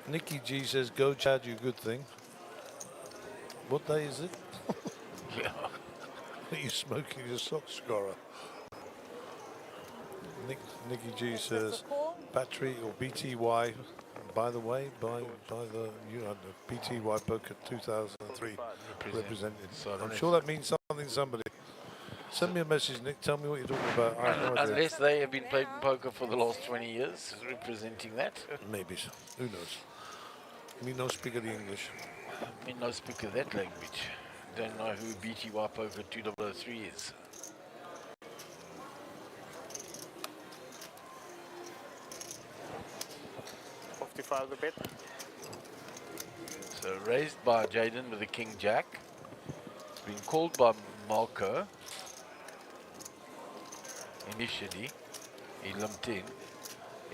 Nikki G says, go, Chad, you good thing. What day is it? Yeah. Are you smoking your sock scorer? Nikki G says, battery or BTY. By the way, by the BTY Poker 2003 represented. I'm sure that means something to somebody. Send me a message, Nick. Tell me what you're talking about. I have no idea. Unless they have been playing poker for the last 20 years, representing that. Maybe so. Who knows? Me no speak of the English. Me no speak of that language. Don't know who BTY Poker 2003 is. 25 the bet. So raised by Jaden with the King Jack. It's been called by Marco. Initially, he lumped in.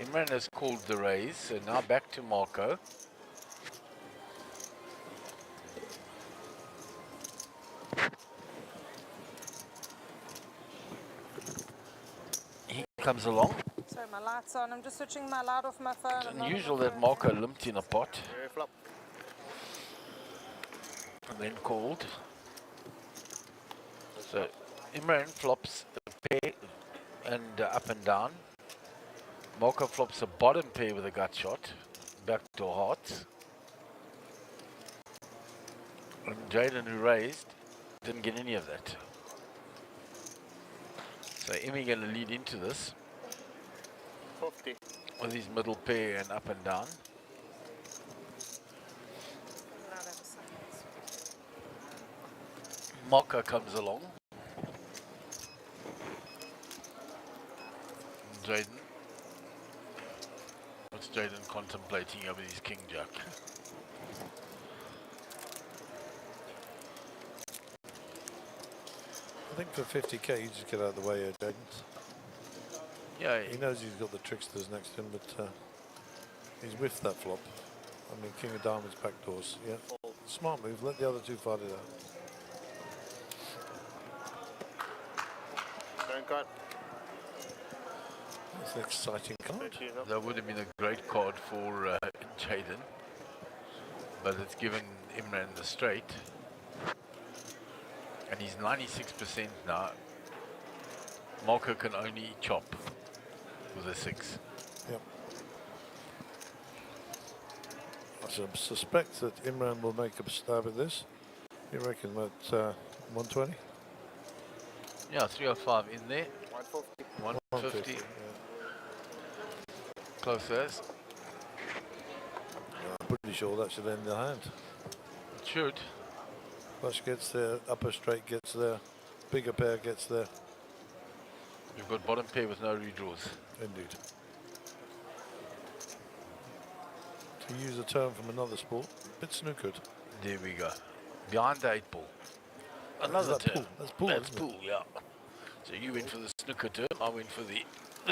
Imran has called the raise, so now back to Marco. He comes along. Sorry, my light's on. I'm just switching my light off my phone. It's I'm not unusual on my that phone. Marco lumped in a pot Flop. and then called. So Imran flops a pair and up and down. Marco flops a bottom pair with a gut shot, backdoor hearts. And Jaden, who raised, didn't get any of that. So Emmy going to lead into this 50. with his middle pair and up and down. Marco comes along. Jaden. What's Jaden contemplating over his King Jack? I think for 50k, you just get out of the way here, Jaden. Yeah, He knows he's got the tricksters next to him, but he's whiffed that flop. I mean, King of Diamonds backdoors. Yeah, smart move. Let the other two fight it out. Don't cut. That's an exciting card. That would have been a great card for Jaden, but it's given Imran the straight, and he's 96% now. Marco can only chop with a 6. Yep. I suspect that Imran will make a stab at this. You reckon at 120? Yeah, 305 in there. 150. 150. Yeah. Close as. I'm pretty sure that should end the hand. It should. Flush gets there, upper straight gets there, bigger pair gets there. You've got bottom pair with no redraws. Indeed. To use a term from another sport, bit snookered. There we go. Behind the 8 ball. Another That's term. pool. That's pool. That's isn't pool, yeah. So you went for the snooker term, I went for the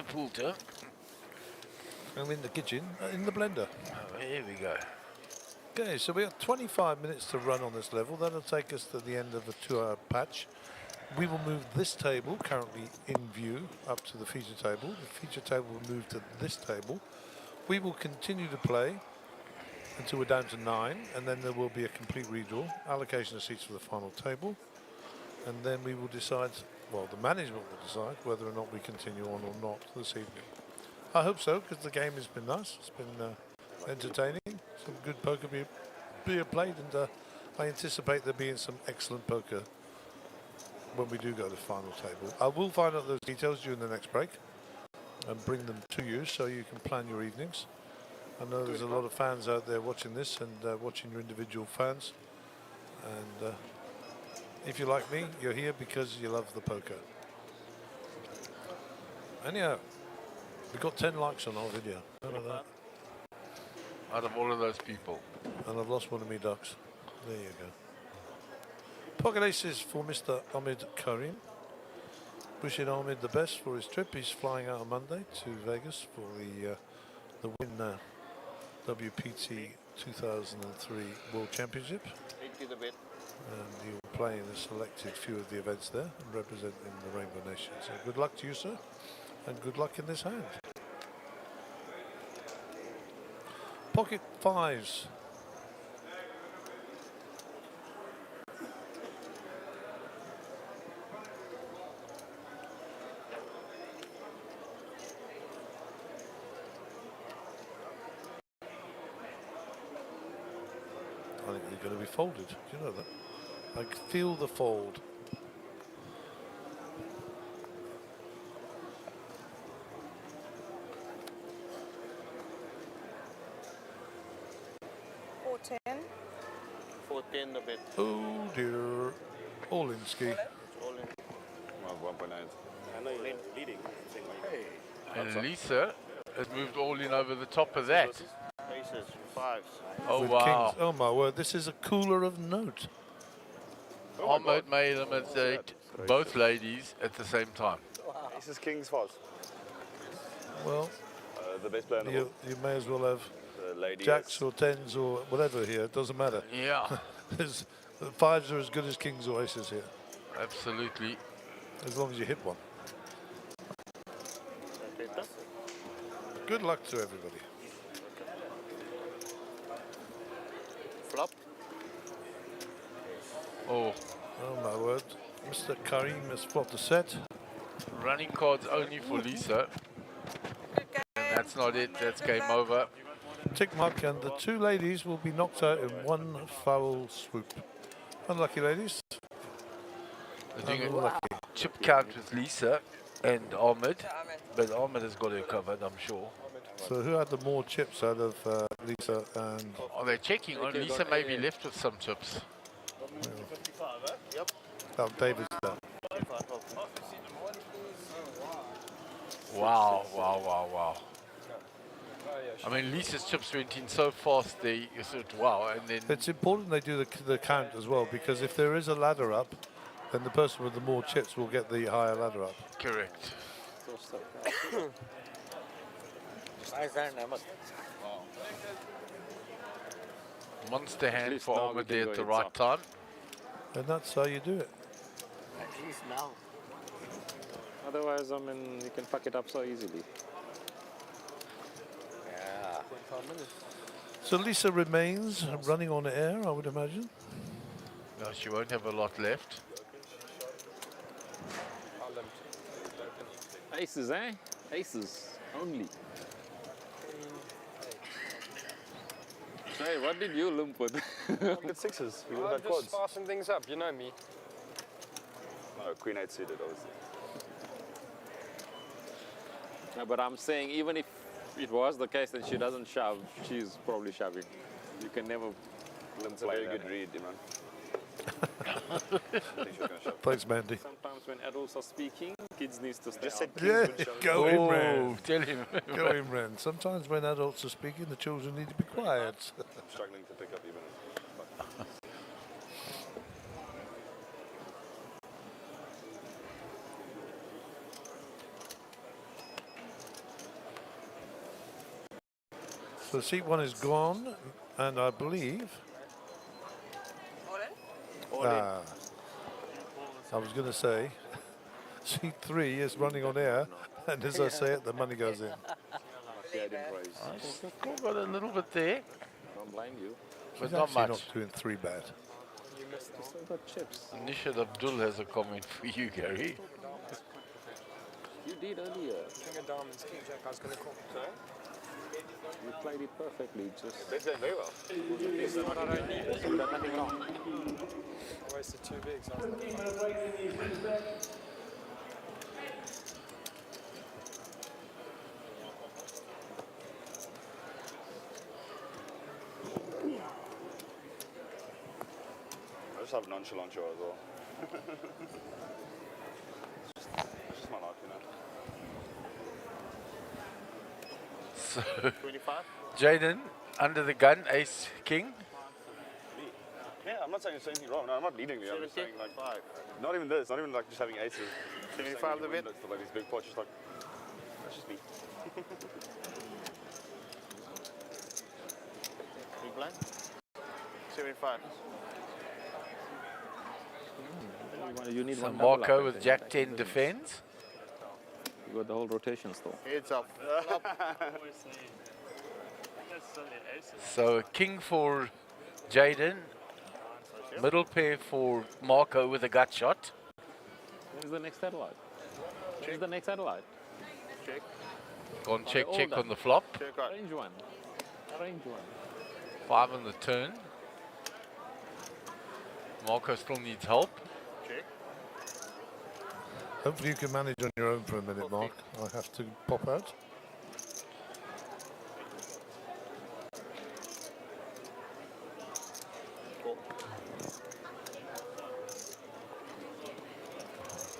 pool term. I'm in the kitchen, in the blender. Oh, here we go. Okay, so we have 25 minutes to run on this level. That'll take us to the end of the 2-hour patch. We will move this table, currently in view, up to the feature table. The feature table will move to this table. We will continue to play until we're down to 9, and then there will be a complete redraw, allocation of seats for the final table, and then we will decide, well, the management will decide whether or not we continue on or not this evening. I hope so, because the game has been nice. It's been entertaining, some good poker being played, and I anticipate there being some excellent poker when we do go to the final table. I will find out those details during the next break and bring them to you so you can plan your evenings. I know there's a lot of fans out there watching this and watching your individual fans, and if you're like me, you're here because you love the poker. Anyhow, we got 10 likes on our video. How about that? Out of all of those people. And I've lost one of my ducks. There you go. Pocket aces for Mr. Ahmed Karim. Wishing Ahmed the best for his trip. He's flying out on Monday to Vegas for the Win WPT 2003 World Championship. 80 the bet. And he will play in a selected few of the events there and represent in the Rainbow Nation. So good luck to you, sir, and good luck in this hand. Pocket fives. I think they're going to be folded. Do you know that? I can feel the fold. $4.10 the bet. Oh dear. All in ski. All in. Well, 1.8. I know you're leading. And Lisa has moved all in over the top of that. Ace aces, fives. Oh, with wow. kings. Oh my word, this is a cooler of note. Ahmed may eliminate both ladies at the same time. Aces, kings, fours. Well, The best player in the world. you may as well have The lady jacks is- or tens or whatever here. It doesn't matter. Yeah, The fives are as good as kings or aces here, absolutely. as long as you hit one. Good luck to everybody. Flop. Oh, Oh my word. Mr. Karim has flopped a set. running cards only for Lisa. And that's not it. That's game over. Tick mark, and the two ladies will be knocked out in one foul swoop. Unlucky ladies. They're doing Unlucky. a chip count with Lisa and Ahmed. But Ahmed has got her covered, I'm sure. So who had the more chips out of Lisa and... Are they checking? Oh, Lisa may be left with some chips. Oh, David's there. Wow, wow, wow, wow. I mean, Lisa's chips went in so fast, they said, wow, and then... It's important they do the count as well, because if there is a ladder up, then the person with the more chips will get the higher ladder up. Correct. Nice hand, Ahmed. Monster hand least for now we Ahmed can there go at the heads right up. time. And that's how you do it. At least now. Otherwise, I mean, you can fuck it up so easily. Yeah. So Lisa remains running on air, I would imagine. No, she won't have a lot left. Aces, eh? Aces only. Hey, what did you lump with? Good sixes. You would I'm have had just quads. sparsing things up, you know me. No, queen eight suited, obviously. No, but I'm saying even if it was the case that she doesn't shove, she's probably shoving. You can never It's a play very that. good read, man. I think she was going to shove. Thanks, Mandy. Sometimes when adults are speaking, kids need to stay Just said out. kings Yeah, would shove. go Imran. Tell him. Go Imran. Sometimes when adults are speaking, the children need to be quiet. Struggling to pick up even. So seat one is gone, and I believe... I was going to say, seat three is running on air, and as I say it, the money goes in. Yeah, I didn't raise. Still got a little bit there, Don't blame you. but She's not actually much. not doing three bad. You still got chips. Nishad Abdul has a comment for you, Gary. You did earlier. King of diamonds, king jack, I was going to call. You played it perfectly. Just They're doing very well. But I don't need it. done nothing wrong. I wasted two bigs. I just have nonchalant show as well. It's just my life, you know. So, 25? Jaden, under the gun, ace, king. Yeah, I'm not saying you're saying anything wrong. No, I'm not leading you. I'm just saying, like, 5. not even this. Not even like just having aces. 75 the bit. Like these big pots, just like, that's just me. Big blind? 75. You need So one double Marco up, I with think. Jack 10 defends. You got the whole rotation still. Heads up. So a king for Jaden. Middle pair for Marco with a gut shot. Where's the next satellite? Where's the next satellite? Check. Gone check, all check done. on the flop. Check out. Arrange one. Arrange one. 5 on the turn. Marco still needs help. Check. Hopefully you can manage on your own for a minute, Mark. I have to pop out.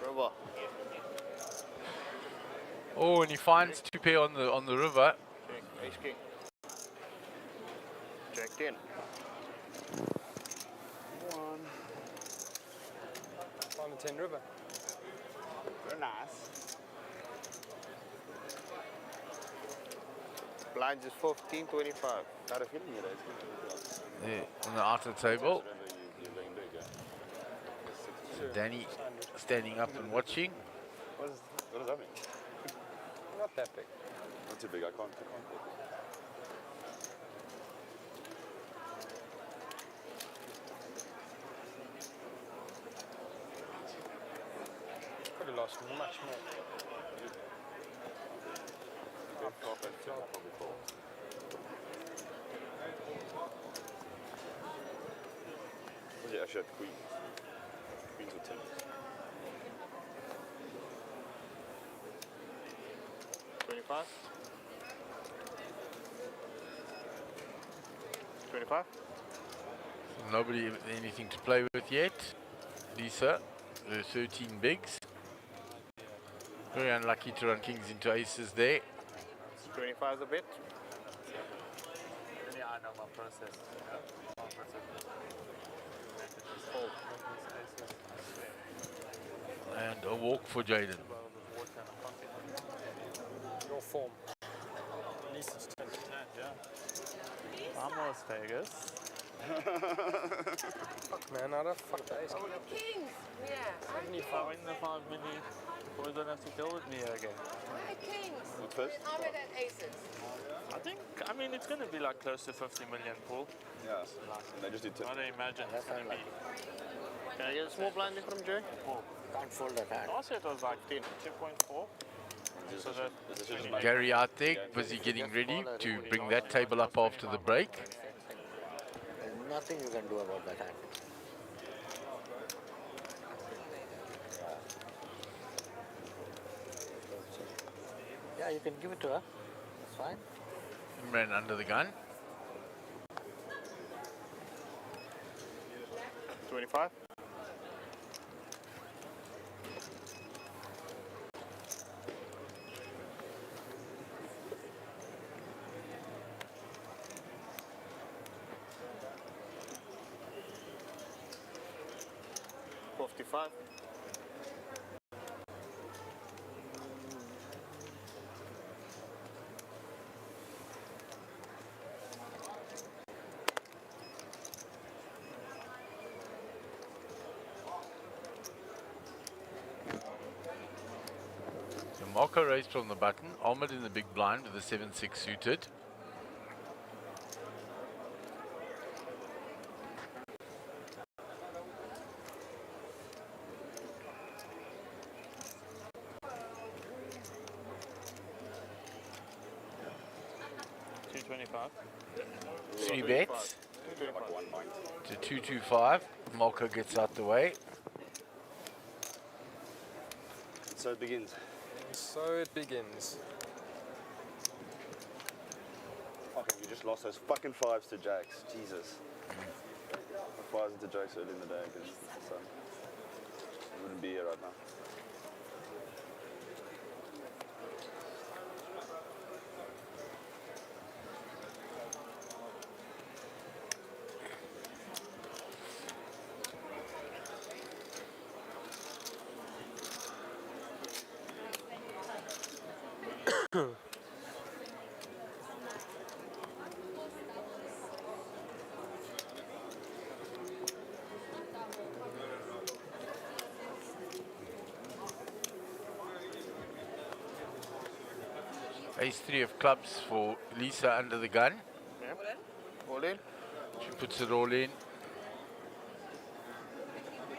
River. Oh, and he finds two pair on the river. Check. Ace king. Jack 10. 1. On the Tin River. Very nice. Blinds is 15.25. Got a feeling it is. There on the outer table. You're going big, yeah? Danny standing up and watching. What does that mean? Not that big. Not too big, I can't. Could have lost much more. Was it actually at Queen? Queens or 10? $25. 25. Nobody anything to play with yet. Lisa, the 13 bigs. Very unlucky to run kings into aces there. 25 is a bit. Yeah, I know my process. My process. And a walk for Jaden. Your form. Lisa's turn. Yeah. Vamos, Vegas. Fuck, man. I don't fuck the ace. Kings. Yeah. If I win the 5 minutes, boys don't have to deal with me again. My kings. What's first? I'm at aces. I mean, it's going to be like close to 50 million, Paul. Yeah. And they just did 10. I don't imagine it's going to be. Can I get a small blind in from Jay? Can't fold that hand. Last year it was like 2.4. So that Gary out there, busy getting ready to bring that table up after the break. There's nothing you can do about that hand. Yeah, you can give it to her. That's fine. Ran under the gun. 25. $55. So Marco raised from the button. Ahmed in the big blind with the 7-6 suited. Three bets to 225. Marco gets out the way. So it begins. So it begins. Fucking, you just lost those fucking 5s to jacks. Jesus. 5s into jacks early in the day against the sun. You wouldn't be here right now. Ace-3 of clubs for Lisa under the gun. Yep. All in. She puts it all in.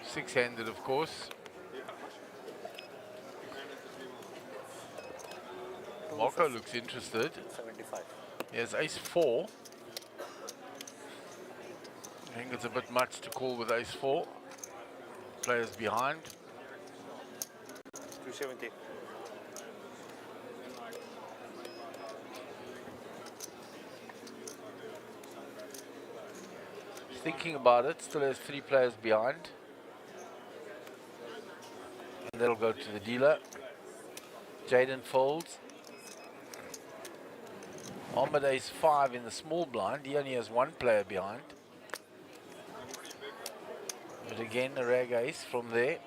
Six-handed, of course. Marco looks interested. 75. He has ace-4. I think it's a bit much to call with ace-4. Players behind. 270. Thinking about it, still has 3 players behind. And that'll go to the dealer. Jaden folds. Ahmed Ace 5 in the small blind. He only has one player behind. But again, a rag ace from there.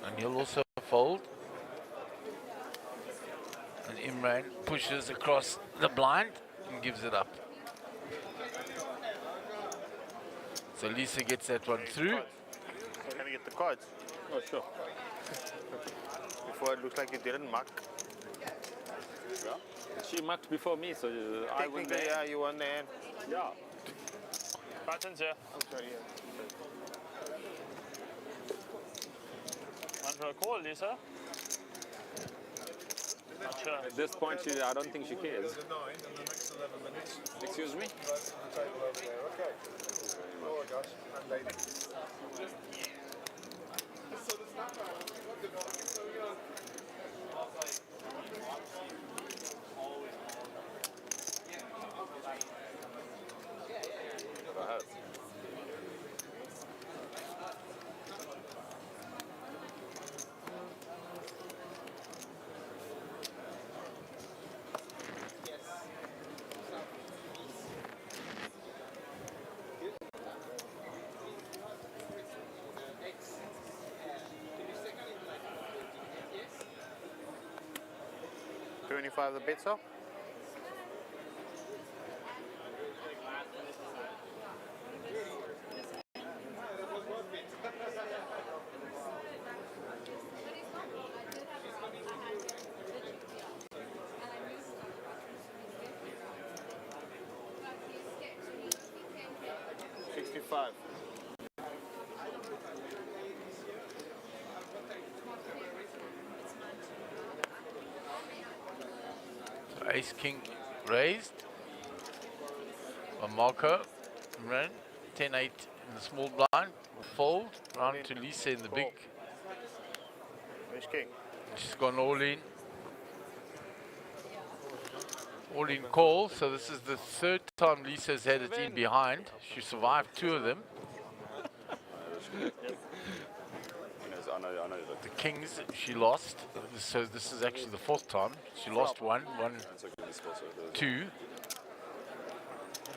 And he'll also fold. And Imran pushes across the blind and gives it up. So Lisa gets that one through. Can I get the cards? Oh, sure. Before it looks like you didn't mark. Yeah. She marked before me, so I won Technically, there. yeah, you won the hand. Yeah. Buttons, yeah. I'm sorry, yeah. Want for a call, Lisa? Not sure. At this point, I don't think she cares. There's a 9 and the next 11 minutes. Excuse me? Right to the table over there. Okay. All right, guys and lady. Perhaps. Yeah. 25 the bid, so? $65. So Ace King raised. Marco ran 10-8 in the small blind. Fold round to Lisa in the big. Ace King. She's gone all in. All in call. So this is the third time Lisa's had it in behind. She survived 2 of them. I know that. The Kings she lost. So this is actually the 4th time. She lost 1, 2.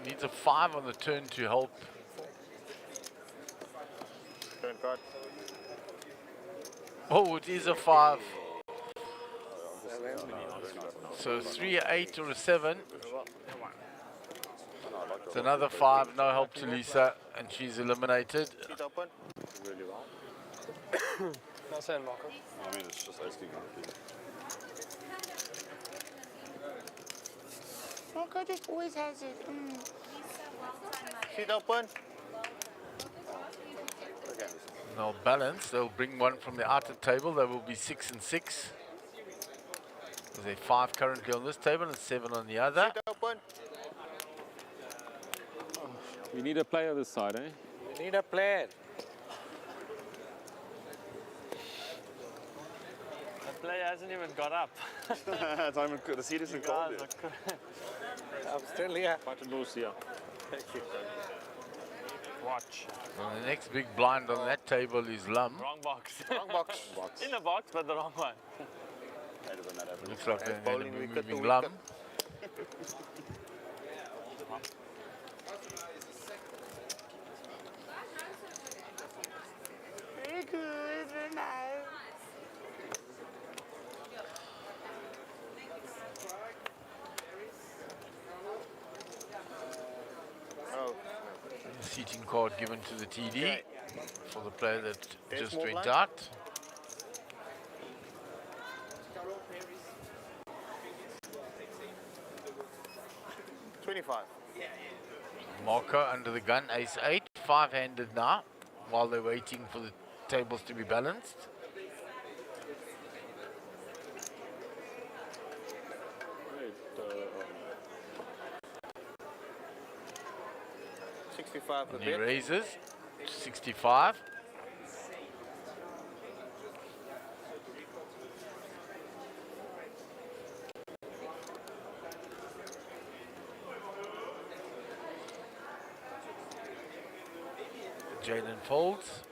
Needs a 5 on the turn to help. Turn card. Oh, it is a 5. Very nice. So 3, 8 or a 7. It's another 5, no help to Lisa, and she's eliminated. Seat open. Really well. Not saying, Marco. I mean, it's just asking. Marco just always has it. Seat open. Okay. They'll balance. They'll bring one from the outer table. They will be 6 and 6. There's a 5 currently on this table and 7 on the other. Seat open. We need a player this side, eh? We need a player. The player hasn't even got up. The seat isn't cold yet. I'm still here. Button loose here. Thank you. Watch. And the next big blind on that table is Lum. Wrong box. Wrong box. In the box, but the wrong one. Looks like they're going to bowling be wicket to moving Lum. Very good, very nice. Oh, The seating card given to the TD for the player that There's just more went blind? out. $25. Marco under the gun, ace 8, 5-handed now, while they're waiting for the tables to be balanced. $65 the And he bid. raises, 65. Jaden folds.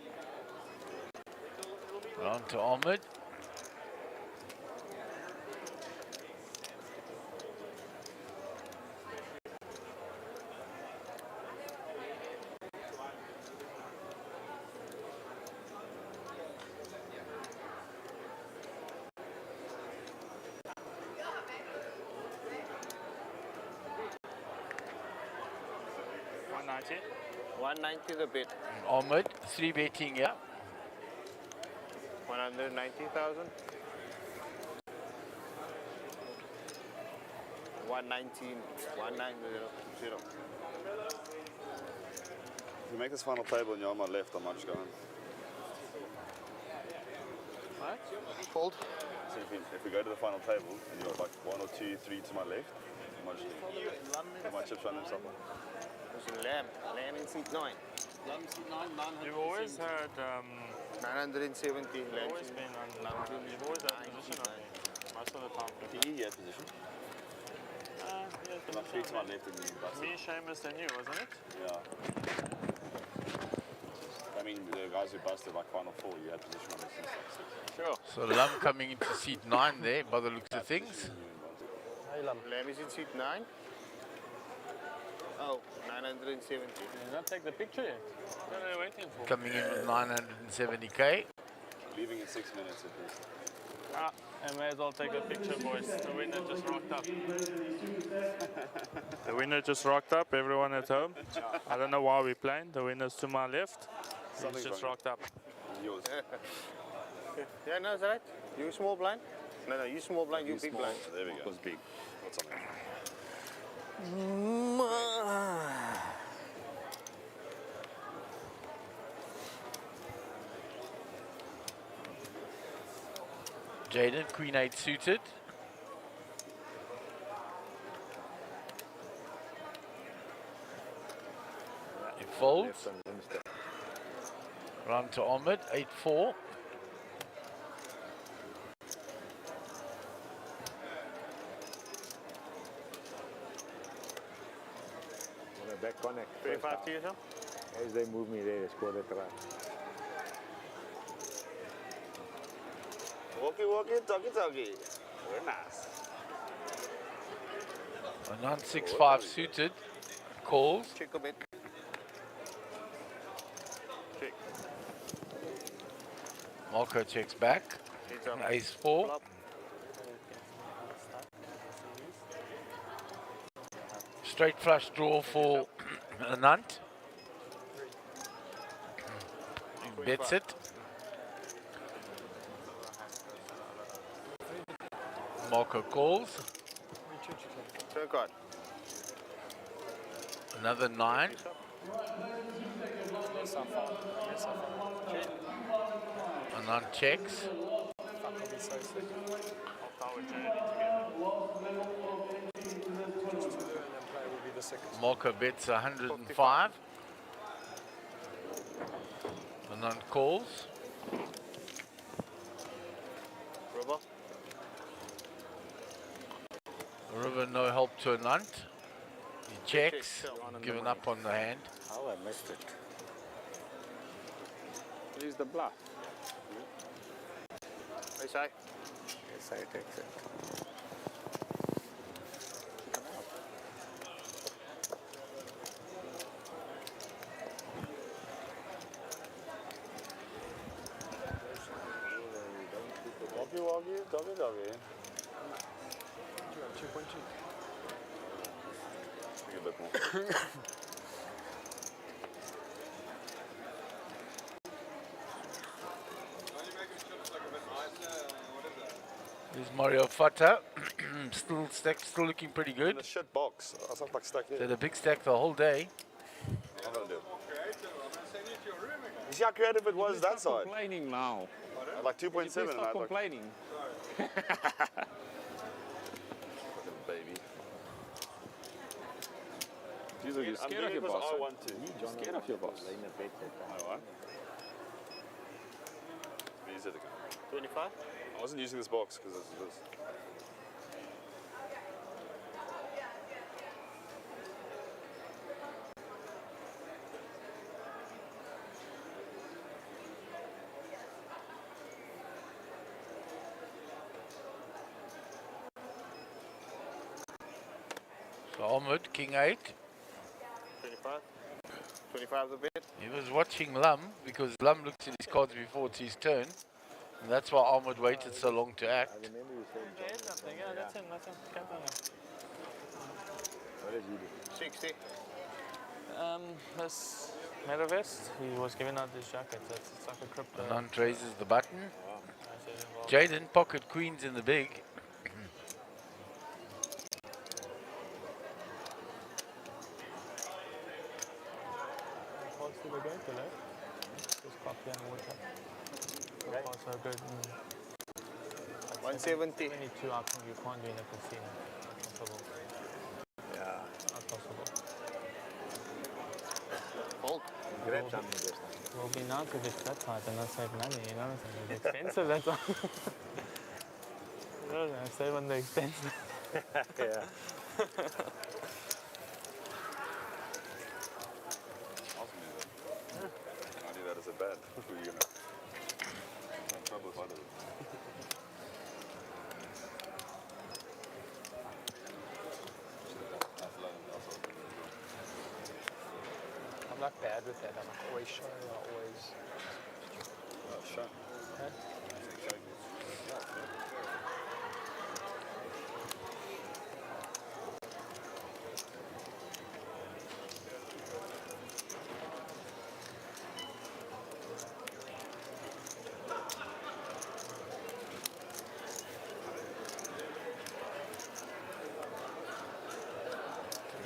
On to Ahmed. $190 the bid. Ahmed, 3 betting, yeah. 190,000. 119. 190. If we make this final table and you're on my left, I might just go on. What? Fold. So if we go to the final table and you're like 1 or 2, 3 to my left, I might just my chips run themselves off. There's a lamb. Lamb in seat 9. Lamb seat 9, 900. You've always had 970. You've always been on. You've always had position on me most of the time. PE had position. Yeah, Like 3 to my left and you busted. Me, Seamus, and you, wasn't it? Yeah. I mean, the guys who busted like final 4, you had position on us since like 6. So Sure. Lum coming into seat 9 there by the looks of things. Hey, Lam. Lamb is in seat 9. Oh, 970. Did not take the picture yet. What are they waiting for? Coming in with 970k. Leaving in 6 minutes at least. I may as well take a picture, boys. The winner just rocked up. The winner just rocked up, everyone at home. I don't know why we're playing. The winner's to my left. He's just rocked up. Yours. Yeah, no, is that right? You small blind? No, you small blind, you big blind. There we go. It was big. What's on there? Jaden, Queen 8 suited. He folds. Run to Ahmed, 8-4. Back connect. 35 to you, sir? As they move me there, they score the try. Walkie, walkie, talkie, talkie. Very nice. A 9-6-5 suited. Calls. Check a bit. Check. Marco checks back. Ace-4. Flop. Straight flush draw for Anant. He bets it. Marco calls. Turn card. Another 9. Anant checks. Marco bets 105. Anant calls. River. River no help to Anant. He checks. Given up on the hand. How I missed it. Use the bluff. Ace high. Yes, I takes it. Doggy, woggy, doggy, doggy. A bit more. There's Mario Fata. still looking pretty In good. the shit box. I was like stuck here. Did a big stack the whole day. I'm gonna do it. You see how creative it was that side? Complaining now. Like 2.7 and Stop I like, complaining. fucking baby. You're I'm scared doing of it your because boss. I want to. You're scared of your boss. No, what? Use it again. 25. I wasn't using this box because it's this. So Ahmed, King 8. 25. 25 the bet. He was watching Lum because Lum looks at his cards before it's his turn. And that's why Ahmed waited so long to act. There's nothing, yeah, that's him. Cap on him. What did you do? 60. This MetaVest, he was giving out this jacket. So it's like a crypto. Anand raises the button. I said involved. Jaden, pocket queens in the big. Calls to the gate, hello? Just coffee and water. So far so good. 170. 22 I think you can't do in a casino. Not possible. Yeah. Not possible. Fold. Grab something this time. We'll be nice if it's that tight and not save money, you know? It's expensive, that's all. You know, save on the expensive. Yeah. I do that as a bet. You're gonna have trouble with it. I'm not bad with that. I'm always shy. Always. Sure. Huh?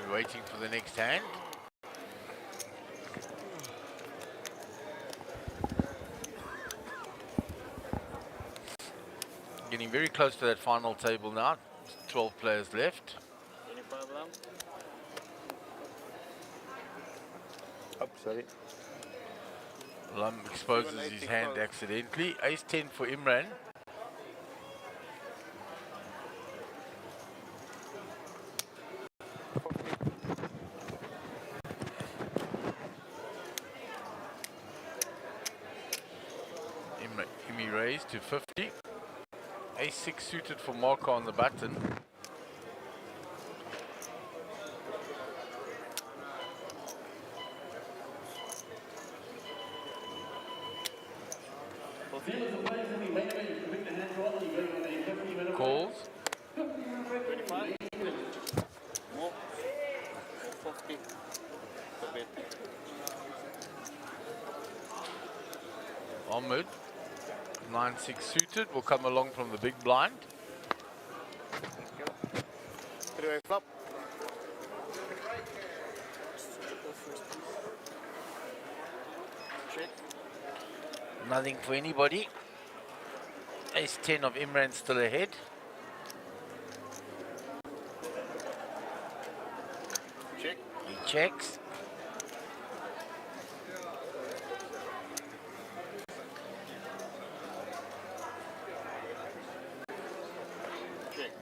We're waiting for the next hand. Getting very close to that final table now. 12 players left. 25 Lam. Oh, sorry. Lum exposes his hand accidentally. Ace 10 for Imran. Imi raised to 50. Ace 6 suited for Marco on the button. Calls. 25. More. 50. The bet. Ahmed. 9-6 suited will come along from the big blind. Three-way flop. Check. Nothing for anybody. Ace 10 of Imran still ahead. Check. He checks.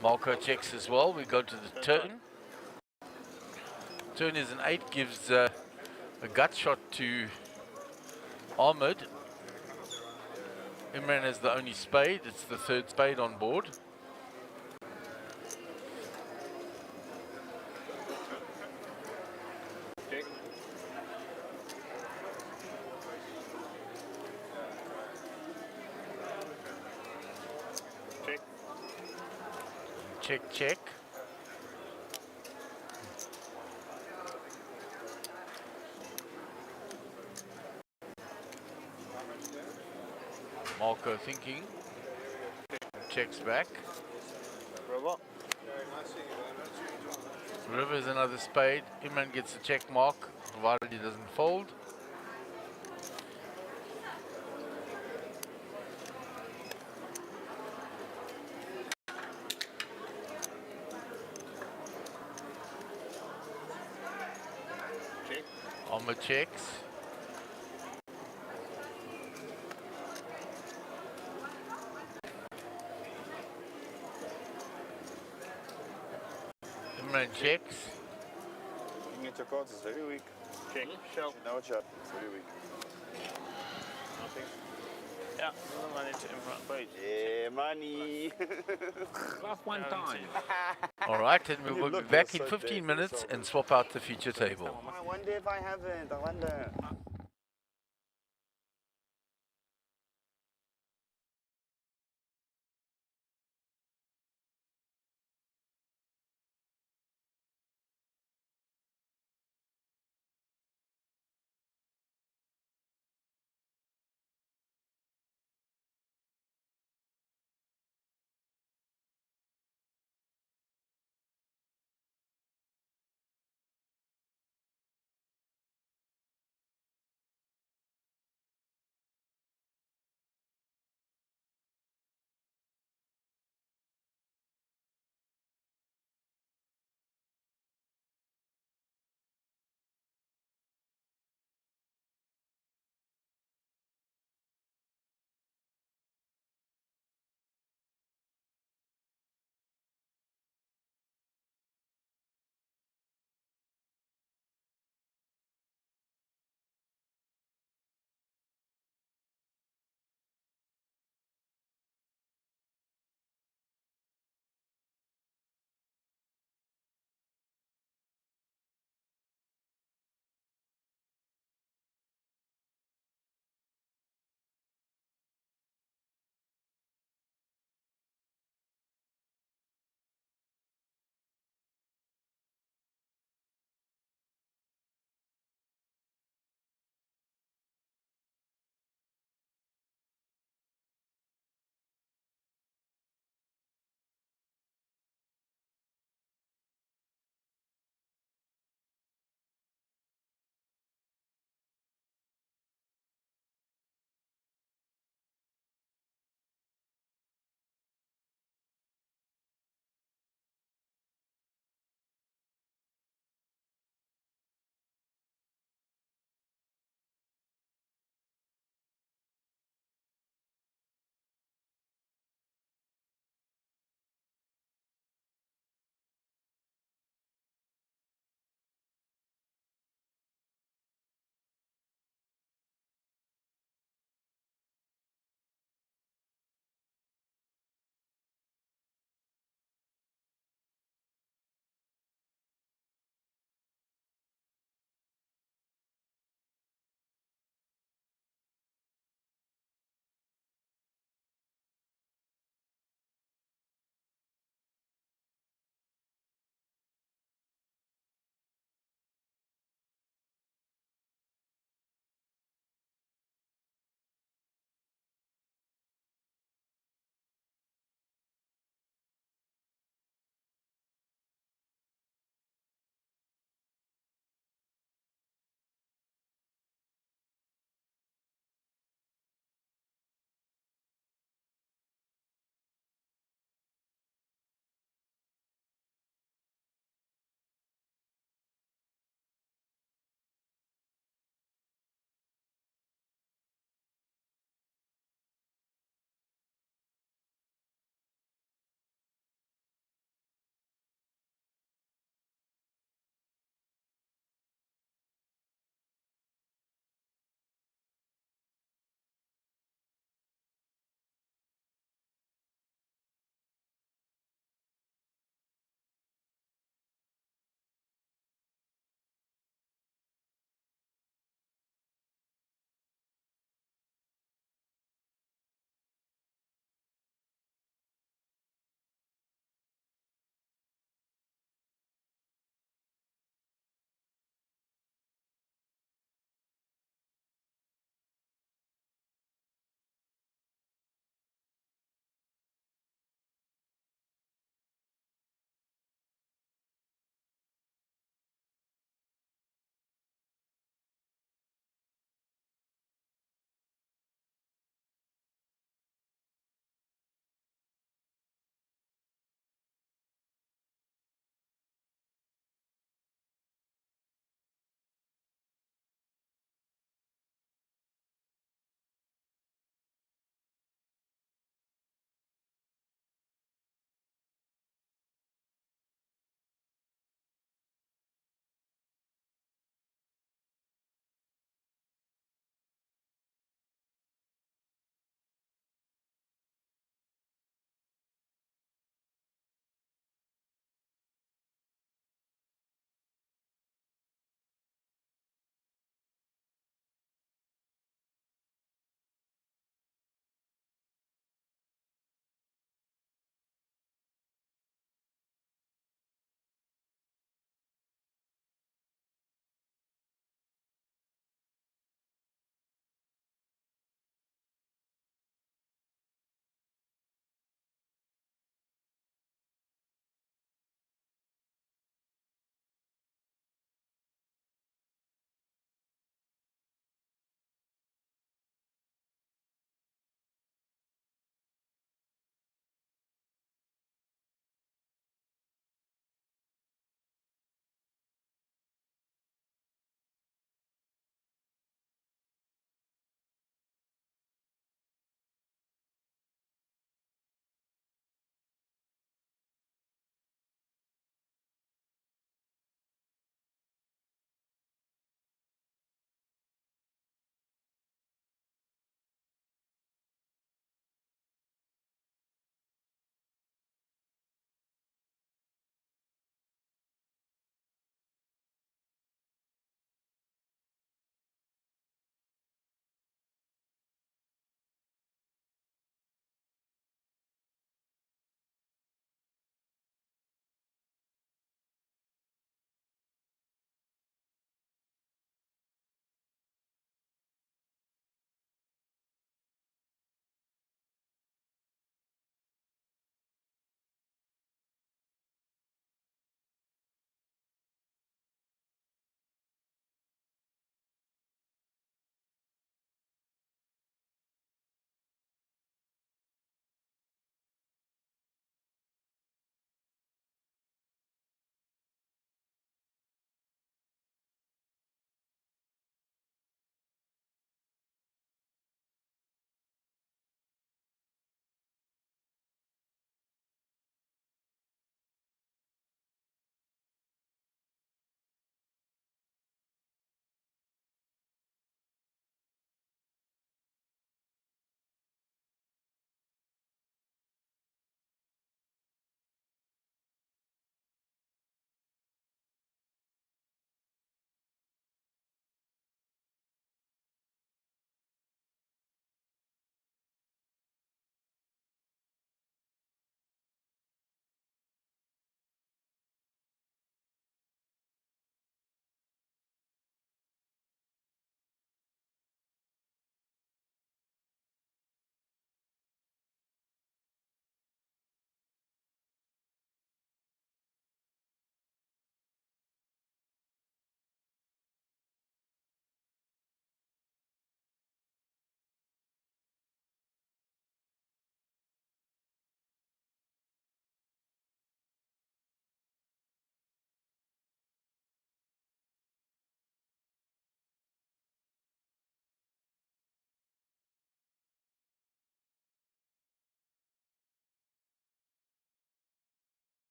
Marco checks as well. We go to the turn. Turn is an 8, gives a gut shot to Ahmed. Imran has the only spade. It's the third spade on board. Check. Check. Check, check. Marco thinking. Checks back. River. River's another spade. Imran gets a check mark, provided he doesn't fold. Check. Ahmed checks. Imran checks. Looking at your cards is very weak. Check. Shell. No shot. It's very weak. Nothing. Ja, dan maar niet in front. Yeah, money. Last one time. All right, and we will be Look, back you're in so 15 big, minutes you're so and swap out the feature table. I wonder if I haven't. I wonder.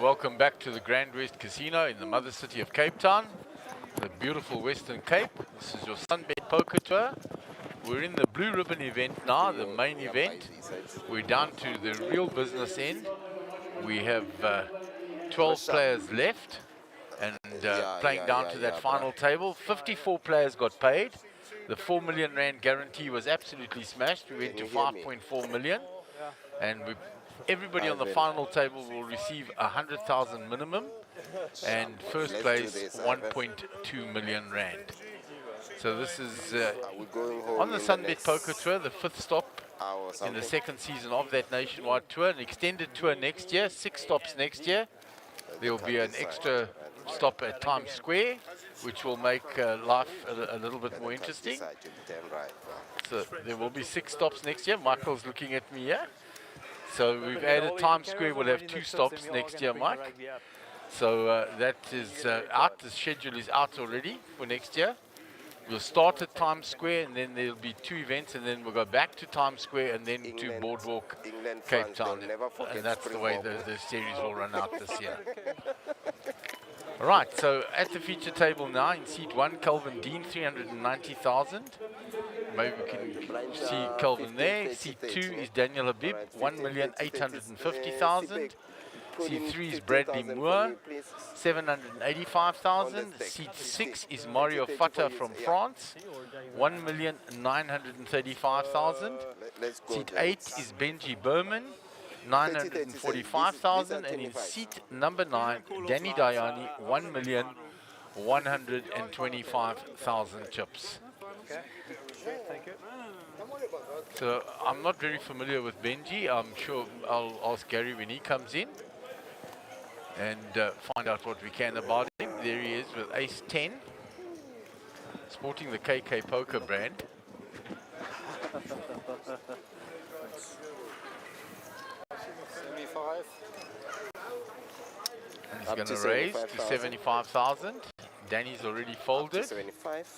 welcome back to the GrandWest Casino in the mother city of Cape Town, the beautiful Western Cape. This is your SunBet Poker Tour. We're in the Blue Ribbon event now, the main event. We're down to the real business end. We have 12 players left and playing down to that final table. 54 players got paid. The 4 million rand guarantee was absolutely smashed. We went to 5.4 million, and everybody on the final table will receive 100,000 minimum, and first place 1.2 million rand. So this is on the SunBet Poker Tour, the 5th stop in the 2nd season of that nationwide tour, an extended tour next year, 6 stops next year. There will be an extra stop at Times Square, which will make life a little bit more interesting. So there will be 6 stops next year. Michael's looking at me here. So we've added Times Square. We'll have 2 stops next year, Mike. So that is out. The schedule is out already for next year. We'll start at Times Square, and then there'll be 2 events, and then we'll go back to Times Square, and then to Boardwalk, Cape Town. And that's the way the series will run out this year. All right, so at the feature table now, in seat 1, Kelvin Dean, 390,000. Maybe we can see Kelvin there. Seat 2 is Daniel Habib, 1,850,000. Seat 3 is Bradley Moore, 785,000. Seat 6 is Mario Fata from France, 1,935,000. Seat 8 is Benji Berman, 945,000. And in seat number 9, Danny Dayani, 1,125,000 chips. Thank you. So I'm not very familiar with Benji. I'm sure I'll ask Gary when he comes in and find out what we can about him. There he is with ace 10, sporting the KK Poker brand. And he's going to raise to 75,000. Danny's already folded. 75.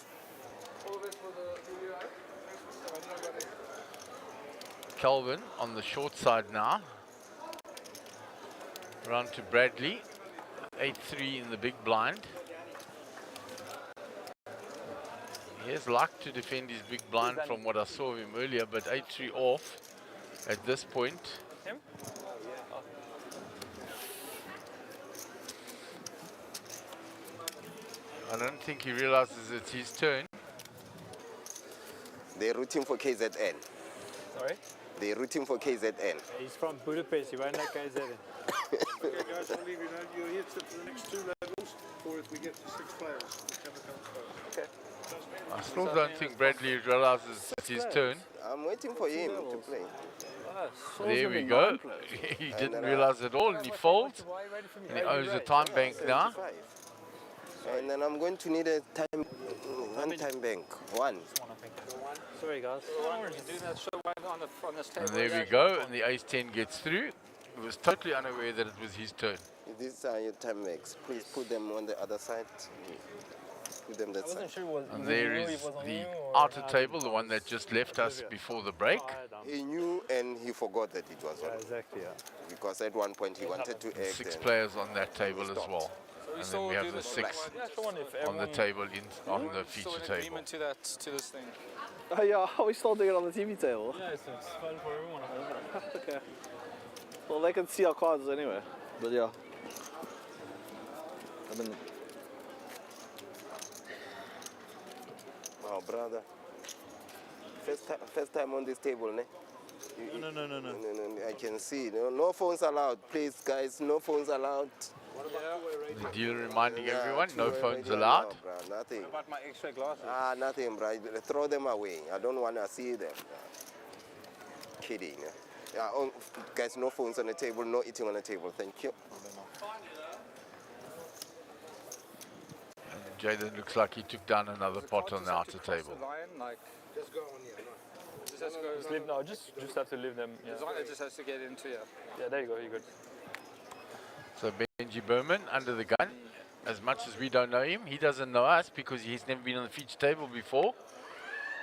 Kelvin on the short side now. Round to Bradley, 8-3 in the big blind. He has luck to defend his big blind from what I saw of him earlier, but 8-3 off at this point. I don't think he realizes it's his turn. They're rooting for KZN. Sorry? They're rooting for KZN. He's from Budapest, he won't know KZN. Okay, guys, I'll leave you now. You're here to the next 2 levels, or if we get to 6 players, whichever comes first. Okay. I still don't think Bradley realizes it's his turn. I'm waiting for him to play. There we go. He didn't realize at all, and he folds. And he owes a time bank now. And then I'm going to need a one time bank. One. Sorry, guys. And there we go, and the ace-10 gets through. He was totally unaware that it was his turn. These are your time banks. Please put them on the other side. Put them that side. And there is the outer table, the one that just left us before the break. He knew and he forgot that it was on. Exactly, yeah. Because at one point he wanted to act. 6 players on that table as well. And then we have the 6 on the table, on the feature table. To this thing. Oh yeah, are we still doing it on the TV table? Yeah, it's fun for everyone. Okay. Well, they can see our cards anyway, but yeah. Oh, brother. First time on this table, ne? No. I can see. No phones allowed. Please, guys, no phones allowed. The dealer reminding everyone, no phones allowed. Bro, nothing. What about my extra glasses? Nothing, bro. Throw them away. I don't want to see them. Kidding. Yeah, guys, no phones on the table, no eating on the table. Thank you. And Jaden looks like he took down another pot on the outer table. Just go on here. Just leave, no, just have to leave them. Yeah. It just has to get into here. Yeah, there you go, you're good. So Benji Berman under the gun. As much as we don't know him, he doesn't know us because he's never been on the feature table before.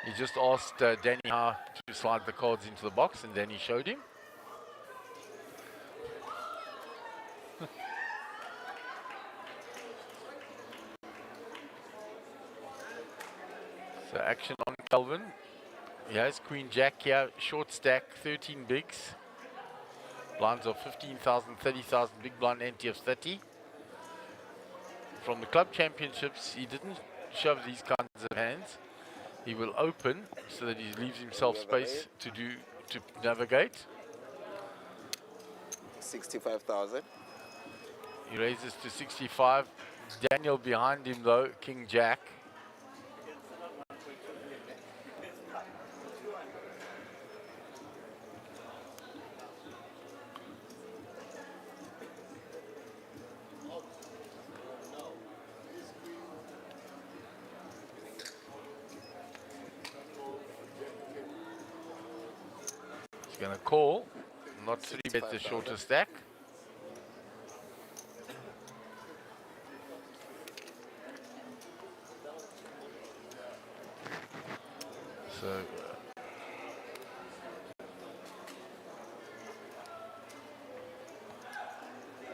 He just asked Danny how to slide the cards into the box, and Danny showed him. So action on Kelvin. He has Queen Jack here, short stack, 13 bigs. Blinds of 15,000, 30,000, big blind ante of 30. From the club championships, he didn't shove these kinds of hands. He will open so that he leaves himself space to navigate. 65,000. He raises to 65. Daniel behind him though, King Jack. He's going to call, not 3-bet the shorter stack.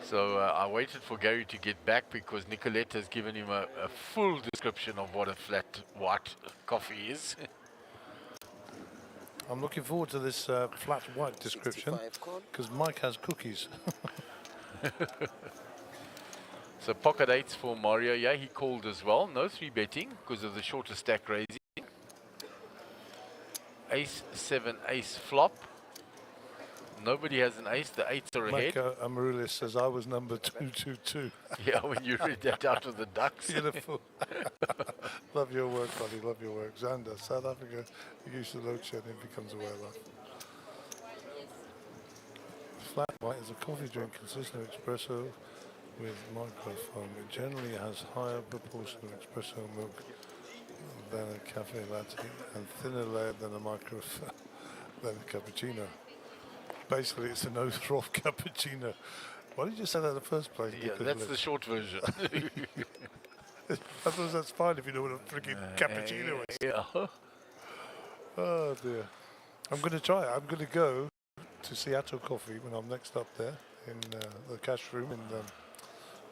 So I waited for Gary to get back because Nicolette has given him a full description of what a flat white coffee is. I'm looking forward to this flat white description because Mike has cookies. So pocket eights for Mario. Yeah, he called as well. No 3-betting because of the shorter stack raising. Ace 7 ace flop. Nobody has an ace. The eights are ahead. Mike Amaryllis says I was number 222. Yeah, when you read that out of the ducks. Beautiful. Love your work, buddy. Love your work. Xander, South Africa, you used to load shed and it becomes a well-off. Flat white is a coffee drink consisting of espresso with microfoam. It generally has higher proportion of espresso milk than a cafe latte and thinner layer than a microfoam than a cappuccino. Basically, it's a no froth cappuccino. Why did you say that in the first place? Yeah, that's the short version. I suppose that's fine if you know what a freaking cappuccino is. Yeah. Oh dear. I'm going to try it. I'm going to go to Seattle Coffee when I'm next up there in the cash room in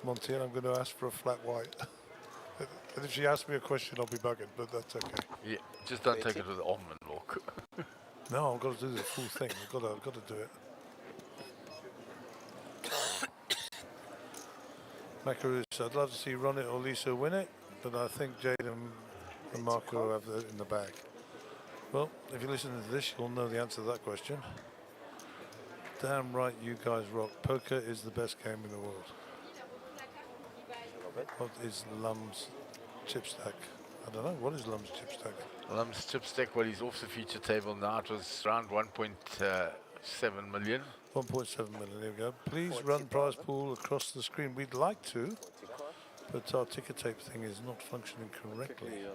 Monty, and I'm going to ask for a flat white. And if she asks me a question, I'll be bugging, but that's okay. Yeah, just don't take it with almond milk. No, I've got to do the full thing. I've got to do it. Macarus, I'd love to see Ronit or Lisa win it, but I think Jade and Marco have it in the bag. Well, if you listen to this, you'll know the answer to that question. Damn right, you guys rock. Poker is the best game in the world. What is Lum's chip stack? I don't know. What is Lum's chip stack? Lum's chip stack, well, he's off the feature table now. It was around 1.7 million. 1.7 million, there we go. Please run prize pool across the screen. We'd like to, but our ticker tape thing is not functioning correctly.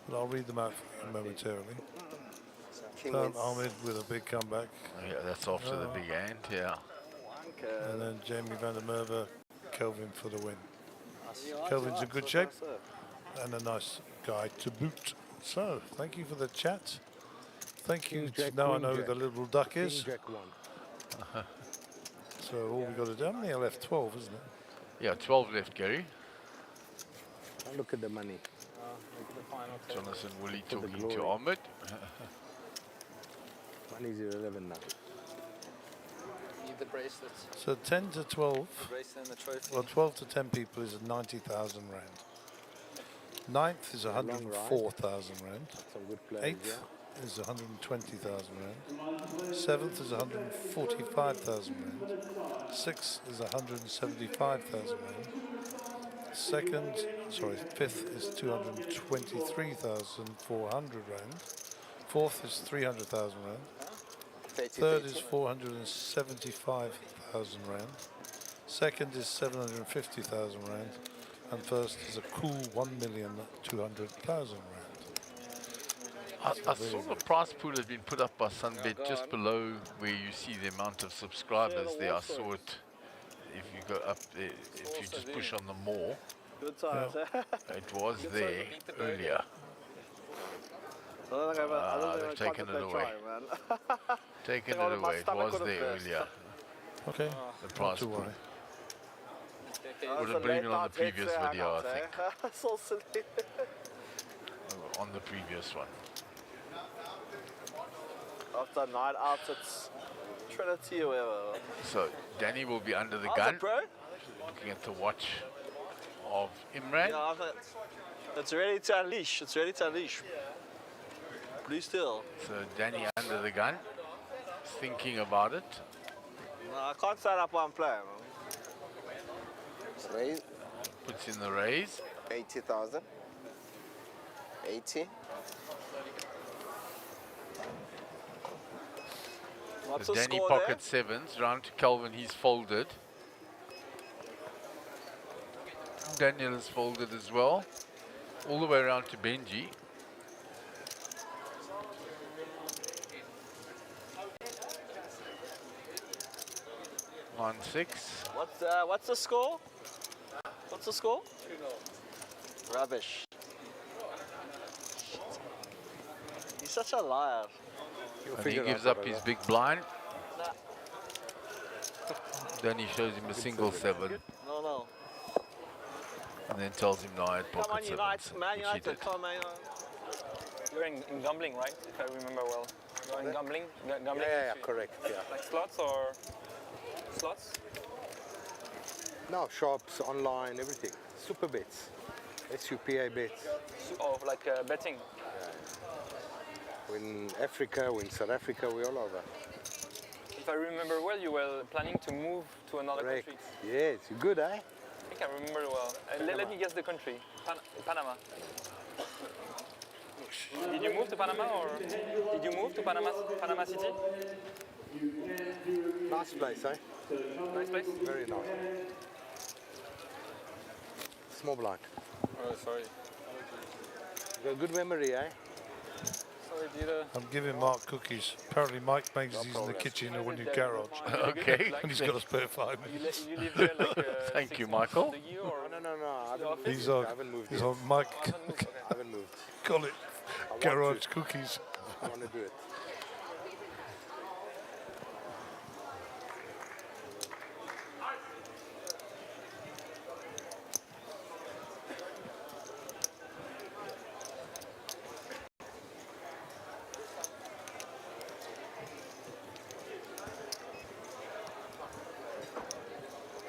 But I'll read them out for you momentarily. Ahmed with a big comeback. Yeah, that's after the big hand, yeah. And then Jamie van der Merwe, Kelvin for the win. Kelvin's in good shape and a nice guy to boot. So, thank you for the chat. Thank you. Now I know who the little duck is. So all we got to do, how many are left? 12, isn't it? Yeah, 12 left, Gary. Look at the money. Jonathan Woolley talking to Ahmed. Money's irrelevant now. Need the bracelets. So 10 to 12. The bracelet and the trophy. Well, 12 to 10 people is 90,000 rand. Ninth is 104,000 rand. Some good players, Eighth is 120,000 rand. Seventh is 145,000 rand. Sixth is 175,000 rand. Fifth is 223,400 rand. Fourth is 300,000 rand. Third is 475,000 rand. Second is 750,000 rand. And first is a cool 1,200,000 rand. I saw the prize pool had been put up by SunBet just below where you see the amount of subscribers there. I saw it. If you go up there, if you just push on the more, Good times, it was there earlier. They've taken it away. Taken it away. It was there earlier. Okay. The prize pool. Would have been on the previous video, I think. on the previous one. After night out, it's Trinity or whatever. So Danny will be under the How's gun, it, bro? looking at the watch of Imran. Yeah, it's ready to unleash. It's ready to unleash. Blue still. So Danny under the gun, thinking about it. No, I can't stand up while I'm playing. Raise. Puts in the raise. 80,000. 80. What's So the Danny score pocket sevens, round to Kelvin, he's folded. Daniel is folded as well. All the way around to Benji. On 6. What's the score? What's the score? Rubbish. He's such a liar. And he gives up his big blind. Then he shows him a single 7. No. And then tells him no, I had Come on, pocket sevens, United, Man which he United, did. come on, Man United. You're in gambling, right? If I remember well. You're in gambling? Gambling? Yeah, correct, yeah. Like slots or slots? No, shops, online, everything. Super bets. SUPA bets. Oh, like betting? We're in Africa, we're in South Africa, we're all over. If I remember well, you were planning to move to another Correct. country. Yes, you're good, eh? I think I remember well. Let me guess the country. Panama. Did you move to Panama or did you move to Panama City? Nice place, eh? Nice place? Very nice. Small blind. Oh, sorry. You got a good memory, eh? Sorry, Dita. I'm giving Mark cookies. Apparently Mike makes these in the kitchen or in your garage. Okay. And he's got a spare 5 minutes. You live there like Thank you, Michael. No. These are Mike. I haven't moved. Call it garage cookies. I want to do it.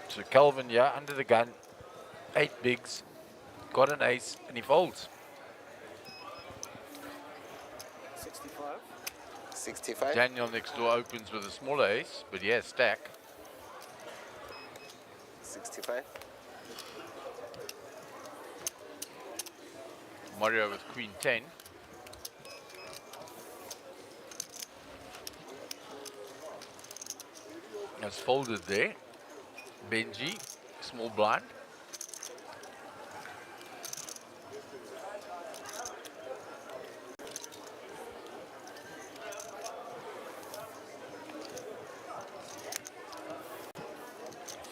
So Kelvin, yeah, under the gun, 8 bigs, got an ace, and he folds. 65. 65. Daniel next door opens with a smaller ace, but yeah, stack. 65. Mario with queen 10. Has folded there. Benji, small blind.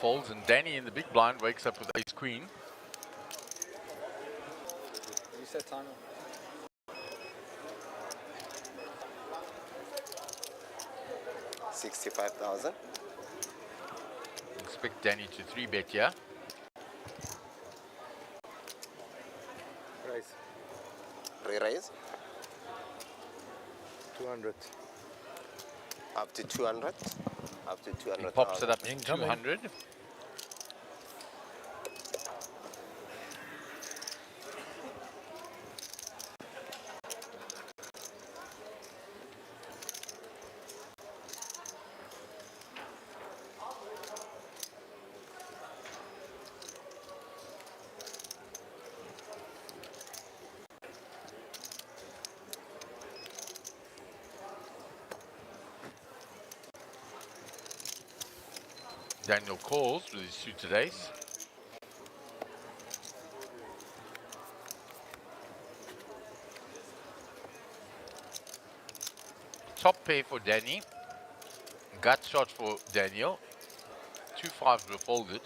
Folds, and Danny in the big blind wakes up with ace queen. You said timer. $65,000. Expect Danny to 3-bet here. Raise. Re-raise. 200. Up to 200. Up to 200. He pops it up to 200. Daniel calls with his suited ace. Top pair for Danny. Gut shot for Daniel. 2 5s were folded.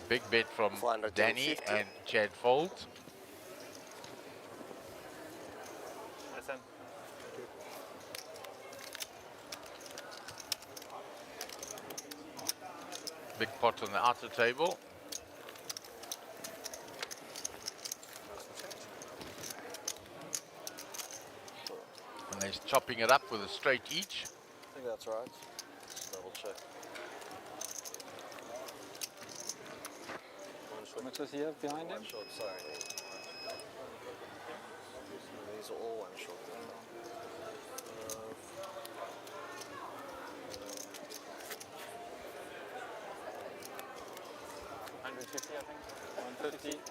Big bet from 450. Danny and Chad Fold. Listen. Big pot on the outer table. And they're chopping it up with a straight each. I think that's right. Just double check. How much does he have behind him? One shot, sorry. These are all one shot. 150, I think.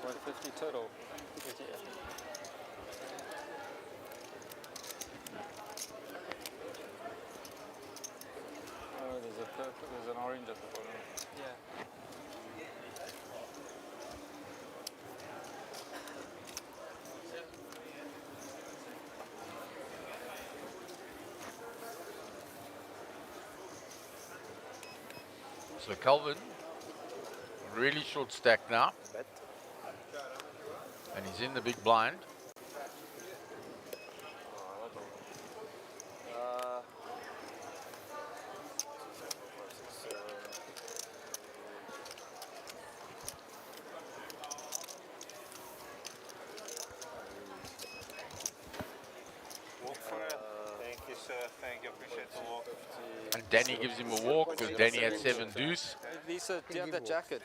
150 total. 50, yeah. Oh, there's a purple, there's an orange at the bottom. Yeah. So Calvin, really short stack now. And he's in the big blind. Walk for it. Thank you, sir. Thank you. Appreciate the walk. And Danny gives him a walk because Danny had 7 deuce. Lisa, do you have the jacket?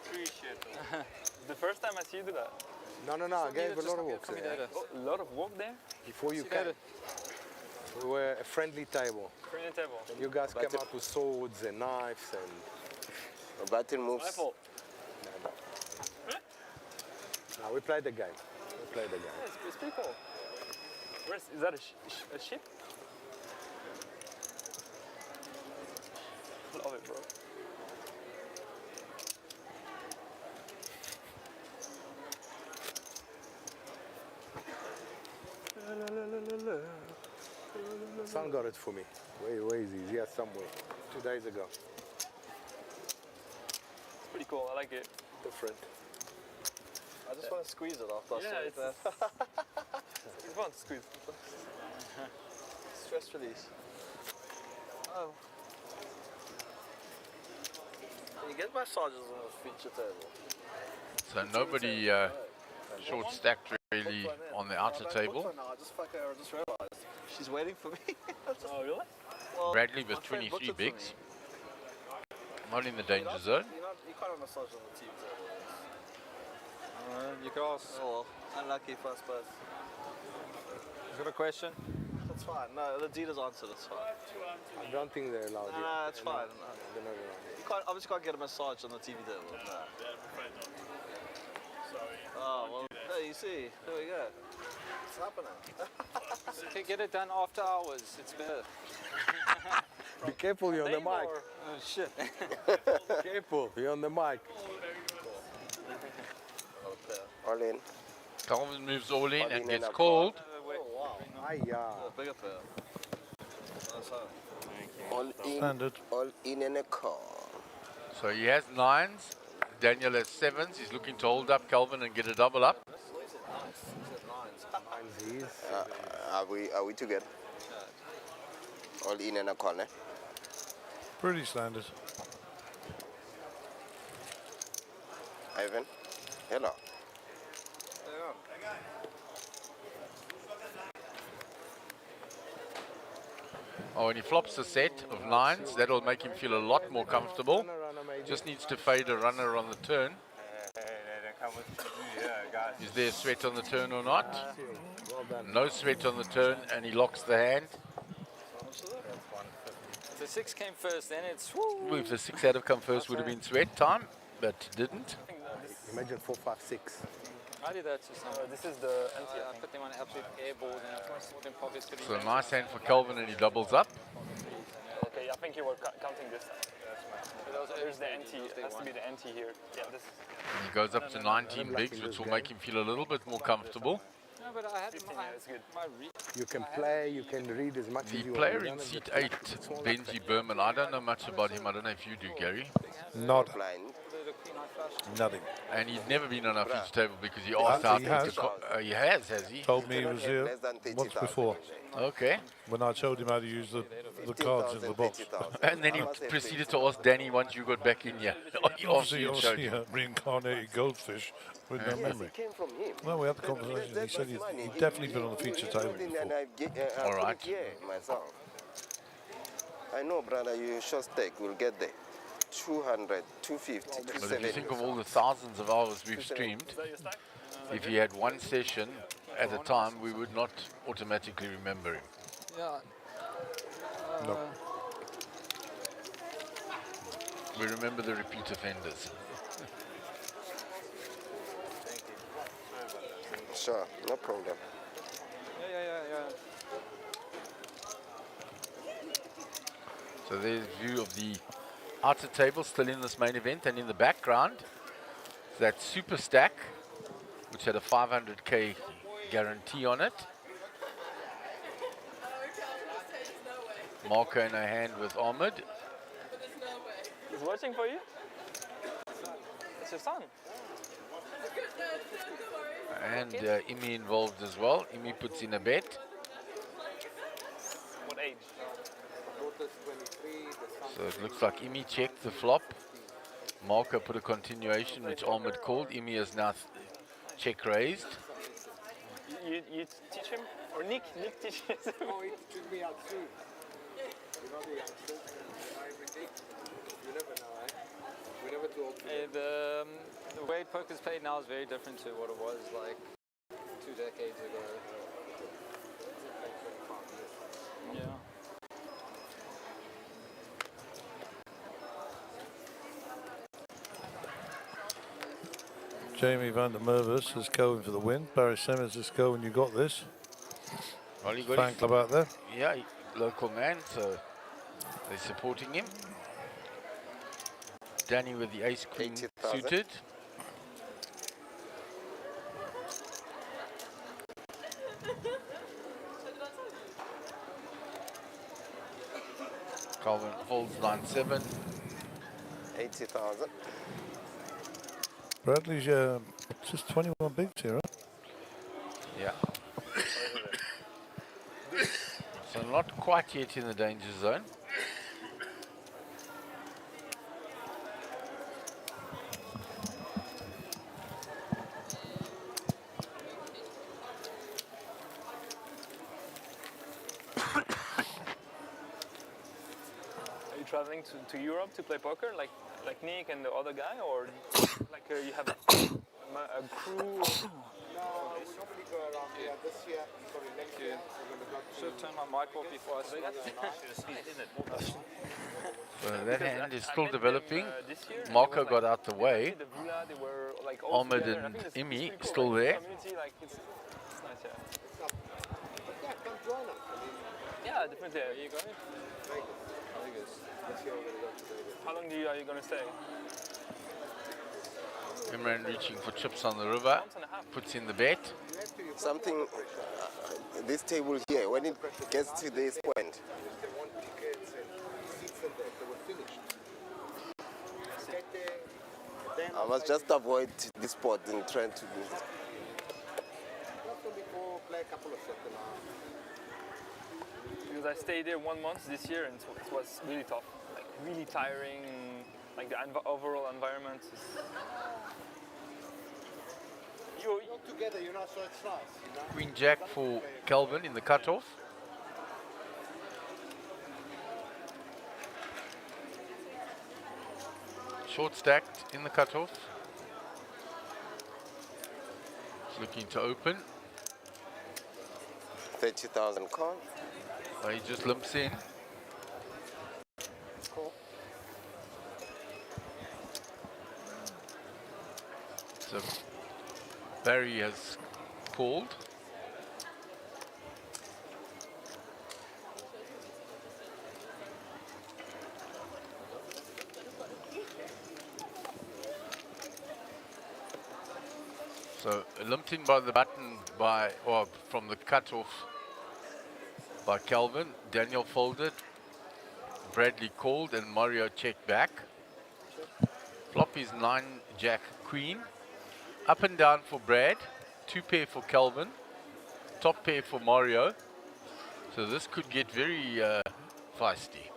Appreciate it. The first time I see you do that. No, I gave a lot of walks there. Oh, a lot of walk there? Before you came, we were a friendly table. Friendly table. You guys came out with swords and knives and... Battle moves. My fault. No, we played the game. Yeah, it's pretty cool. Is that a ship? Love it, bro. Son got it for me. Where is he? Here somewhere. 2 days ago. It's pretty cool. I like it. Different. I just want to squeeze it after I saw Yeah, it there. it's fun to squeeze. Stress release. Oh. You get massages on the feature table. So nobody short stacked really on the outer table. I just realized. She's waiting for me. Oh, really? Well, Bradley with my friend booked 23 it for bigs. me. Not in the danger zone. You can't have massage on the TV table. You can ask. Oh, well, unlucky first birth. You got a question? That's fine. No, the Adidas answered. It's fine. I don't think they're allowed here. No, it's fine. They're not allowed. You can't, obviously can't get a massage on the TV table. No. Oh, well, there you see. There we go. What's happening? You can get it done after hours. It's better. Be careful, you're on the mic. Oh, shit. Careful, you're on the mic. All in. Calvin moves all in and in gets and called. Bigger pair. That's how. All in. Standard. All in and a call. So he has 9s. Daniel has 7s. He's looking to hold up Calvin and get a double up. Are we together? All in and a corner. Pretty standard. Ivan, hello. Oh, and he flops a set of 9s. That'll make him feel a lot more comfortable. Just needs to fade a runner on the turn. Is there a sweat on the turn or not? No sweat on the turn, and he locks the hand. If the 6 came first, then it's... Well, if the 6 had have come first, would have been sweat time, but didn't. Imagine 4, 5, 6. I did that to some. This is the empty. I put them on absolute airball and I put them pockets. So a nice hand for Calvin, and he doubles up. Okay, I think you were counting this. There's the NT. It has to be the NT here. Yeah, this. And he goes up to 19 bigs, which will make him feel a little bit more comfortable. No, but I had 15, yeah, it's good. You can play, you can read as much as The you player want. in seat 8, Benji Berman, I don't know much about him. I don't know if you do, Gary. Not. Blind. Nothing. And he's never been on our feature table because he asked He out. has. He has he? Told me he was here Less than once 30,000 before. in there. Okay. When I showed him how to use the cards in the 15,000, box. 30,000. And then he I must have proceeded played to ask Danny once you got back in here. Obviously, reincarnated goldfish with no Yes, memory. it came from him. Well, we had the conversation. He said he's definitely been on the feature table And before. I All put right. it here myself. I know, brother, you short stake will get there. 200, 250, But if you 270. think of all the thousands of hours we've streamed, if he had one session at a time, we would not automatically remember him. Yeah. No. We remember the repeat offenders. Sure, no problem. Yeah. So there's a view of the outer table still in this main event, and in the background, that super stack, which had a 500k guarantee on it. Marco in her hand with Ahmed. He's watching for you? It's your son. And Imi involved as well. Imi puts in a bet. What age? So it looks like Imi checked the flop. Marco put a continuation, which Ahmed called. Imi is now check raised. You teach him? Or Nick teaches him? Oh, he took me out soon. You know the youngsters, you never know, eh? We never too old. The way poker's played now is very different to what it was like 2 decades ago. Yeah. Jamie van der Mervis is going for the win. Barry Simmons is going. You got this. Well, he got Fan club out there. Yeah, local man, so they're supporting him. Danny with the ace queen 80,000. suited. Calvin folds 9-7. 80,000. Bradley's just 21 bigs here, right? Yeah. So not quite yet in the danger zone. Are you traveling to Europe to play poker like Nick and the other guy, or like you have a crew? No, we normally go around here this year, sorry, next year. We're going to go to... Should turn my mic off before I say So that hand is still developing. Marco got out the way. Ahmed and Imi still there. Yeah, come join us. I mean, Yeah, definitely. Are you going? Vegas. This year we're going to go to Vegas. How long are you going to stay? Imran reaching for chips on the river. Puts in the bet. Something, this table here, when it gets to this point, They want tickets and seats and that. They were finished. Get there. Then I must just avoid this spot and trying to do just before play a couple of seconds. Because I stayed there 1 month this year, and it was really tough, like really tiring. Like the overall environment is. You're together, you know, so it's nice. You know? Queen Jack for Kelvin in the cutoff. Short stacked in the cutoff. He's looking to open. 30,000 call. He just limps in. Cool. So Barry has called. So limped in by the button or from the cutoff by Calvin. Daniel folded. Bradley called and Mario checked back. Flop is 9 Jack Queen. Up and down for Brad. 2 pair for Calvin. Top pair for Mario. So this could get very feisty.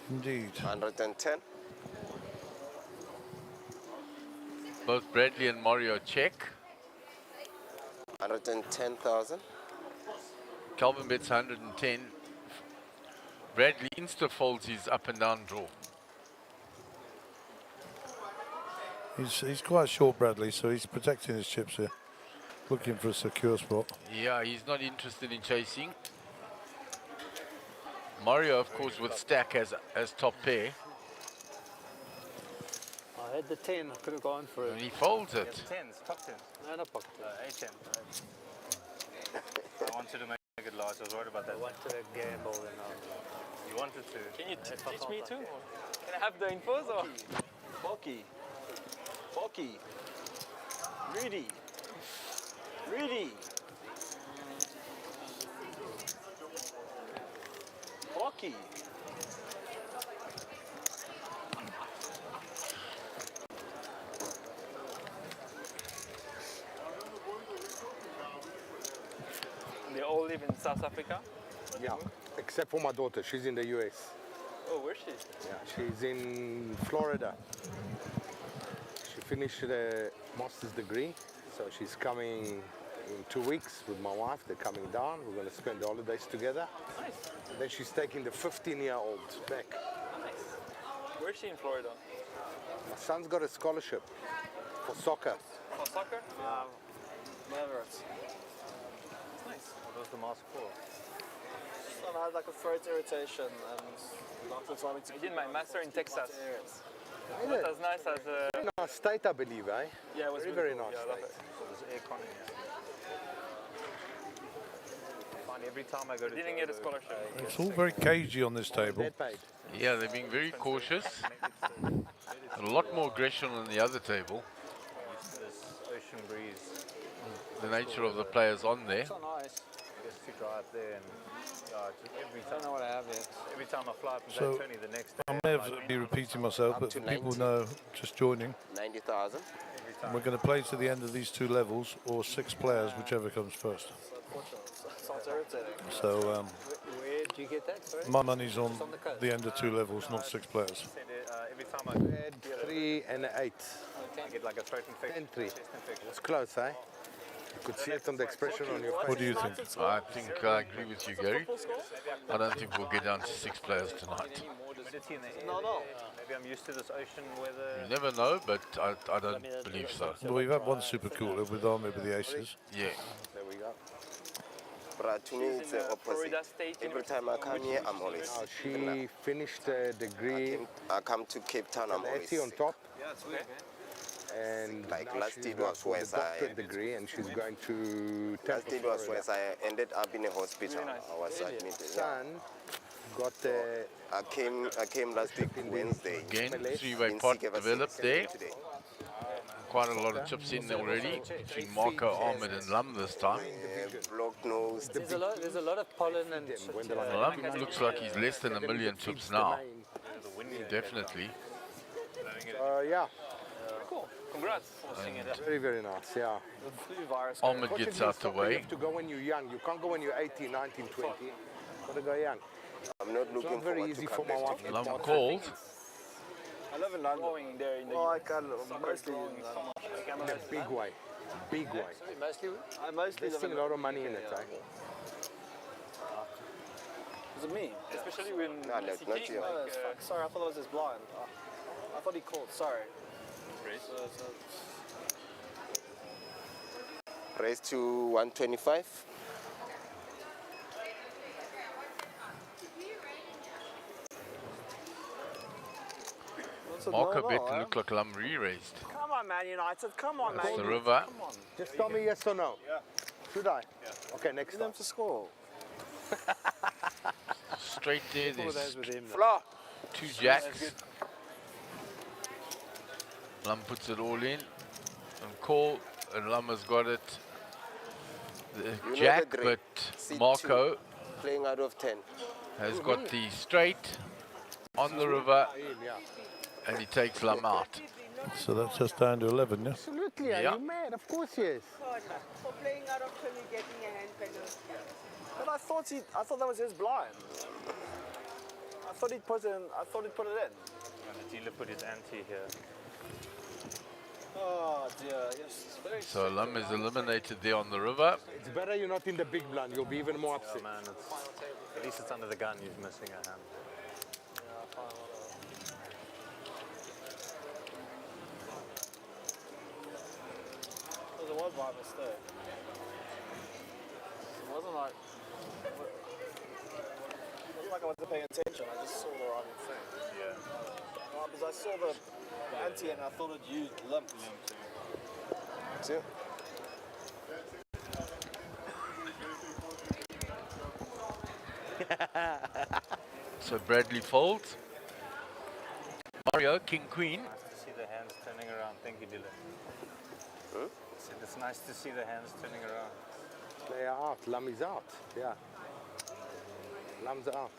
Indeed. 110. Both Bradley and Mario check. 110,000. Calvin bets 110. Bradley insta folds his up and down draw. He's quite short, Bradley, so he's protecting his chips here. Looking for a secure spot. Yeah, he's not interested in chasing. Mario, of course, with stack as top pair. I had the 10, I could have gone for it. And he folds it. Tens, top tens. No, not pocket. 8-10. I wanted to make it large. I was worried about that. I wanted to gamble and You wanted to. Can you teach me too? Yeah. Can I have the infos or? Pocky. Pocky. Reedy. Reedy. Pocky. They all live in South Africa? Yeah, except for my daughter. She's in the US. Oh, where's she? Yeah, she's in Florida. She finished the master's degree, so she's coming in 2 weeks with my wife. They're coming down. We're going to spend the holidays together. Nice. Then she's taking the 15-year-old back. Nice. Where's she in Florida? My son's got a scholarship for soccer. For soccer? Never. It's Nice. What was the mask for? son had like a throat irritation and doctor told me to. I did my master in Texas. Areas. It was as nice as Nice state, I believe, eh? yeah, it was very, really very cool. nice Yeah, I love state. it. So there's aircon in here. I find every time I go to Didn't get a scholarship. It's all very cagey on this table. Yeah, they're being very cautious. A lot more aggression on the other table. This ocean breeze. The nature of the players on there. So nice. Just to go out there and every I time don't know what I have yet. every time I fly from So, Tony the next day. I may have be repeating myself, but to for people 90. know, just joining, 90,000. we're going to play to the end of these two levels, or 6 players, whichever comes first. Sounds irritating. So Where did you get that? Sorry? my money's on It's on the coast. the end of 2 levels, not 6 players. Every time I Red 3 and 8. get like a throat infection. 10-3. It's close, eh? You could see it on the expression on your face. What do you think? I think I agree with you, Gary. I don't think we'll get down to 6 players tonight. Humidity in the air. No. Maybe I'm used to this ocean weather. You never know, but I don't believe so. Well, we've had one super cooler with Army with the aces. Yeah. There we go. But to me, it's the opposite. Every time I come here, I'm always Now, she finished a degree I come to Cape Town, I'm always at on top. Yeah, it's weird. And Like now last she's year got was for the West, doctorate degree, and she's going to Last Tampa, day was Florida. West, I ended up in a hospital. I was admitted. Son got the I came last week Wednesday. Again, Been three-way sick pot ever developed since there. today. Quite a lot of chips in there already between Marco, Ahmed and Lum this time. Blocked nose. There's a lot of pollen and shit. Lum looks like he's less than 1 million chips now. Definitely. yeah, Cool. Congrats for seeing it. very, very nice, yeah. The flu virus. Ahmed gets out the You way. have to go when you're young. You can't go when you're 18, 19, 20. Got to go young. I'm not It's looking not very forward easy to for come my back wife. Lum called. I live in London. Growing there in the Well, I can mostly in London. In a big way. Big way. Mostly I mostly live Investing in a lot of money in it, eh? Is it me? especially when No, no, CK, not you. Oh, that's fuck. Sorry, I thought it was his blind. I thought he called. Sorry. Raise to 125. Marco bet to look like Lum re-raised. Come on, Man United. Come on, That's man. the river. Come on. Just tell me yes or no. Yeah. Should I? Okay, next Get time. them to score. Straight there, there's Fla. 2 jacks. Lum puts it all in and call, and Lum has got it. The You know jack, the but C2 Marco playing out of 10. has got the straight on the river. And he takes Lam out. So that's just down to 11, yeah? Absolutely, Yeah. are you mad? Of course he is. For playing out of turn, you're getting a hand penalty. But I thought that was his blind. I thought he'd put it in. And the dealer put his ante here. Oh dear, yes, it's very So Lam is eliminated there on the river. It's better you're not in the big blind. You'll be even more Yeah, upset. man, at least it's under the gun. He's missing a hand. It was by mistake. It wasn't like I wasn't paying attention. I just saw the wrong thing. Yeah. Because I saw the ante and I thought it used limp. See? So Bradley folds. Mario, King Queen. Nice to see the hands turning around. Thank you, dealer. Said it's nice to see the hands turning around. Player out. Lam is out. Yeah. Lam's out.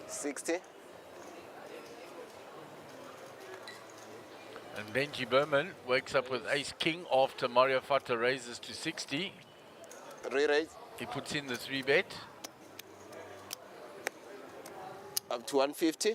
60. And Benji Berman wakes up with Ace King after Mario Fata raises to 60. Re-raise. He puts in the 3-bet. Up to 150.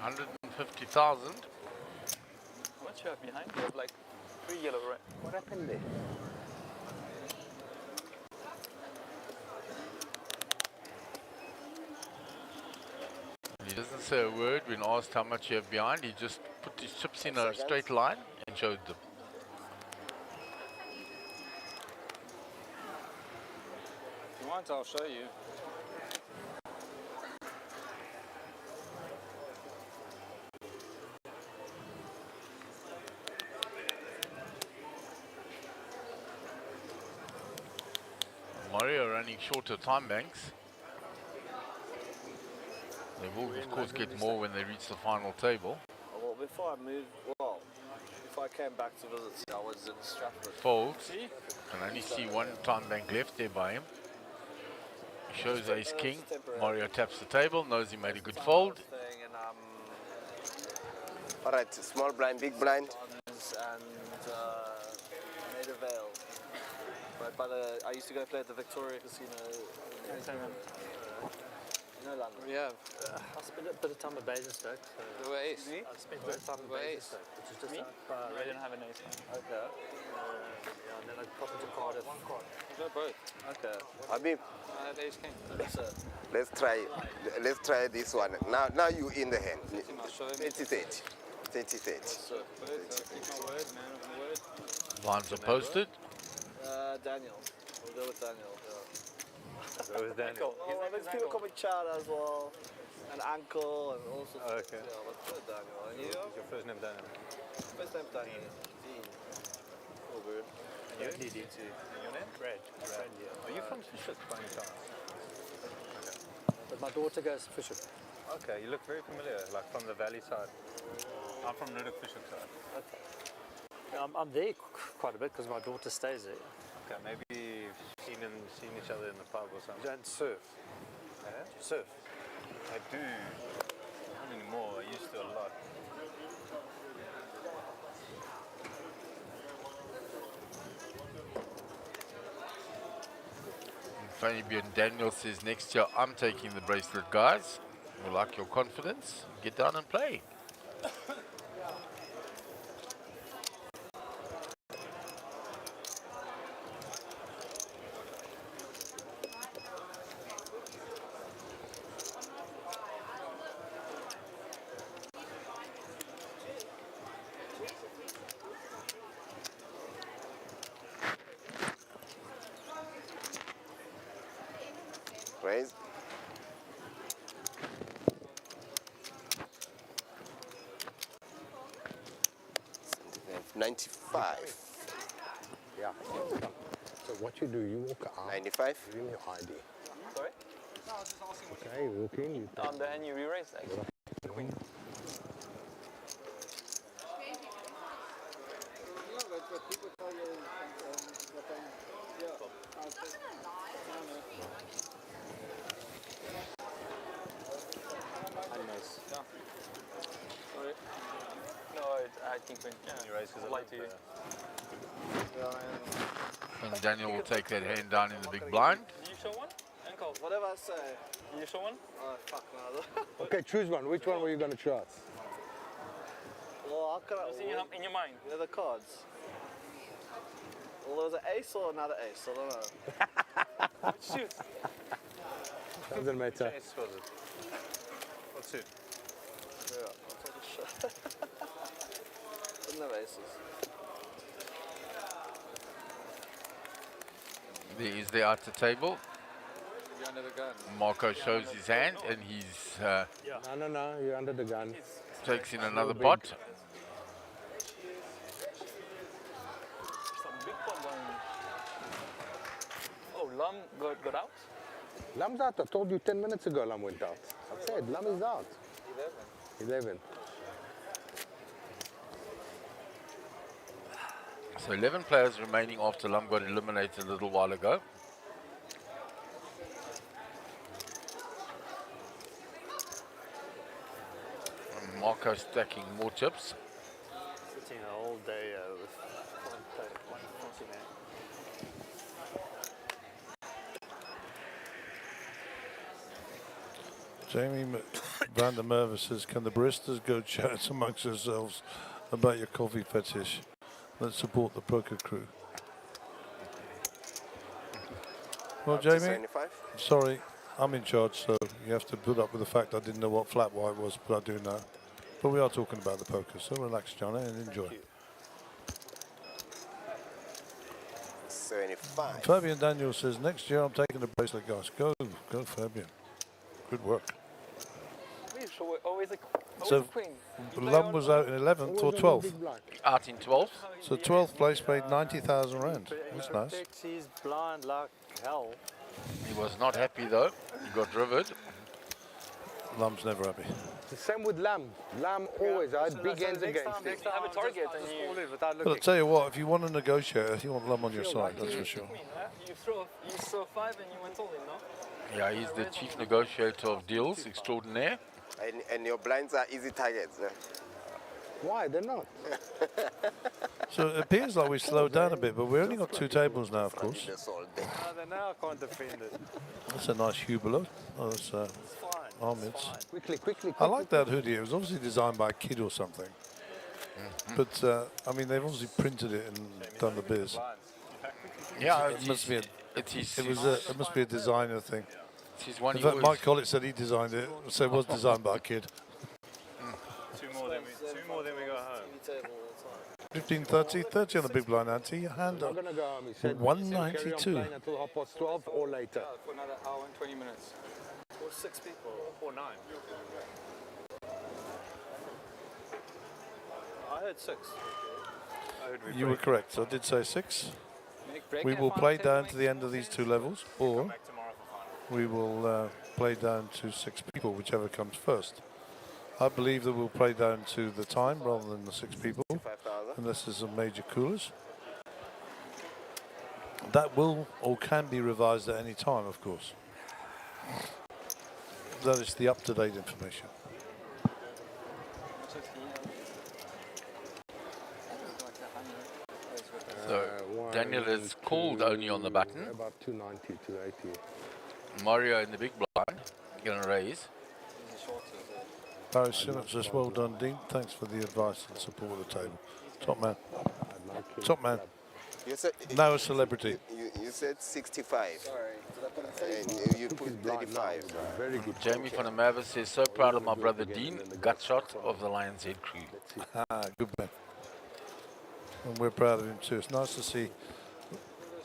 $150,000. What you have behind you? You have like 3 yellow, right? What happened there? He doesn't say a word when asked how much you have behind. He just put his chips in a straight line and showed them. If you want, I'll show you. Mario running shorter time banks. They will, of course, get more when they reach the final table. Well, before I came back to visit, I was in Stratford. Folds. Can only see one time bank left there by him. He shows Ace King. Mario taps the table, knows he made a good fold. All right, small blind, big blind. And made a veil. Right by I used to go play at the Victoria Casino. You know London? Yeah. I spent a bit of time at Basingstoke. The way ace. I spent a bit of time at Basingstoke, which is just up. I didn't have an ace. Okay. Yeah, and then I popped into Cardiff. No, both. Okay. Habib, I had ace king. let's try this one. Now you in the hand. I'll show him. 30-30. 30-30. So, keep my word, man of my word. Lines are posted. Daniel. We'll go with Daniel. Go with Daniel. Oh, there's people call me Chad as well. And Uncle and all sorts of Okay. Yeah, but go with Daniel. And you? Is your first name Daniel? First name Daniel. Dean. Oh, good. And you? And your name? Brad. Are you from Fishook by any chance? Okay. But my daughter goes fishing. Okay, you look very familiar, like from the valley side. I'm from Nuduk Fishook side. Okay. I'm there quite a bit because my daughter stays there. Okay, maybe seen each other in the pub or something. And surf. Surf. I do. Not anymore. I used to a lot. Fabian Daniel says next year I'm taking the bracelet, guys. We like your confidence. Get down and play. Raise. 95. Yeah. So what you do, you walk out. 95. Give me your ID. Sorry? No, I was just asking what Okay, you walk in. You on the end you re-raise that. Queen. Nice. Yeah. Sorry. No, I think when You raise because I like to you. And Daniel will take that hand down in the big blind. Do you show one? Ankle. Whatever I say. Do you show one? Oh, fuck no. Okay, choose one. Which one were you going to choose? Well, how can I... What's in your mind? Yeah, the cards. Well, there was an ace or another ace, I don't know. Shoot. Doesn't matter. Which ace was it? What's it? Yeah, I'll take a shot. Didn't have aces. There is the outer table. You're under the gun. Marco shows his hand and he's No, you're under the gun. takes in another pot. Some big pot going. Oh, Lum got out? Lum's out. I told you 10 minutes ago Lum went out. I said Lum is out. 11. So 11 players remaining after Lum got eliminated a little while ago. And Marco stacking more chips. Sitting a whole day with one fancy man. Jamie Van der Merwe says, can the baristas go chat amongst yourselves about your coffee fetish? Let's support the poker crew. Well, Jamie, 75. sorry, I'm in charge, so you have to put up with the fact I didn't know what flat white was, but I do now. But we are talking about the poker, so relax, Johnny, and enjoy. 75. Fabian Daniel says, next year I'm taking the bracelet, guys. Go, Fabian. Good work. Always a So, queen. Lum was out in 11th or 12th? Out in 12th. So 12th place paid 90,000 rand. That's nice. He's blind like hell. He was not happy though. He got rivered. Lum's never happy. The same with Lam. Lam always had big ends against him. Next time have a target and you without But I'll tell you what, if you want to negotiate, you want Lum on your side, that's for sure. You throw 5 and you went all in, no? Yeah, he's the chief negotiator of deals extraordinaire. And your blinds are easy targets. Why? They're not. So it appears like we slowed down a bit, but we only got 2 tables now, of course. Now I can't defend it. That's a nice Hublot. Oh, that's Ahmed's. Quickly. I like that hoodie. It was obviously designed by a kid or something. But, I mean, they've obviously printed it and done the biz. Yeah, It must be a, it's it must be a designer thing. It's one In he fact, was- Mike Collett said he designed it, so it was designed by a kid. Two more than we go home. 15:30, 30 on the big blind, Auntie. Your hand I'm up. going to go home. He said, 192. He said carry on playing until 12:30 or later. For another hour and 20 minutes. Or 6 people. Or 9. I heard 6. You were correct. I did say 6. We will play down to the end of these 2 levels, or we will play down to 6 people, whichever comes first. I believe that we'll play down to the time rather than the 6 people, unless there's some major coolers. That will or can be revised at any time, of course. That is the up-to-date information. So Daniel is called only on the button. About 290, 280. Mario in the big blind, gonna raise. Barry Simmons says, well done, Dean. Thanks for the advice and support of the table. Top man. Top man. You said, Now a celebrity. You said 65. Sorry. And you put 35. Very good. Jamie van der Merwe says, so proud of my brother Dean, gut shot of the Lion's Head crew. Good man. And we're proud of him too. It's nice to see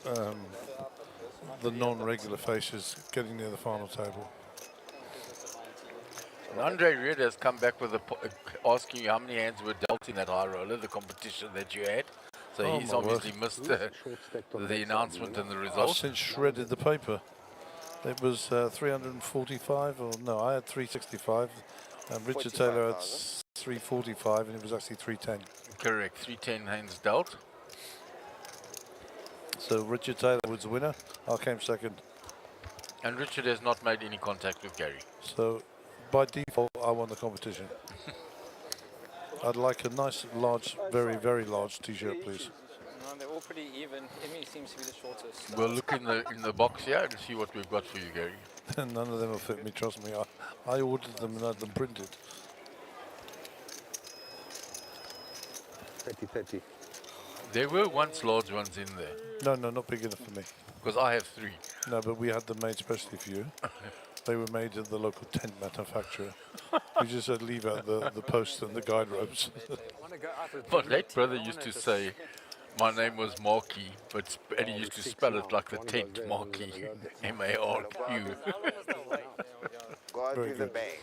the non-regular faces getting near the final table. And Andre Ried has come back with asking you how many hands were dealt in that high roller, the competition that you had. So Oh, he's my obviously word. missed the announcement and the I've result. since shredded the paper. It was 345, or no, I had 365, and Richard Taylor had 345, and it was actually 310. Correct, 310 hands dealt. So Richard Taylor was the winner. I came second. And Richard has not made any contact with Gary. So by default, I won the competition. I'd like a nice, large, very, very large T-shirt, please. No, they're all pretty even. Emmy seems to be the shortest. We'll look in the box here and see what we've got for you, Gary. None of them will fit me, trust me. I ordered them and had them printed. 30. There were once large ones in there. No, not big enough for me. Because I have 3. No, but we had them made specially for you. They were made at the local tent manufacturer. We just had leave out the post and the guide ropes. My late brother used to say my name was Marky, and he used to spell it like the tent, Marky, M-A-R-Q. Go out Very with the good. bag.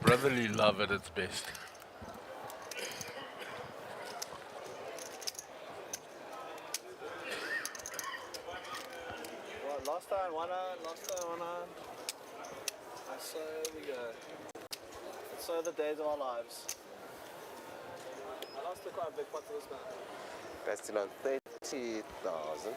Brotherly love at its best. Right, last time, one on. So we go. So the days of our lives. I lost quite a big pot to this man. That's still on 30,000.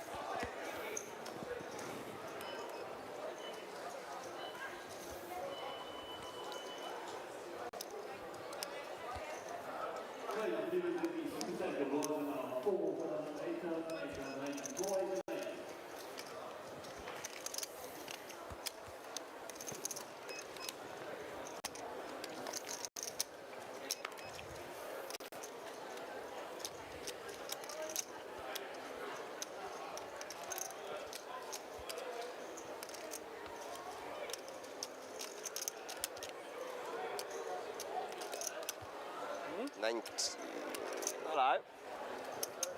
Alright.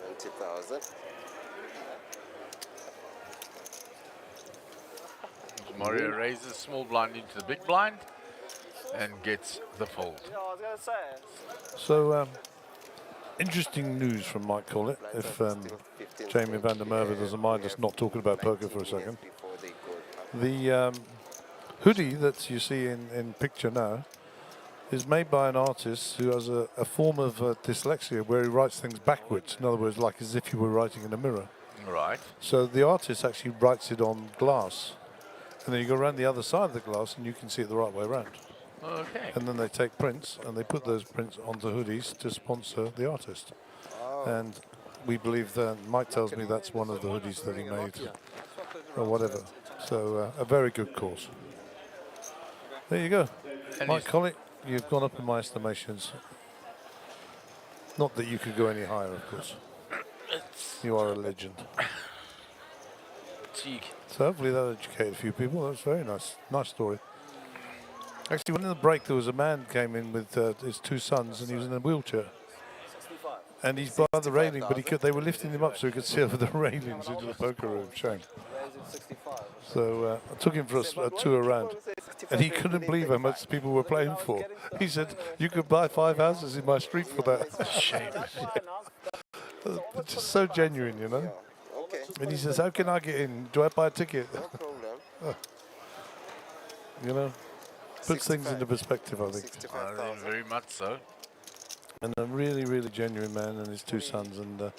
90,000. Mario raises small blind into the big blind and gets the fold. Yeah, I was going to say. So, interesting news from Mike Collett. If Jamie van der Merwe doesn't mind us not talking about poker for a second. The hoodie that you see in picture now is made by an artist who has a form of dyslexia where he writes things backwards. In other words, like as if you were writing in a mirror. Right. So the artist actually writes it on glass. And then you go around the other side of the glass and you can see it the right way around. Okay. And then they take prints and they put those prints onto hoodies to sponsor the artist. And we believe that, Mike tells me that's one of the hoodies that he made or whatever. So a very good cause. There you go. And Mike Collett, you've gone up in my estimations. Not that you could go any higher, of course. You are a legend. Cheek. So hopefully that educated a few people. That's very nice. Nice story. Actually, when in the break, there was a man came in with his 2 sons, and he was in a wheelchair. 65. And he's by the railing, but they were lifting him up so he could see over the railings into the poker room. Shame. Raising 65. So I took him for a tour around, and he couldn't believe how much people were playing for. He said, "You could buy 5 houses in my street for that." Shame. It's just so genuine, you know. Okay. And he says, "How can I get in? Do I buy a ticket?" No problem. You know, puts things into perspective, I think. Very much so. And a really, really genuine man and his 2 sons, and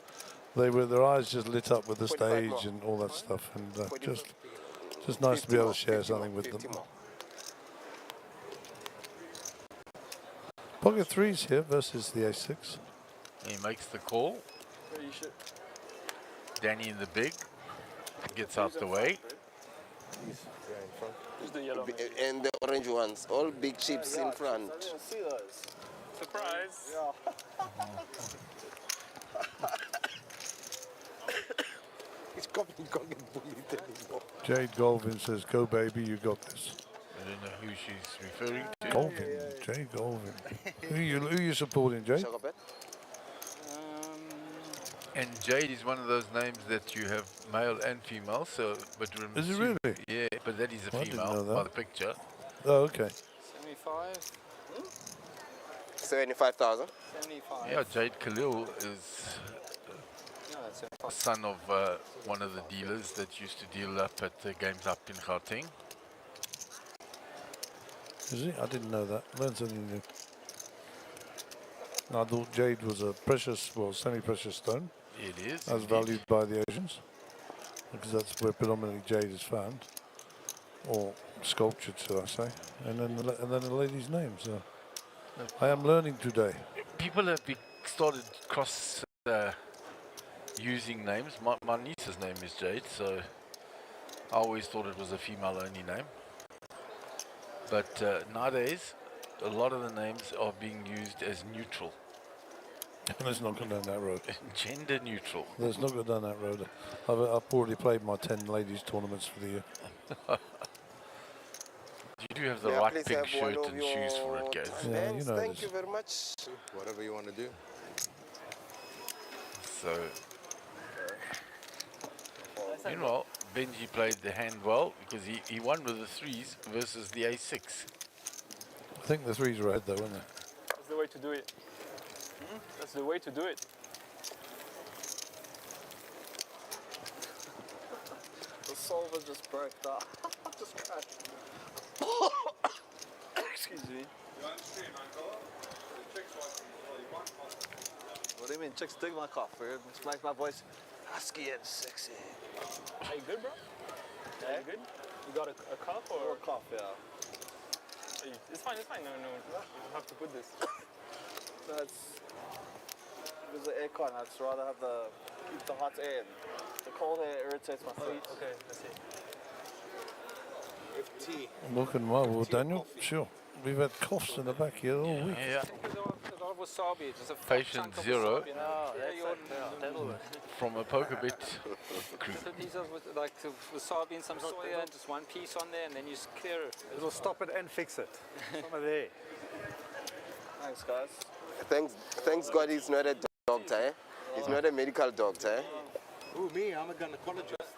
their eyes just lit up with the stage and all that stuff, and just nice to be able to share something with them. Pocket 3's here versus the Ace-6. He makes the call. Danny in the big gets out the way. And the orange ones, all big chips in front. I didn't see those. Surprise. He's can't get bullied anymore. Jade Golvin says, "Go baby, you got this." I don't know who she's referring to. Golvin, Jade Golvin. Who you supporting, Jade? And Jade is one of those names that you have male and female. So, but Is it really? Yeah, but that is a I didn't know female that. by the picture. Oh, okay. 75. 75,000. 75. Yeah, Jade Khalil is Yeah, that's 75. son of one of the dealers that used to deal up at the games up in Gauteng. Is he? I didn't know that. Learned something new. I thought jade was a precious, well, semi-precious stone. It is. As indeed. valued by the Asians, because that's where predominantly jade is found, or sculptured, should I say? And then the lady's name. So I am learning today. People have started cross using names. My niece's name is Jade, so I always thought it was a female-only name. But nowadays, a lot of the names are being used as neutral. Let's not go down that road. Gender neutral. Let's not go down that road. I've already played my 10 ladies tournaments for the year. You do have the May I right please pink have one shirt of and shoes for it, guys. your Yeah, you know Thank this. you very much. Whatever you want to do. So, meanwhile, Benji played the hand well because he won with the threes versus the A6. I think the threes were ahead though, weren't they? That's the way to do it. That's the way to do it. The solver just broke up. Just crashed. Excuse me. What do you mean? Chicks dig my cough, weird. It makes my voice husky and sexy. Are you good, bro? Are you good? You got a cup or? A cough, yeah. It's fine, it's fine. No, you don't have to put this. No, there's the aircon. I'd just rather have keep the hot air in. The cold air irritates my feet. Okay, I see. FT. Looking well, Daniel. Sure. We've had coughs in the back here all week. Yeah. A lot of wasabi. Just a Patient zero No, that'll work. from a poker bet crew. So these are like wasabi and some soya and just one piece on there and then you just clear it. It'll stop it and fix it. Some are there. Thanks, guys. Thanks God he's not a doctor, eh? He's not a medical doctor, eh? Who, me? I'm a gynecologist.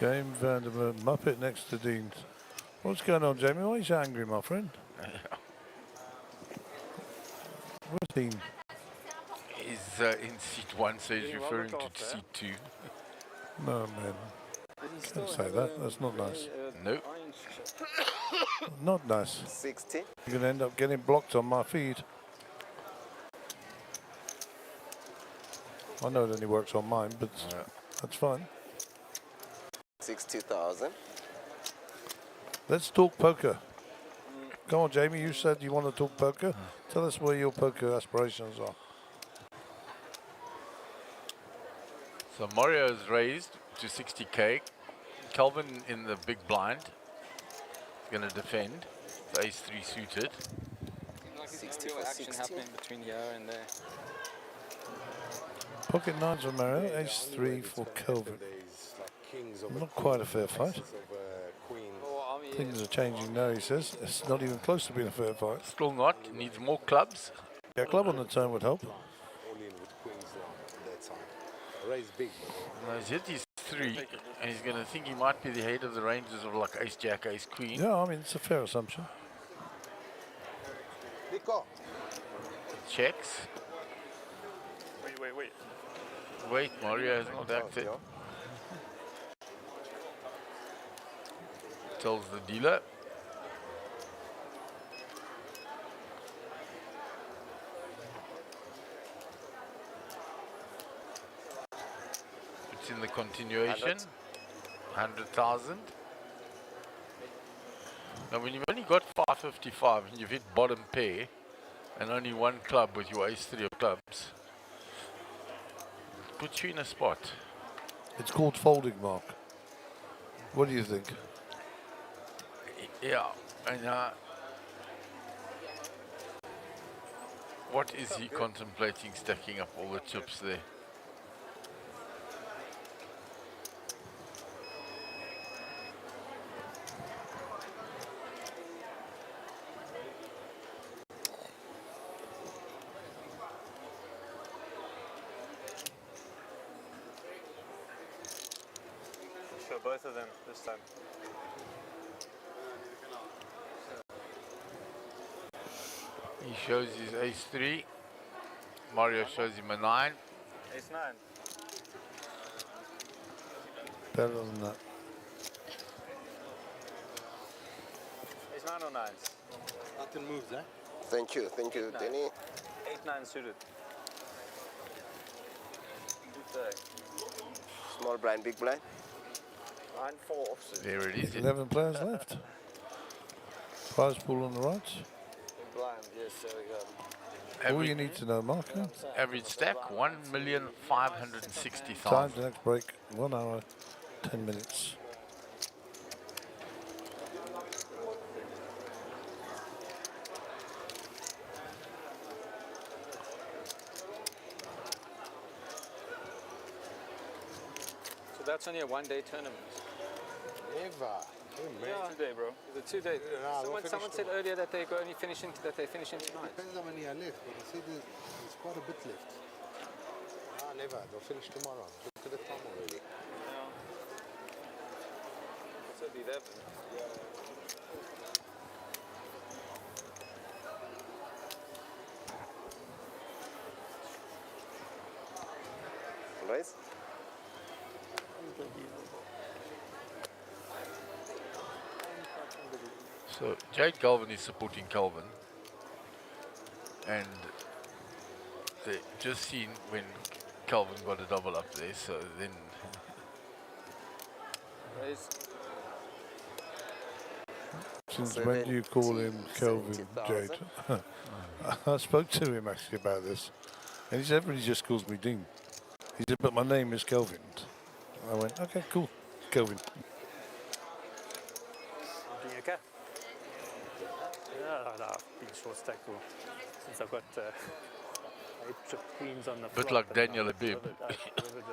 James Vandermeer, Muppet next to Dean. What's going on, Jamie? Why are you so angry, my friend? Where's Dean? He's in seat 1, so he's referring to seat 2. No, man. Can't say that. That's not nice. Nope. Not nice. 60. You're going to end up getting blocked on my feed. I know it only works on mine, but that's fine. 60,000. Let's talk poker. Come on, Jamie, you said you want to talk poker. Tell us where your poker aspirations are. So Mario is raised to 60k. Calvin in the big blind is going to defend. The ace-3 suited. Like there's no real action happening between here and there. Pocket nines for Mario, ace-3 for Kelvin. Not quite a fair fight. Things are changing now, he says. It's not even close to being a fair fight. Still not. Needs more clubs. Yeah, club on the turn would help. All in with queens on that side. Raise big. No, he's hit his 3, and he's going to think he might be the head of the ranges of like ace-jack, ace-queen. Yeah, I mean, it's a fair assumption. Checks. Wait. Wait, Mario has not acted. Tells the dealer. It's in the continuation. 100,000. Now when you've only got 555 and you've hit bottom pair and only one club with your ace-3 of clubs, it puts you in a spot. It's called folding, Mark. What do you think? Yeah, and what is he contemplating stacking up all the chips there? both of them this time. He shows his ace-3. Mario shows him a 9. Ace-9. Better than that. Ace-9 or 9s? Nothing moves, eh? Thank you, Danny. 8-9 suited. Good Small blind, big blind. 9-4 offsuit. There it is. 11 players left. Prize pool on the right. Big blind, yes, there we go. All you need to know, Marco. Average stack, 1,560,000. Time to next break, 1 hour, 10 minutes. So that's only a one-day tournament. Never. Yeah, today, bro. It's a 2-day. Someone said earlier that they're only finishing tonight. Depends how many are left, but I see there's quite a bit left. Never. They'll finish tomorrow. Look at the time already. Yeah. It's at 11. Right? So Jade Galvin is supporting Calvin, and they just seen when Calvin got a double up there, so then Since when do you call him Kelvin, Jade? I spoke to him actually about this, and he said everybody just calls me Dean. He said, but my name is Kelvin. I went, okay, cool, Kelvin. Doing okay? Yeah, I've been short stack since I've got 8 trip queens on the bit flop like and Daniel I've Abib. delivered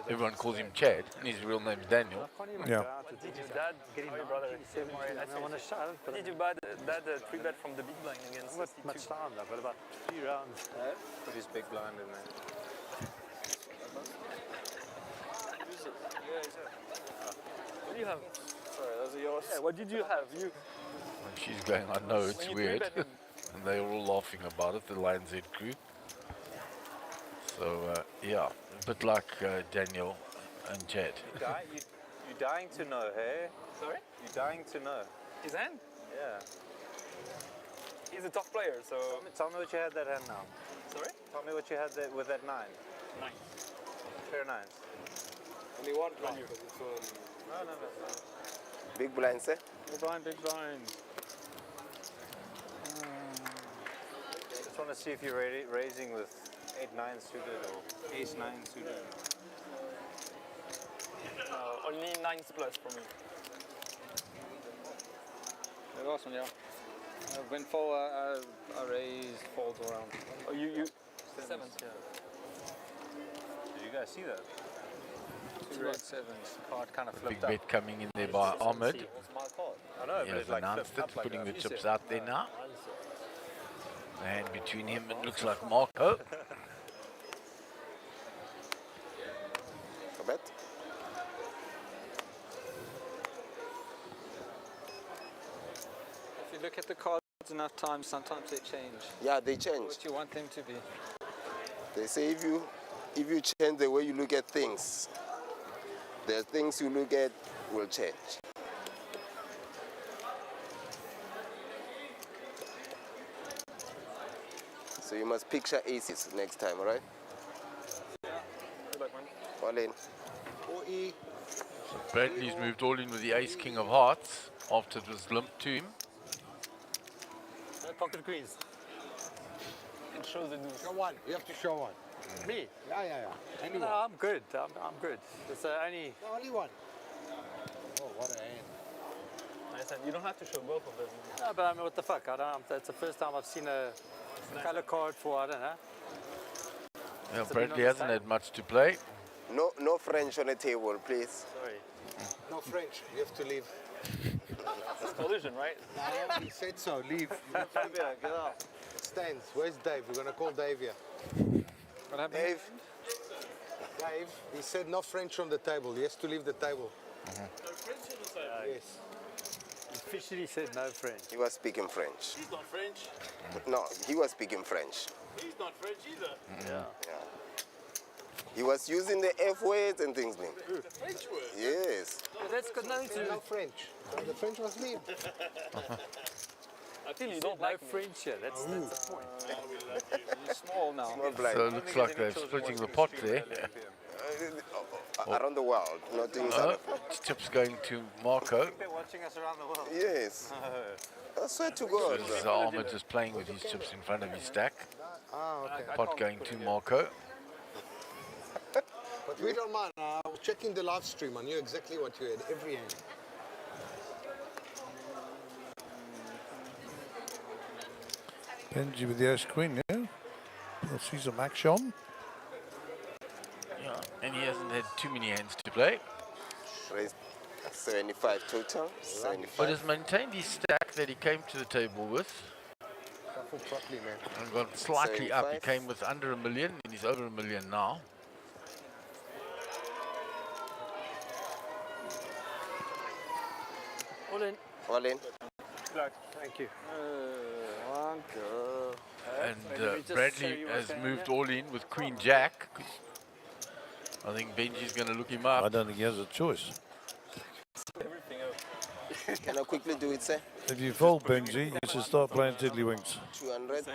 Everyone calls him Chad, and his real name's Daniel. Yeah. Did your dad get him brother at 70? I want to shout. Did you buy that 3-bet from the big blind against Not much time. I've got about 3 rounds. Put his big blind in there. What do you have? Sorry, those are yours. Yeah, what did you have? You. And she's going, I know, it's When you weird. 3-bet him. And they're all laughing about it, the Lions Head crew. So, yeah, a bit like Daniel and Chad. You're dying to know, hey? Sorry? You're dying to know. His hand? Yeah. He's a tough player, so. Tell me what you had that hand now. Sorry? Tell me what you had with that 9. 9. Pair 9s. Only one blind. No. Big blind, sir. Big blind, big blind. Just want to see if you're raising with 8-9 suited or ace-9 suited. Only 9s plus for me. The last one, yeah. Went for a raise, folds around. Oh, you 7s, yeah. Did you guys see that? 2 red 7s. Card kind of Big flipped up. bet coming in there by Ahmed. It's my card. I know, He but has it's like announced flipped it, up like putting the that. chips out there now. And between him, it looks like Marco. A bet. If you look at the cards enough times, sometimes they change. Yeah, they change. What you want them to be. They say if you change the way you look at things, the things you look at will change. So you must picture aces next time, all right? All in. Bradley's moved all in with the ace king of hearts after it was limped to him. Pocket queens. It shows the deuce. Show one. You have to show one. Me? Yeah. Anyone. No, I'm good. I'm good. It's only. Only one. Oh, what a hand. Listen, you don't have to show both of them. No, but I mean, what the fuck? I don't. That's the first time I've seen a color card for I don't know. Yeah, Bradley hasn't had much to play. No French on the table, please. Sorry. No French. You have to leave. That's collision, right? No, he said so. Leave. Get out. Stands. Where's Dave? We're gonna call Dave here. What happened? Dave, he said no French on the table. He has to leave the table. Yes. He officially said no French. He was speaking French. He's not French. No, he was speaking French. He's not French either. Yeah. He was using the F words and things like The French word. Yes. But that's got nothing to do No with French. The French was me. I think You you don't don't like no me. French here. That's the point. You're small now. Small blind. So it looks like they're splitting the pot there. Around the world, not in South Africa. Chips going to Marco. They're watching us around the world. Yes. I swear to God. This is Ahmed just playing with his chips in front of his stack. Ah, okay. Pot going to Marco. But we don't mind. I was checking the live stream. I knew exactly what you had, every hand. Benji with the ace queen, yeah? We'll see some action. Yeah, and he hasn't had too many hands to play. Raised 75 total. 75. But has maintained his stack that he came to the table with. Shuffle properly, man. And got slightly up. He 75. came with under $1 million and he's over $1 million now. All in. All in. Thank you. One go. And Let me just show Bradley you has what's moved going all in with Queen Jack. I think Benji's going to look him I up. don't think he has a choice. Everything else. Can I quickly do it, sir? If you fold Benji, you should start playing tiddlywinks. 200.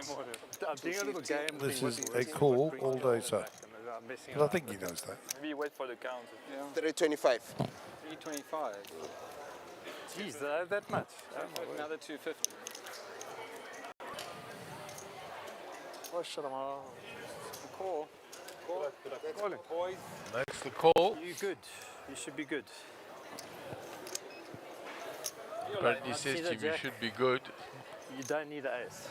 I'm doing a little game. This thing is with a the call French all day, going sir. back, and I'm messing But I around. think he knows that. Maybe you wait for the count. Yeah. 325. 325. Jeez, that much. Oh my word. Another 250. Oh, shut him off. Call. Call. Calling. Boys. Makes the call. You good. You should be good. Bradley says to him, you should be good. You don't need an ace.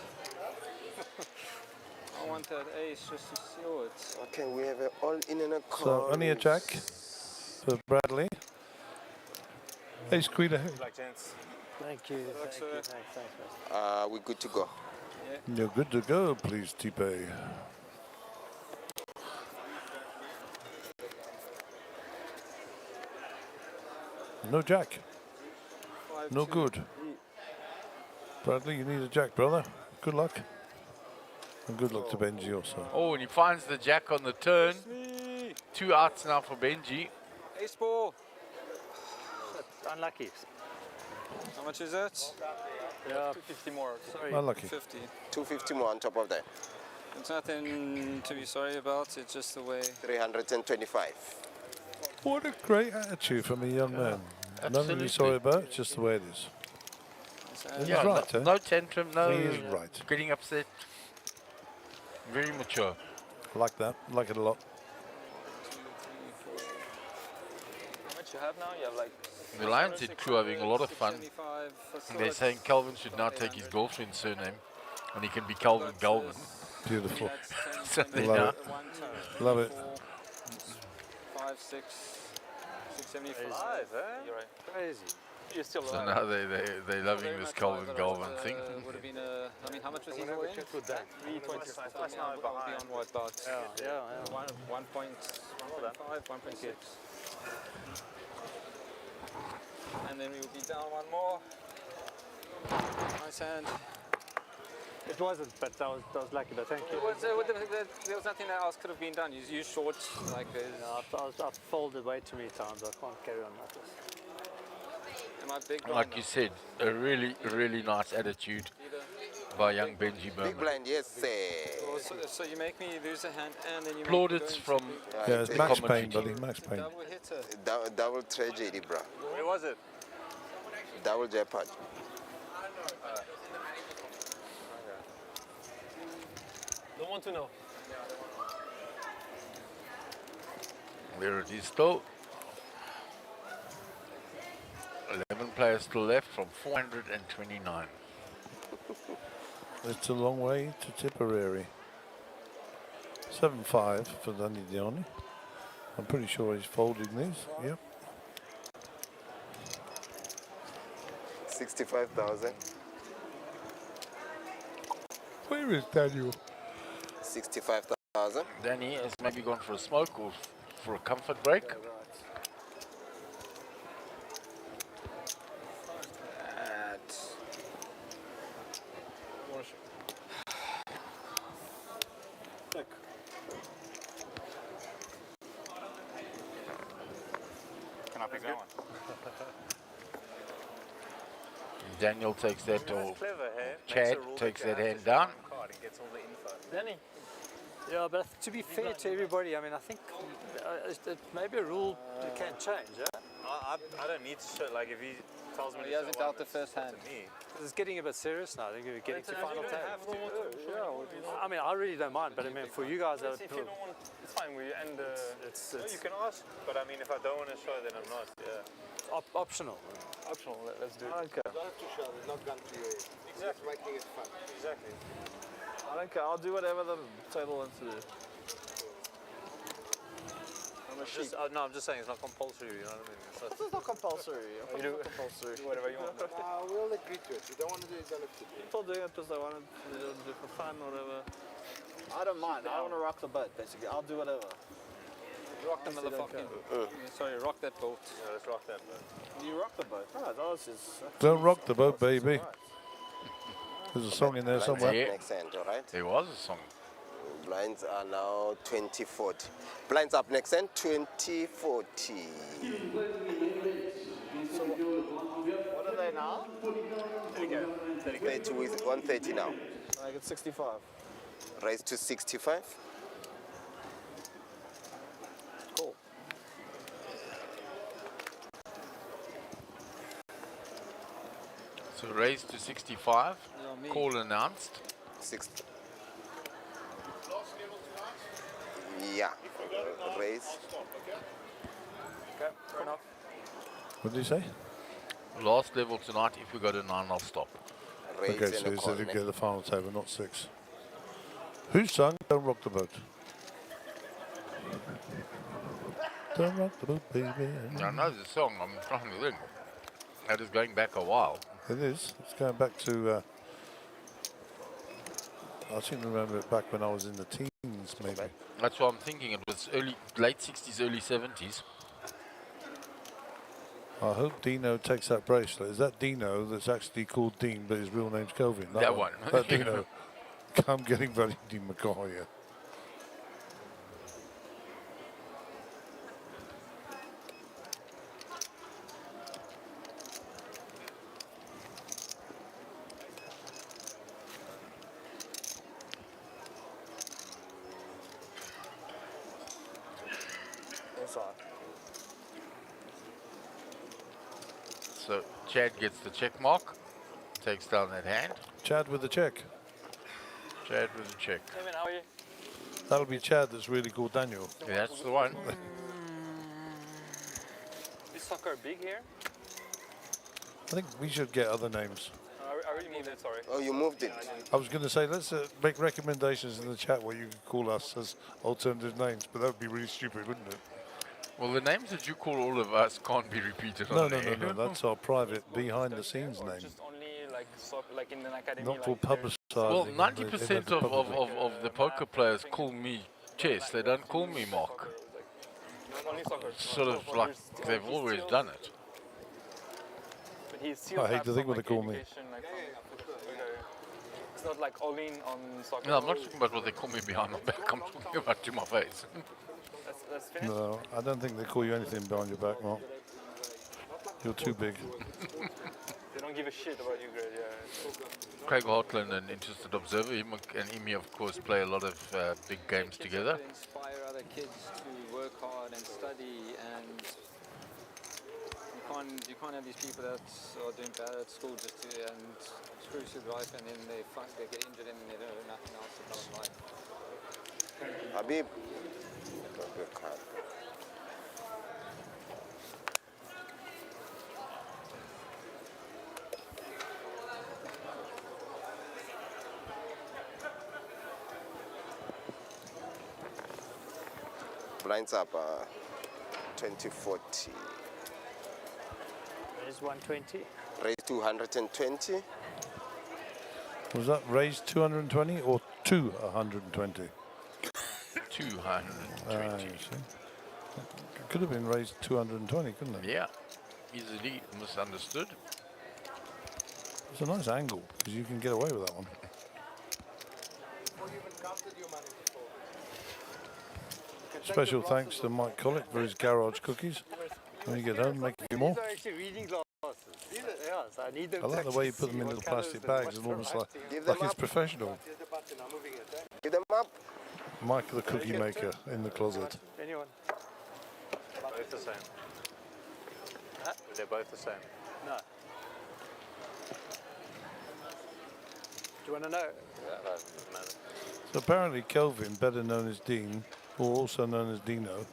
I want that ace just to seal it. Okay, we have an all in and a call. So only a jack for Bradley. Ace queen ahead. Like gents. Thank you. Thank you. Thanks, We're good to go. You're good to go, please, Tipe. No jack. No good. Bradley, you need a jack, brother. Good luck. And good luck to Benji also. Oh, and he finds the jack on the turn. 2 outs now for Benji. Ace ball. Unlucky. How much is that? Yeah. 250 more. Sorry. Unlucky. 50. 250 more on top of that. It's nothing to be sorry about. It's just the way. 325. What a great attitude from a young man. Nothing to absolutely. be sorry about, it's just the way it is. He's Yeah, right, no, eh? no tantrum, no He is right. getting upset. Very mature. Like that, like it a lot. How much you have now? You have like. The Lions Head crew are having a lot of fun. 675. And they're saying Calvin should now take his girlfriend's surname and he can be Calvin Galvin. Beautiful. So they Love now- it. Love it. 5, 6, 675. You're right. Crazy. You're still So alive. now they're loving this Calvin Galvin thing. Would have been a. I mean, how much was he Whenever going? check with that. 325. That's now behind. On what about? Yeah. 1.5, 1.6. And then we will be down one more. Nice hand. It wasn't, but that was lucky. But thank you. There was nothing else could have been done. You short like this. No, I've folded way too many times. I can't carry on like this. Am I big blind Like now? you said, a really, really nice attitude by young Benji Big Berman. blind, yes, sir. So you make me lose a hand and then you Plaudits make me from Yeah, it's the Max commentary Payne, team. buddy, Max Payne. double hitter. Double tragedy, bro. Where was it? Double jackpot. Don't want to know. There it is still. 11 players still left from 429. It's a long way to Tipperary. 7-5 for Danny Dioni. I'm pretty sure he's folding this. Yep. 65,000. Where is Daniel? 65,000. Danny has maybe gone for a smoke or for a comfort break. Check. Can I pick that one? Daniel takes that, or Clever, hey? Chad takes that hand down. Card and gets all the info. Danny. Yeah, but to be fair to everybody, I mean, I think maybe a rule you can change, yeah? I don't need to show, like, if he tells me He to hasn't show one, dealt the first hand. to me. It's getting a bit serious now. I think we're getting to final table. Yeah, I mean, I really don't mind, but I mean, for you guys, that If you don't want, it's fine. We end. it's You can ask, but I mean, if I don't want to show, then I'm not. Yeah. optional. Optional. Let's do it. Okay. You don't have to show, there's not gun to your head. It's making it fun. Exactly. I don't care. I'll do whatever the table wants to do. I'm a sheep. No, I'm just saying it's not compulsory. You know what I mean? It's not, This is not compulsory. You do- It's not compulsory. do whatever you want. We'll agree to it. You don't want to do it, you don't have to do it. People doing it because they want to do it for fun or whatever. I don't mind. I want to rock the boat, basically. I'll do whatever. Rock the Honestly, don't motherfucking. Sorry, rock that boat. Yeah, let's rock that. You rock the boat. Oh, that is. Don't rock the boat, baby. There's a song in there Blinds somewhere. up next hand, all right? There was a song. Blinds are now 20-40. Blinds up next hand, 20-40. So, what are they now? 30 with 130 now. I get 65. Raise to 65. Cool. So raised to 65. me. Call announced. 60. Yeah. Raise. Okay, fair enough. What did he say? Last level tonight. If we go to 9, I'll stop. Raise Okay, and so a he call said he'd next. get the final table, not 6. Who sung Don't Rock the Boat? Don't rock the boat, baby. I know the song. I'm trying to think. That is going back a while. It is. It's going back to. I seem to remember it back when I was in the teens, maybe. That's what I'm thinking. It was late 60s, early 70s. I hope Dino takes that bracelet. Is that Dino that's actually called Dean, but his real name's Kelvin? That one. That Dino. I'm getting very Dean McCoy here. Inside. So Chad gets the check mark. Takes down that hand. Chad with the check. Chad with the check. Kevin, how are you? That'll be Chad that's really called Daniel. Yeah, that's the one. Is soccer big here? I think we should get other names. I really moved it, sorry. Oh, you moved it. I was going to say, let's make recommendations in the chat what you could call us as alternative names, but that would be really stupid, wouldn't it? Well, the names that you call all of us can't be repeated No, on no, air. no, no. That's our private behind-the-scenes name. Just only like in an academy. Not for like publicising. Well, in 90% the of public. the poker players call me Chess. They don't call me Mark. Only soccer. Sort of like they've always done it. But he still I hate has to think some, what they call me. education, like, it's not like all in on soccer. No, I'm not talking about what they call me behind my back. I'm talking about to my face. That's finished. No, I don't think they call you anything behind your back, Mark. You're too big. They don't give a shit about you, Greg. Yeah. Craig Hartland, an interested observer, him and Imi, of course, play a lot of big games together. Inspire other kids to work hard and study, and you can't have these people that are doing bad at school just to, and screw through life, and then they get injured and they don't have nothing else to life. Habib. Drop your card. Blinds up 20-40. There's 120. Raise 220. Was that raised 220 or to 120? 220. You see. It could have been raised 220, couldn't it? Yeah, easily misunderstood. It's a nice angle because you can get away with that one. Special thanks to Mike Collett for his garage cookies. When you get home, make a few more. These are actually reading glasses. Yes, I need them I like the way you put them in little plastic bags, and almost like it's professional. Give them up. Mike the cookie maker in the closet. Anyone? Both the same. Huh? They're both the same. No. Do you want to know? Yeah, that doesn't matter. So apparently Kelvin, better known as Dean, or also known as Dino,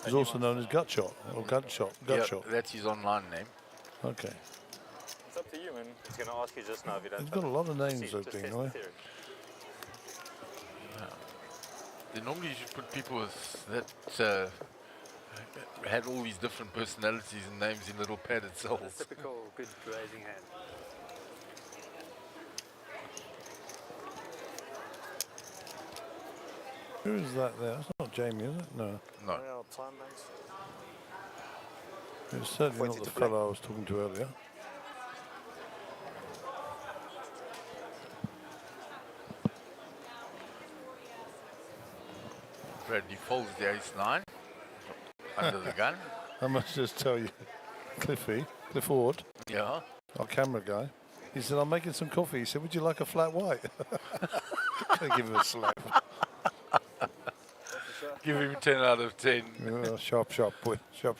is also known as Gutshot, or Gutshot. That's his online name. Okay. It's up to you, man. He's going to ask you just now if you don't. He's got a lot of names, Just though, test Dino. the theory. Then normally you should put people that had all these different personalities and names in little padded cells. A typical good raising hand. Who is that there? That's not Jamie, is it? No. No. It's certainly not the fellow I was talking to earlier. Bradley folds the ace-9 under the gun. I must just tell you, Cliff Ward, Yeah. our camera guy, he said, I'm making some coffee. He said, would you like a flat white? I give him a slap. Give him 10 out of 10. Sharp, boy. Sharp.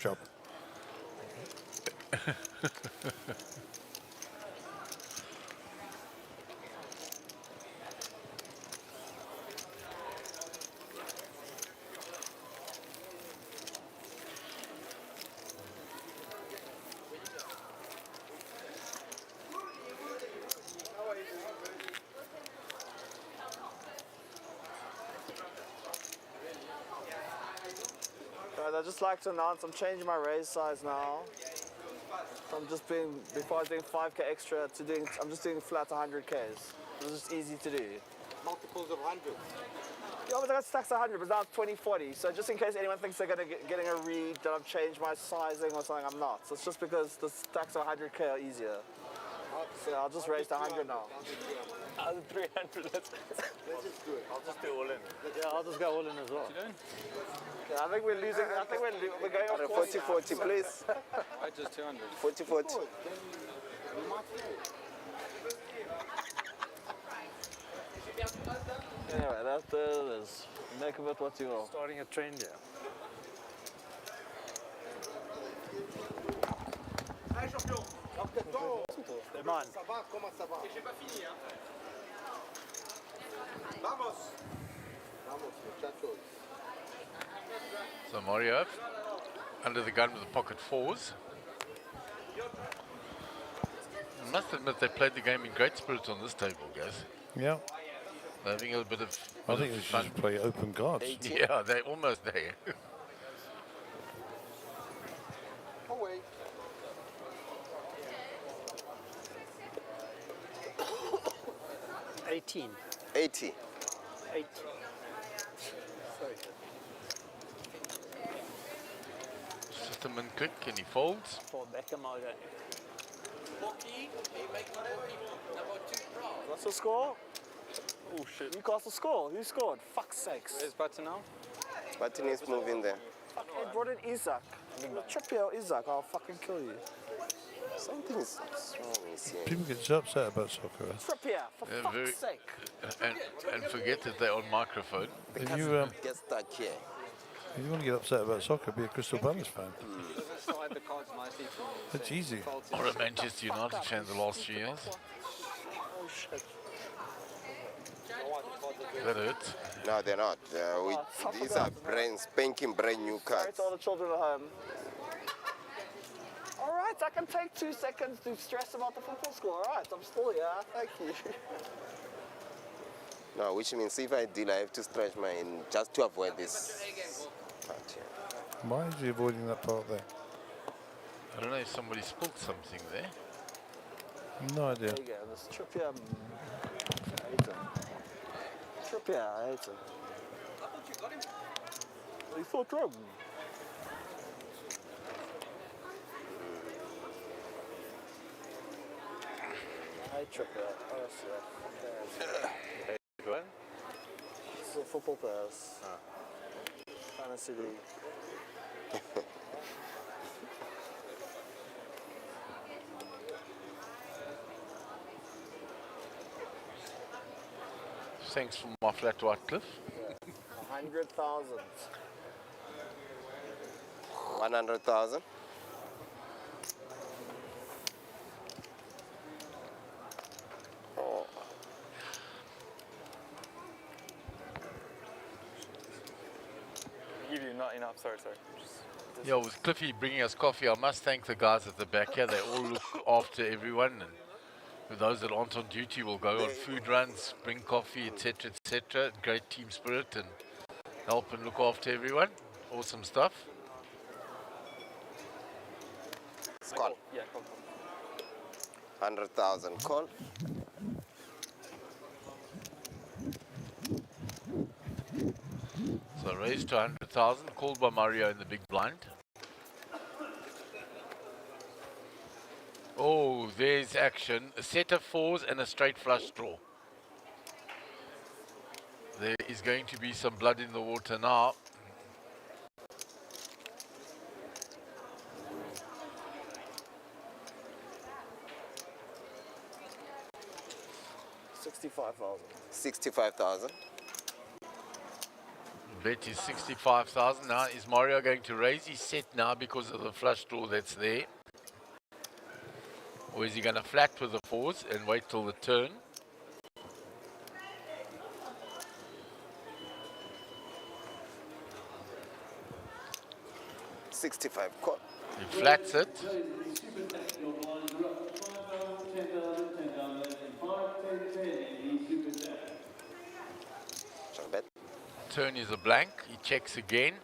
Guys, I'd just like to announce I'm changing my raise size now. From just being, before I was doing 5k extra to doing, I'm just doing flat 100ks. It's just easy to do. Multiples of 100. Yeah, but I got stacks of 100, but now it's 2040. So just in case anyone thinks they're getting a read that I've changed my sizing or something, I'm not. So it's just because the stacks of 100k are easier. So I'll just raise to 100 now. 300. Let's just do it. I'll just do all in. Yeah, I'll just go all in as well. Yeah, I think we're losing. I think we're going off course. 40-40, please. I just 200. 40-40. Anyway, that's it is. Make of it what you will. Starting a trend here. Hey champion, They're mine. ça va, comment ça va? J'ai pas fini, hein. Vamos, muchachos. So Mario under the gun with the pocket fours. I must admit they played the game in great spirit on this table, guys. Yeah. They're having a bit of I think they should just play open cards. Yeah, they're almost there. Away. $18. 80. 8. Sorry. System and click, and he folds. For Beckham, What's the score? Oh shit. Newcastle score. Who scored? Fuck's sakes. Where's Button now? Button is moving there. Fuck, they brought in Isaac. Trippier or Isaac, I'll fucking kill you. Something is wrong here. People get so upset about soccer. Trippier, for They're fuck's very- sake. And forget that they're on microphone. If you Get stuck here. if you want to get upset about soccer, be a Crystal Palace fan. Doesn't slide the cards nicely for me. It's easy. Or a Manchester United fan the last few years. Oh shit. That hurts. No, they're not. These are spanking brand new Sorry cards. to all the children at home. Alright, I can take 2 seconds to stress about the football score. Alright, I'm still here. Thank you. No, which means if I deal, I have to stretch mine just to avoid this part here. Why is he avoiding that part there? I don't know if somebody spilled something there. No idea. There you go, this Trippier. I hate him. Trippier, I hate him. I thought you got him. You thought wrong. I hate Trippier, honestly. What? football players. Fantasy league. Thanks for my flat white cliff. 100,000. 100,000. Oh. Give you not enough. Sorry. Yeah, with Cliffy bringing us coffee, I must thank the guys at the back here. They all look after everyone. And for those that aren't on duty, will go on food runs, bring coffee, etc., etc. Great team spirit and help and look after everyone. Awesome stuff. Call. Yeah, call. 100,000 call. So raised to 100,000, called by Mario in the big blind. Oh, there's action. A set of fours and a straight flush draw. There is going to be some blood in the water now. $65,000. Bet is 65,000 now. Is Mario going to raise his set now because of the flush draw that's there? Or is he going to flat with the fours and wait till the turn? $65 call. He flats it. SunBet. Turn is a blank. He checks again.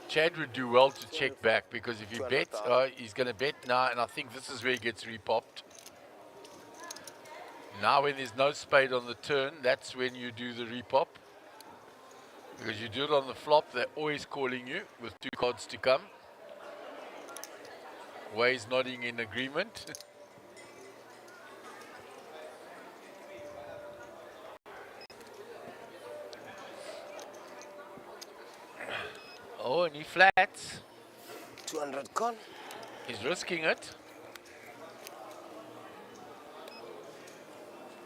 Chad would do well to check back because if he bets, he's going to bet now, and I think this is where he gets repopped. Now when there's no spade on the turn, that's when you do the repop. Because you do it on the flop, they're always calling you with two cards to come. Way's nodding in agreement. Oh, and he flats. 200 call. He's risking it.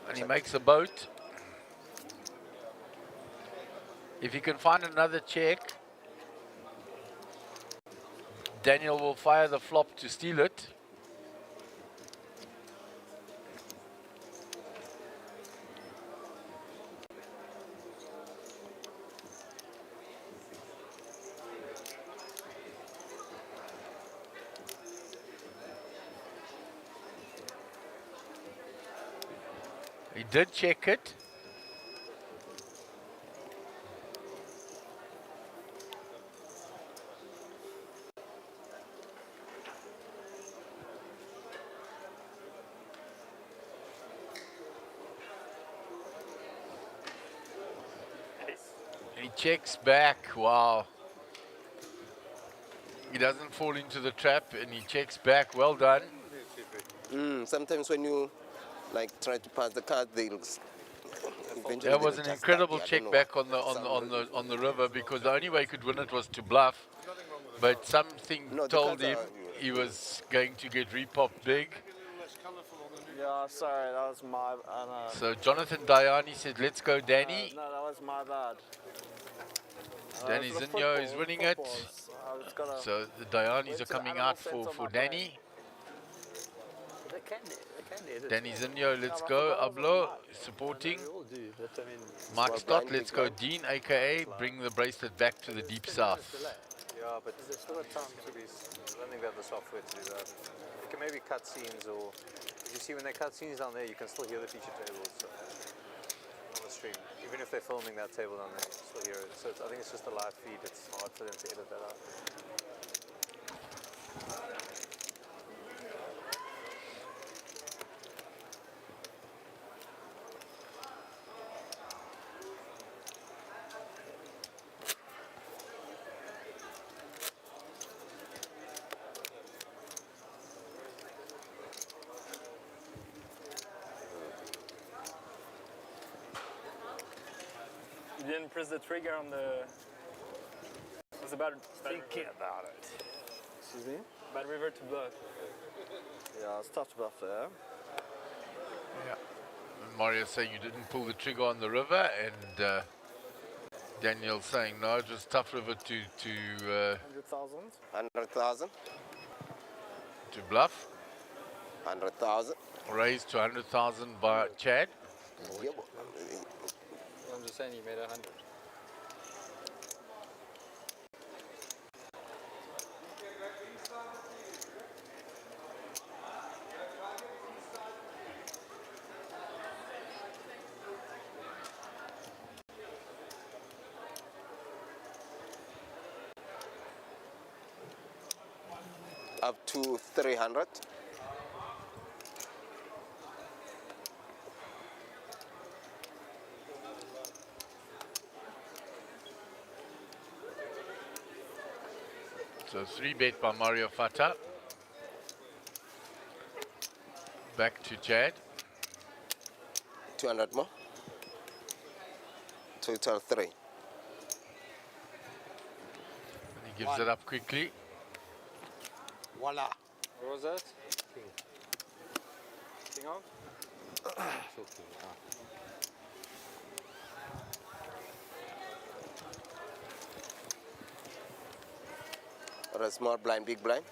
And he makes a boat. If he can find another check, Daniel will fire the flop to steal it. He did check it. He checks back. Wow. He doesn't fall into the trap and he checks back. Well done. Sometimes when you try to pass the card, they'll eventually. That was an incredible check back on the river because the only way he could win it was to bluff. But something told him he was going to get repopped big. Yeah, sorry, that was my. So Jonathan Diani said, "Let's go, Danny." No, that was my bad. Danny Zinho is winning it. So the Dianis are coming out for Danny. Danny Zinho, let's go. Ablo, supporting. Mike Stott, let's go. Dean, a.k.a. bring the bracelet back to the deep south. Yeah, but there's still a time to be. I don't think we have the software to do that. You can maybe cut scenes, or you see when they cut scenes down there, you can still hear the feature tables on the stream. Even if they're filming that table down there, you can still hear it. So I think it's just a live feed. It's hard for them to edit that out. You didn't press the trigger on the... It was about thinking about it. Excuse me? Bad river to bluff. Yeah, it's tough to bluff there. Yeah. Mario saying you didn't pull the trigger on the river, and Daniel saying no, it was tough river to 100,000. 100,000. to bluff. 100,000. Raised to 100,000 by Chad. Yep. I'm just saying you made 100. Up to 300. So 3-bet by Mario Fata. Back to Chad. 200 more. Total 3. And he gives it up quickly. Voila. What was that? King of? Or a small blind, big blind.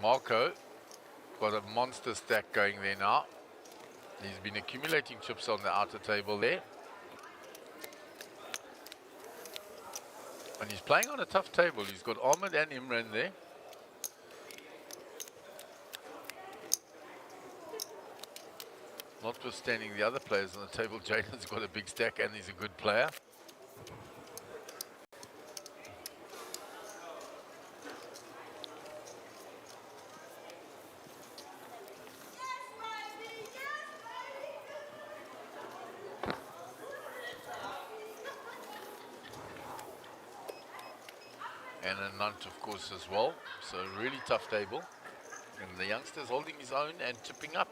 Marco got a monster stack going there now. He's been accumulating chips on the outer table there. And he's playing on a tough table. He's got Ahmed and Imran there. Notwithstanding the other players on the table, Jaden's got a big stack and he's a good player. And a Nunt, of course, as well. So a really tough table. And the youngster's holding his own and chipping up.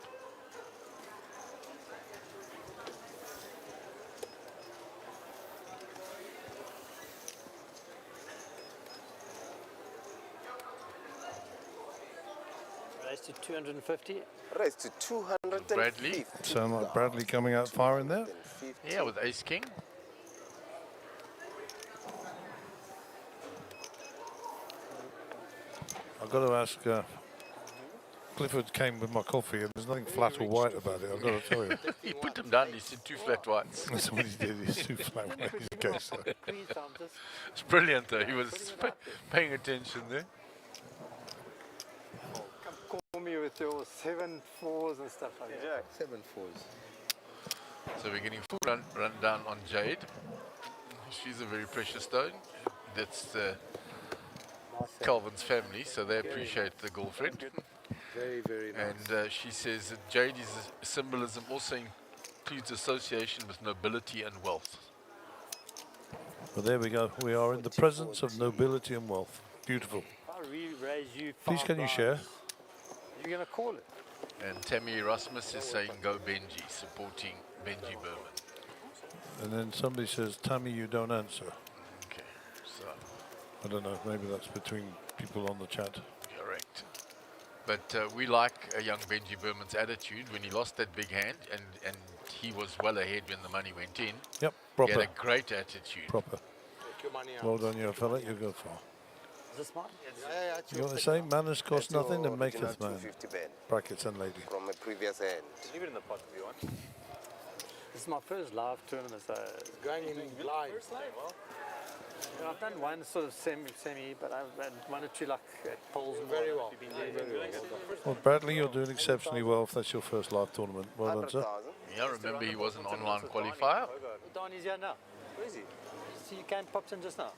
Raise to 250. Raise to 250. Bradley. Sound like Bradley coming out firing there? Yeah, with Ace King. I've got to ask, Clifford came with my coffee and there's nothing flat or white about it, I've got to tell you. He put them down, he said 2 flat whites. That's what he did, he's 2 flat whites. Okay, so. It's brilliant though, he was paying attention there. Come call me with your 7 4s and stuff like that. 7 4s. So we're getting full run down on Jade. She's a very precious stone. That's Calvin's family, so they appreciate the girlfriend. Very, very nice. And she says that Jade is symbolism also includes association with nobility and wealth. Well, there we go. We are in the presence of nobility and wealth. Beautiful. If I re-raise you Please, $5, can you share? You're going to call it. And Tammy Erasmus is saying go Benji, supporting Benji Berman. And then somebody says, Tammy, you don't answer. Okay, so I don't know, maybe that's between people on the chat. correct. But we like young Benji Berman's attitude when he lost that big hand and he was well ahead when the money went in. Yep, He proper. had a great attitude. Proper. Take your money out. Well done, you fella, you go far. Is this mine? Yeah, You got to say, manners cost That's nothing your and maketh original man. 250 bed Brackets and lady. from a previous hand. Leave it in the pot if you want. This is my first live tournament, so Going in blind. yeah, I've done one sort of semi, but I've had 1 or 2 like at polls. And Very all. well. Very well. Well, Bradley, you're doing exceptionally well if that's your first live tournament. Well done, sir. 100,000. Yeah, remember he was an online qualifier. Donnie's here now. Where is he? He's see you came popped in just now.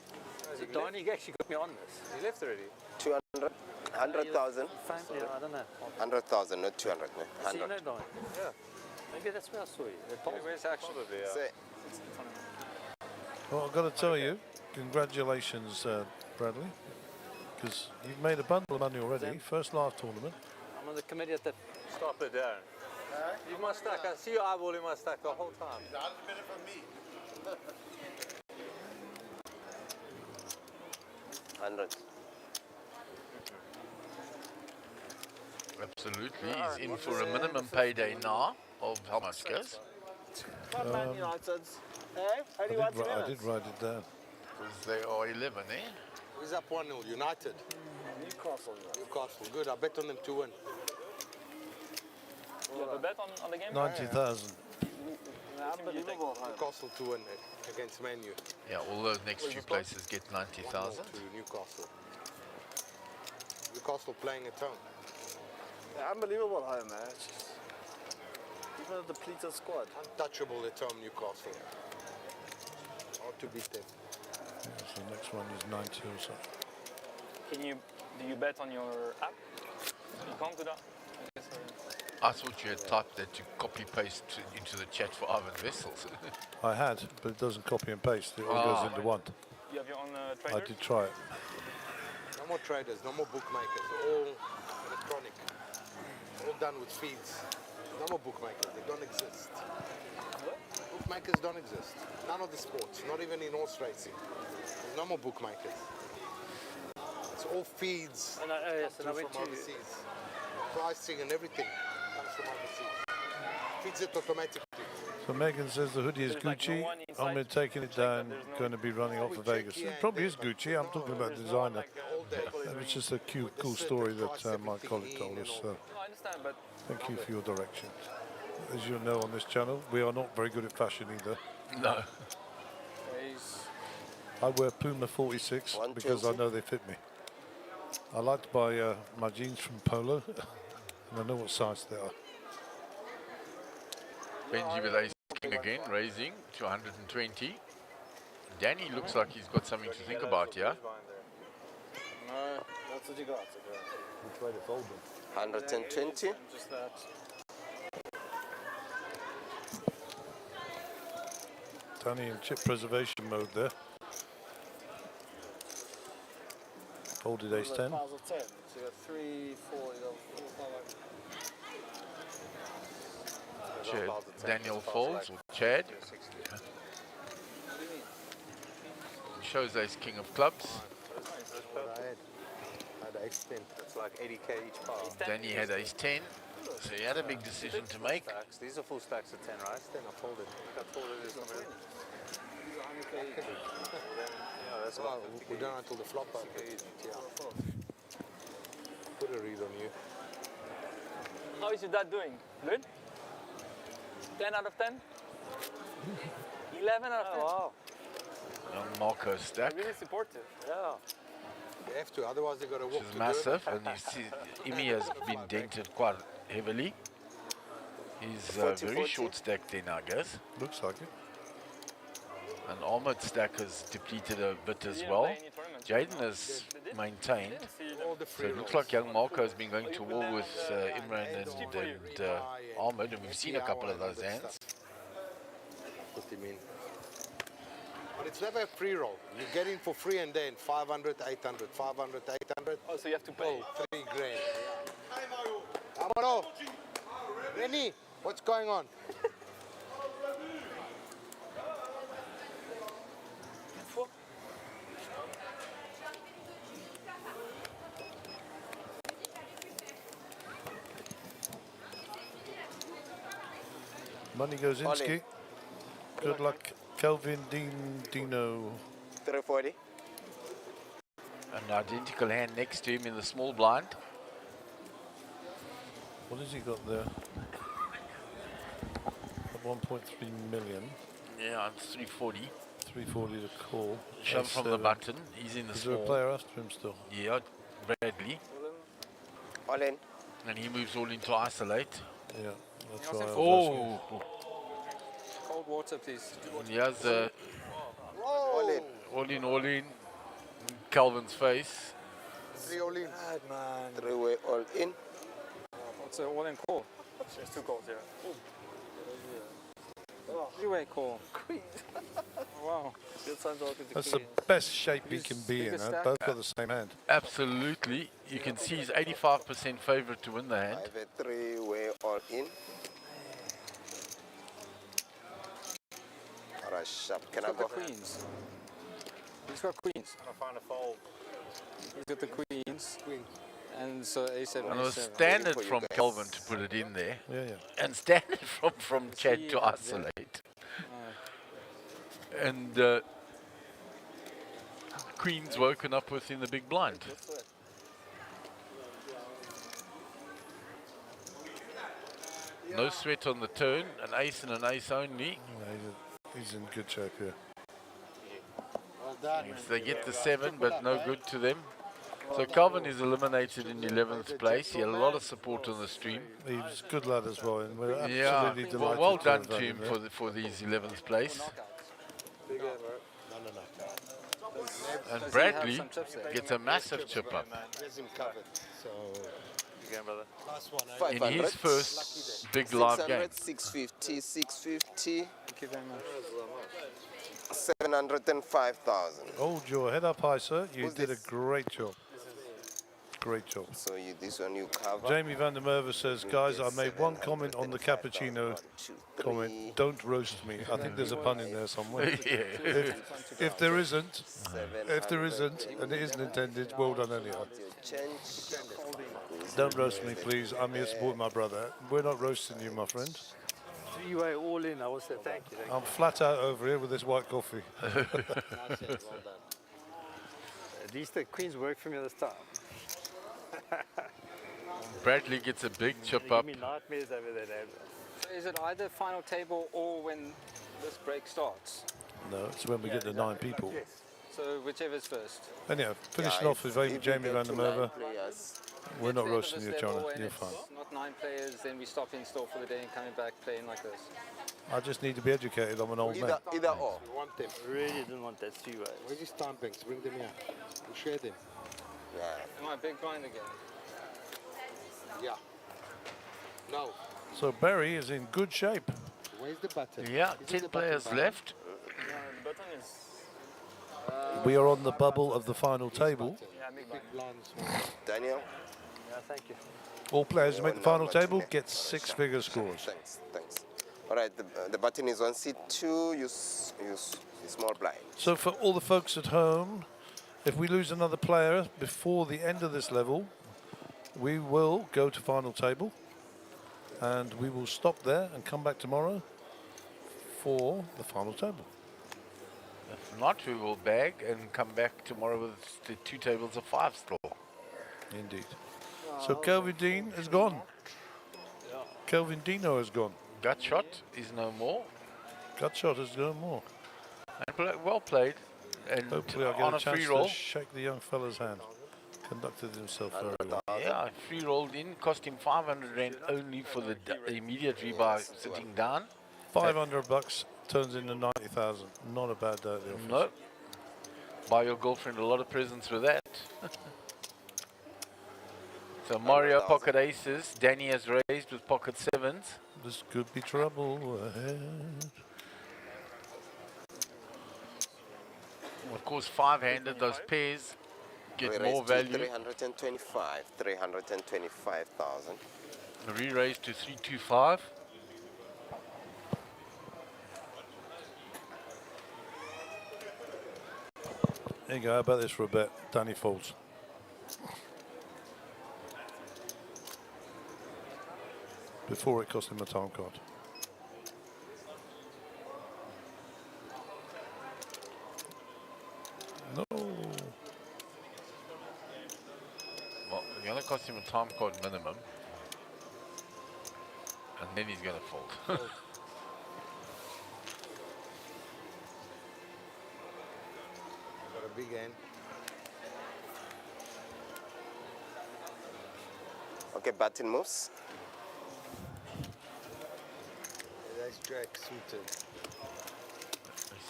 So Donnie actually got me on this. He left already. 200, 100,000. Yeah, I don't know. 100,000, not 200. No? See you 100. know, Donnie? Yeah. Maybe that's where I saw you. Where's actually? Yeah. Say, Well, I've got to tell you, congratulations, Bradley, because you've made a bundle of money already. First live tournament. I'm on the committee at the... Stop it, Darren. You must stack. I see your eyeball in my stack the whole time. $100. Absolutely. He's in for a minimum payday now of how much, guys? Man United. Hey, only 1 I did write it down. Because they are 11, eh? Who's up 1-0? United. Newcastle. Newcastle. Good. I bet on them to win. You have a bet on the game? 90,000. Unbelievable. Newcastle to win against Man U. Yeah, all those next few places get 90,000. To Newcastle. Newcastle playing at home. Yeah, unbelievable home, man. Even a depleted squad. Untouchable at home, Newcastle. Hard to beat them. Yeah, so the next one is 90 or so. Do you bet on your app? You can't do that? I thought you had typed that to copy paste into the chat for Ivan Vessels. I had, but it doesn't copy and paste. It all goes into one. You have your own I trader? did try it. No more traders, no more bookmakers. All electronic. All done with feeds. No more bookmakers. They don't exist. Bookmakers don't exist. None of the sports. Not even in horse racing. There's no more bookmakers. It's all feeds. And I went from to... overseas. Pricing and everything comes from overseas. Feeds it automatically. So Megan says the hoodie is There's like no Gucci. one inside I'm to taking it check that down, there's no- going to be running off for Vegas. It probably is Gucci. I'm talking about designer. That was just a cool story that my colleague told us. So No, I understand, but thank you for your direction. As you know on this channel, we are not very good at fashion either. No. I wear Puma 46 because I know they fit me. I like to buy my jeans from Polo, and I know what size they are. Benji with ace king again, raising to 120. Danny looks like he's got something to think about, yeah? No, that's what you got. Which way to fold them? 120. Just that. Danny in chip preservation mode there. Folded ace 10. Piles of 10. So you got 3, 4, you got 4, 5. Chad, Daniel folds, or Chad. Shows ace king of clubs. I had ace 10. It's like 80k each pile. Danny had ace 10, so he had a big decision to make. Stacks. These are full stacks of 10, right? 10, I folded. Got folded is not really. Yeah, that's Well, we're done until the flop up. Yeah. Put a read on you. how is your dad doing? Good? 10 out of 10? 11 out of 10? Wow. Young Marco stack, Really supportive. Yeah. They have to, otherwise they got to walk which is to massive, and you see Imi has been dented quite heavily. He's very short stacked there now, guys. Looks like it. And Ahmed stack has depleted a bit as didn't well. play any tournaments. Jaden has maintained. Didn't see them. all the So free it looks rolls. like young Marco has been going to war with Imran and Ahmed, and we've seen a couple of those hands. What do you mean? But it's never a free roll. You get in for free and then 500, 800, 500, 800. Oh, so you have to pay. Oh, 3 grand. Amaro! Rennie, what's going on? Money goes in, Ollie. Ski. Good luck, Kelvin Dino. 340. An identical hand next to him in the small blind. What has he got there? At 1.3 million. Yeah, it's 340. 340 to call. Shove from the A7. button. He's in the Is there a small. player after him still? Yeah, Bradley. All in. And he moves all into isolate. Yeah, that's You why I also was Oh, Cold water, please. and here's the Whoa! All in. All in. Calvin's face. 3 all in. Man. 3-way all in. What's an all-in call? There's 2 calls here. Three-way call. Queens. Wow. Good son talking to That's the Queens. best shape he can be in. biggest Huh? stack. Both got the same hand. Absolutely. You can see he's 85% favourite to win the hand. 3-way all in. Alright, sharp. Can I He's got go? the queens. He's got queens. Trying to find a fold. He's got the queens. And so A7, And it was A7. standard from Calvin to put it in there. Yeah. And standard from Chad to isolate. And Queen's woken up within the big blind. No sweat on the turn, an ace and an ace only. Yeah, he's in good shape here. Well done. If they get the 7, but no good to them. So Calvin is eliminated in 11th place. He had a lot of support on the stream. He was a good lad as well, and we're absolutely Yeah, delighted well to done have to had him there. for these 11th place. No. And Bradley gets a massive chip up. There's him covered. So, Again, brother. last one. Eh? 500. In his first big live game. 650, 650, Thank you very much. 705,000. Hold your head up high, sir. You Who's did this? a great job. Great job. So this one you cover. Jamie van der Merwe says, guys, I made one comment on the cappuccino comment. Don't roast me. I think there's a pun in there somewhere. If there isn't, and it isn't intended, well done anyhow. Don't roast me, please. I'm here supporting my brother. We're not roasting you, my friend. 3-way all in. I will say thank you. I'm flat out over here with this white coffee. At least the Queens worked for me this time. Bradley gets a big chip Give up. me nightmares over there, Dad. So is it either final table or when this break starts? No, it's when we get to 9 people. So whichever's first. Anyhow, finishing off with Jamie van der Merwe. We're not roasting you, China. You're fine. Not 9 players, then we stop in store for the day and coming back playing like this. I just need to be educated. I'm an old man. Either or. We want them. Really didn't want that 3-way. Where's his time banks? Bring them here. We'll share them. Am I big blind again? Yeah. No. So Barry is in good shape. Where's the button? Yeah, Is it 10 the button players bar? left. The button is. We are on the bubble of the final table. Yeah, big Big blind. blinds. Daniel? Yeah, thank you. All players who make the No, final not table today. get 6-figure scores. Thanks. All right, the button is on seat 2. Use small blind. So for all the folks at home, if we lose another player before the end of this level, we will go to final table, and we will stop there and come back tomorrow for the final table. If not, we will bag and come back tomorrow with the 2 tables of 5 still. Indeed. So Kelvin Dean is gone. Kelvin Dino is gone. Gutshot is no more. Gutshot is no more. And well played. And Hopefully I'll on get a a chance free to roll. shake the young fella's hand. Conducted himself very well. Yeah, free rolled in, cost him 500 Rand only for the immediate rebuy sitting down. 500 bucks turns into 90,000. Not a bad day at the office. No. Buy your girlfriend a lot of presents with that. So Mario pocket aces. Danny has raised with pocket 7s. This could be trouble ahead. Of course, 5-handed, those pairs get We more raised to value. 325,000. Re-raised to 325. There you go. How about this for a bet? Danny folds. Before it cost him a time card. No. Well, it's going to cost him a time card minimum. And then he's going to fold. Got a big end. Okay, button moves. That's Jack suited.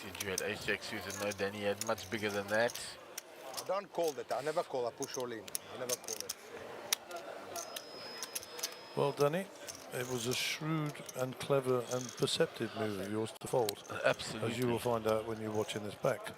said you had ace-jack suited. No, Danny had much bigger than that. I don't call that. I never call. I push all in. I never call it. Well, Danny, it was a shrewd and clever and perceptive move of yours to fold. Absolutely. As you will find out when you're watching this back.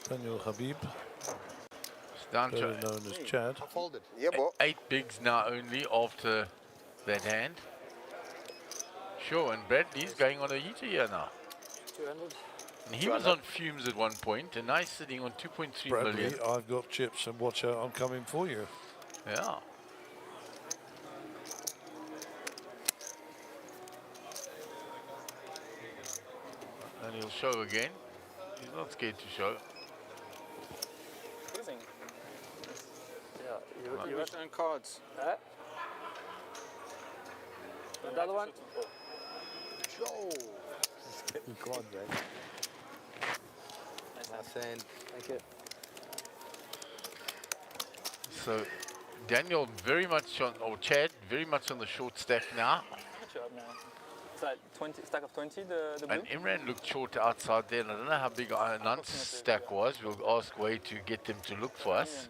Daniel Habib, down better to known as Chad. I folded. Yeah, boy. 8 bigs now only after that hand. Sure, and Bradley's going on a heater here now. 200. And he was on fumes at one point, and now he's sitting on 2.3 Bradley, million. I've got chips, and watch out, I'm coming for you. Yeah. And he'll show again. He's not scared to show. Cruising. Yeah, you English and cards. Another one? Joe. He's getting caught, right? Nice hand. Thank you. So Daniel very much on, or Chad very much on the short stack now. Good job now. It's like 20, stack of 20, the blue. And Imran looked short outside there, and I don't know how big Anant's stack was. We'll ask Way to get them to look for us.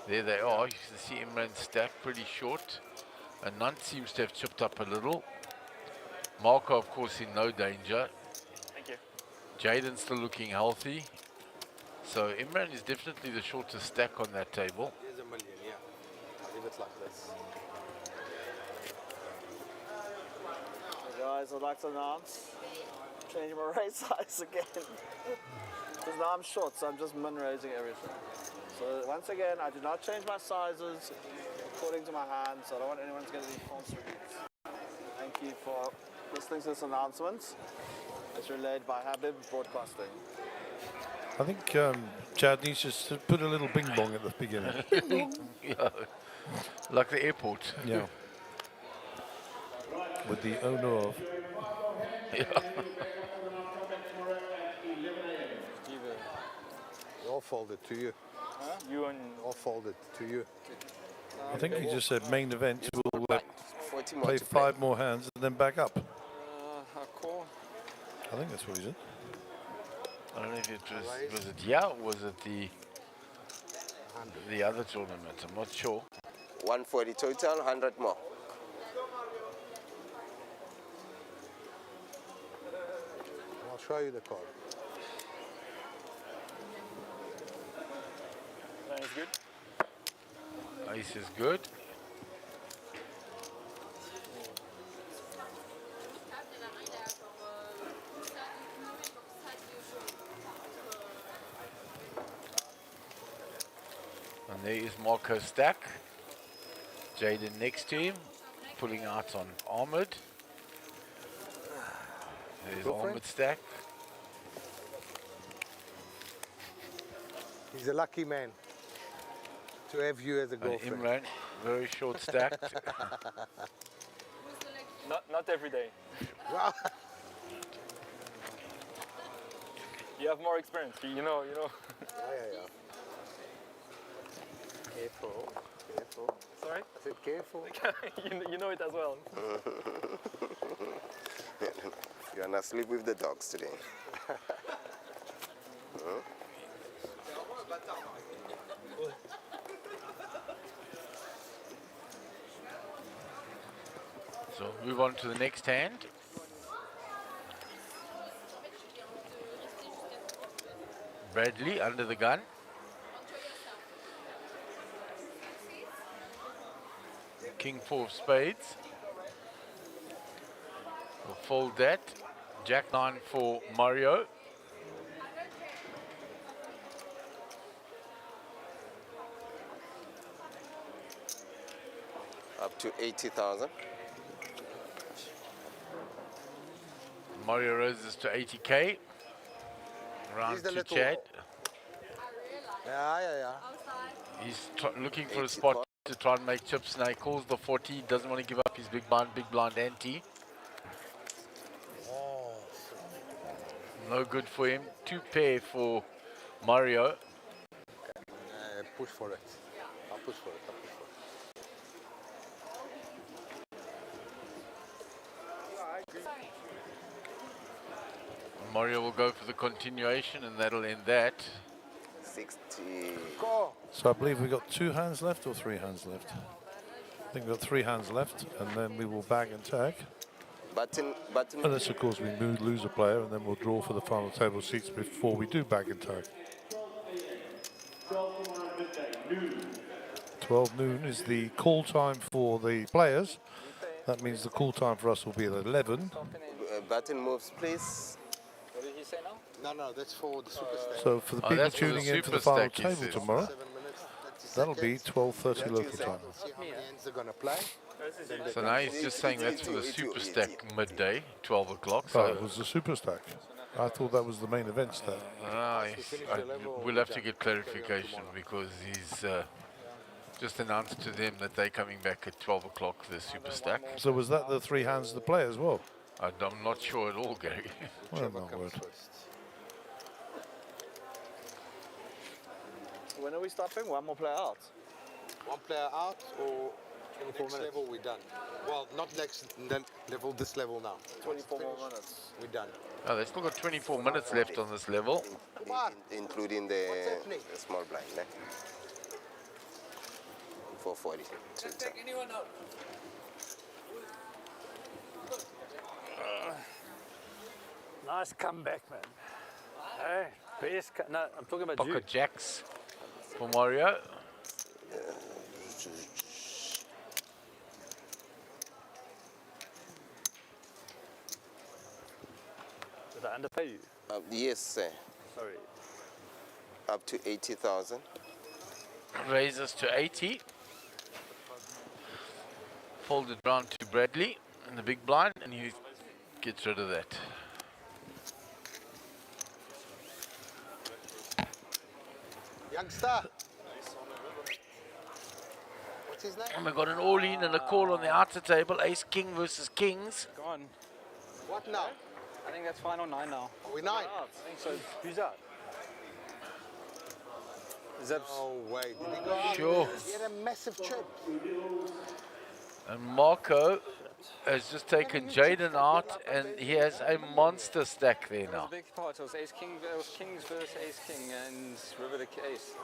There they are. You can see Imran's stack pretty short. Anant seems to have chipped up a little. Marco, of course, in no danger. Thank you. Jaden's still looking healthy. So Imran is definitely the shortest stack on that table. Here's a million, yeah. I'll leave it like this. Hey guys, I'd like to announce changing my raise size again. Because now I'm short, so I'm just min raising everything. So once again, I do not change my sizes according to my hand, so I don't want anyone to get any false reads. Thank you for listening to this announcement. It's relayed by Habib Broadcasting. I think Chad needs to put a little bing bong at the beginning. Yeah. Like the airport. Yeah. With the owner of. Yeah. I'll fold it to you. Huh? You and I'll fold it to you. I think he just said main event. We'll 40 more play to play. 5 more hands and then back up. cool. I think that's what he said. I don't know if it was it yeah, or was it the other tournament? I'm not sure. 140 total, 100 more. I'll show you the card. That is good. Ace is good. And there is Marco's stack. Jaden next to him, pulling out on Ahmed. There's Ahmed's stack. He's a lucky man to have you as a And girlfriend. Imran, very short stacked. Not every day. You have more experience. You know. Yeah. Careful. Sorry? I said careful. you know it as well. You're not sleep with the dogs today. Huh? So move on to the next hand. Bradley under the gun. King 4 of spades. We'll fold that. Jack 9 for Mario. Up to 80,000. Mario raises to 80k. Round to Chad. Yeah. He's looking for a spot to try and make chips now. He calls the 40, doesn't want to give up his big blind ante. No good for him. 2 pair for Mario. Push for it. I'll push for it. Mario will go for the continuation, and that'll end that. 60. So I believe we've got 2 hands left or 3 hands left. I think we've got 3 hands left, and then we will bag and tag. Button. Unless, of course, we lose a player, and then we'll draw for the final table seats before we do bag and tag. 12 noon is the call time for the players. That means the call time for us will be at 11. Button moves, please. What did he say now? No, that's for the super stack. So for the people tuning in for the final table tomorrow, 7 minutes, 30 that'll be seconds. 12:30 local time. See how many hands they're going to play. So now he's just saying that's for the super stack midday, 12 o'clock. Oh, So it was the super stack. I thought that was the main event stack. we'll have to get clarification because he's just announced to them that they're coming back at 12 o'clock, the super stack. So was that the 3 hands to play as well? I'm not sure at all, Gary. Well, my word. When are we stopping? One more player out. 1 player out or next level we're done. Well, not next level, this level now. 24 more minutes. We're done. Oh, they've still got 24 minutes left on this level. Including the small blind. 440. Just take anyone out. Nice comeback, man. Hey, best. No, I'm talking about you. Pocket jacks for Mario. Did I underpay you? Yes, sir. Sorry. Up to 80,000. Raises to 80. Folded round to Bradley in the big blind, and he gets rid of that. Youngster. What's his name? And we've got an all-in and a call on the outer table. Ace King versus Kings. Go on. What now? I think that's final 9 now. Are we 9? I think so. Who's out? Zips. Oh, wait. Did he go out? Sure. He had a massive chip. And Marco has just taken Jaden out, and he has a monster stack there It was now. a big part. It was Ace King. It was Kings versus Ace King and River to Ace.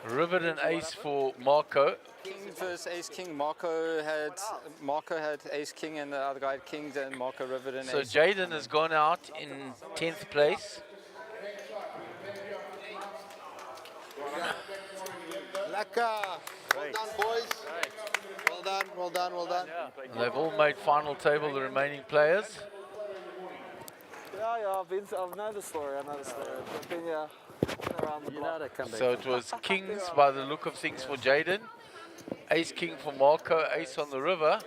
Rivet and Ace for Marco. King versus Ace King. Marco had Ace King, and the other guy had Kings, and Marco Rivet and So Ace. Jaden has gone out in 10th place. Lekker. Well done, boys. Well done. And they've all made final table, the remaining players. Yeah, I know the story. I've been around the block. So it was Kings by the look of things for Jaden. Ace King for Marco, Ace on the river.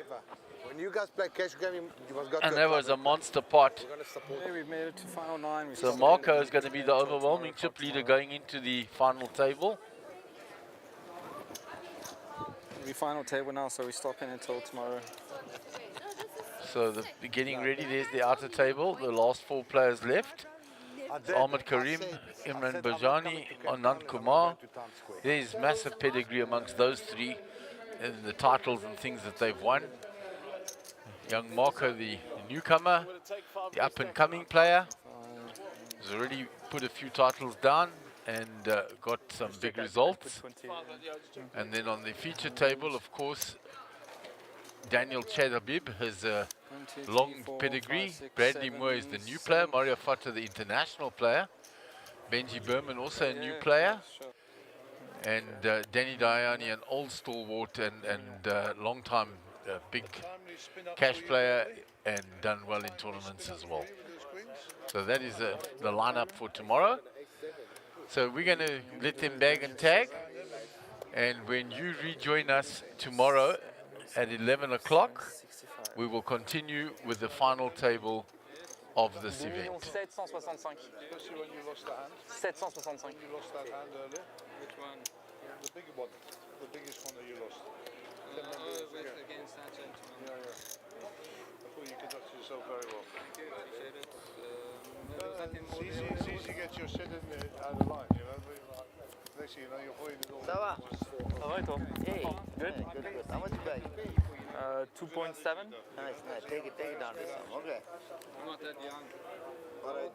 When you guys play cash game, you must go And to that was a monster pot. Yeah, we've made it to final 9. So Marco is going to be the overwhelming chip leader going into the final table. We final table now, so we're stopping until tomorrow. So getting ready, there's the outer table, the last 4 players left. Ahmed Karim, Imran Bajani, Anand Kumar. There's massive pedigree amongst those 3 in the titles and things that they've won. Young Marco, the newcomer, the up-and-coming player, has already put a few titles down and got some big results. And then on the feature table, of course, Daniel Chadabib has a long pedigree. Bradley Moore is the new player. Mario Fata, the international player. Benji Berman, also a new player. And Danny Diani, an old stalwart and long-time big cash player and done well in tournaments as well. So that is the lineup for tomorrow. So we're going to let them bag and tag. And when you rejoin us tomorrow at 11 o'clock, we will continue with the final table of this event. 765. Especially when you lost the hand. 765. When you lost that hand earlier. Which one? The big one. The biggest one that you lost. Against that gentleman. Yeah, yeah. I thought you conducted yourself very well. Thank you, appreciate it. It's easy to get your shit in out of line, you know. Next thing you know, you're putting it all. Ça va? Ça va et toi? Hey. Good. Good, good. How much you pay? 2.7. Nice, nice. Take it down to some. Okay. I'm not that young. All right.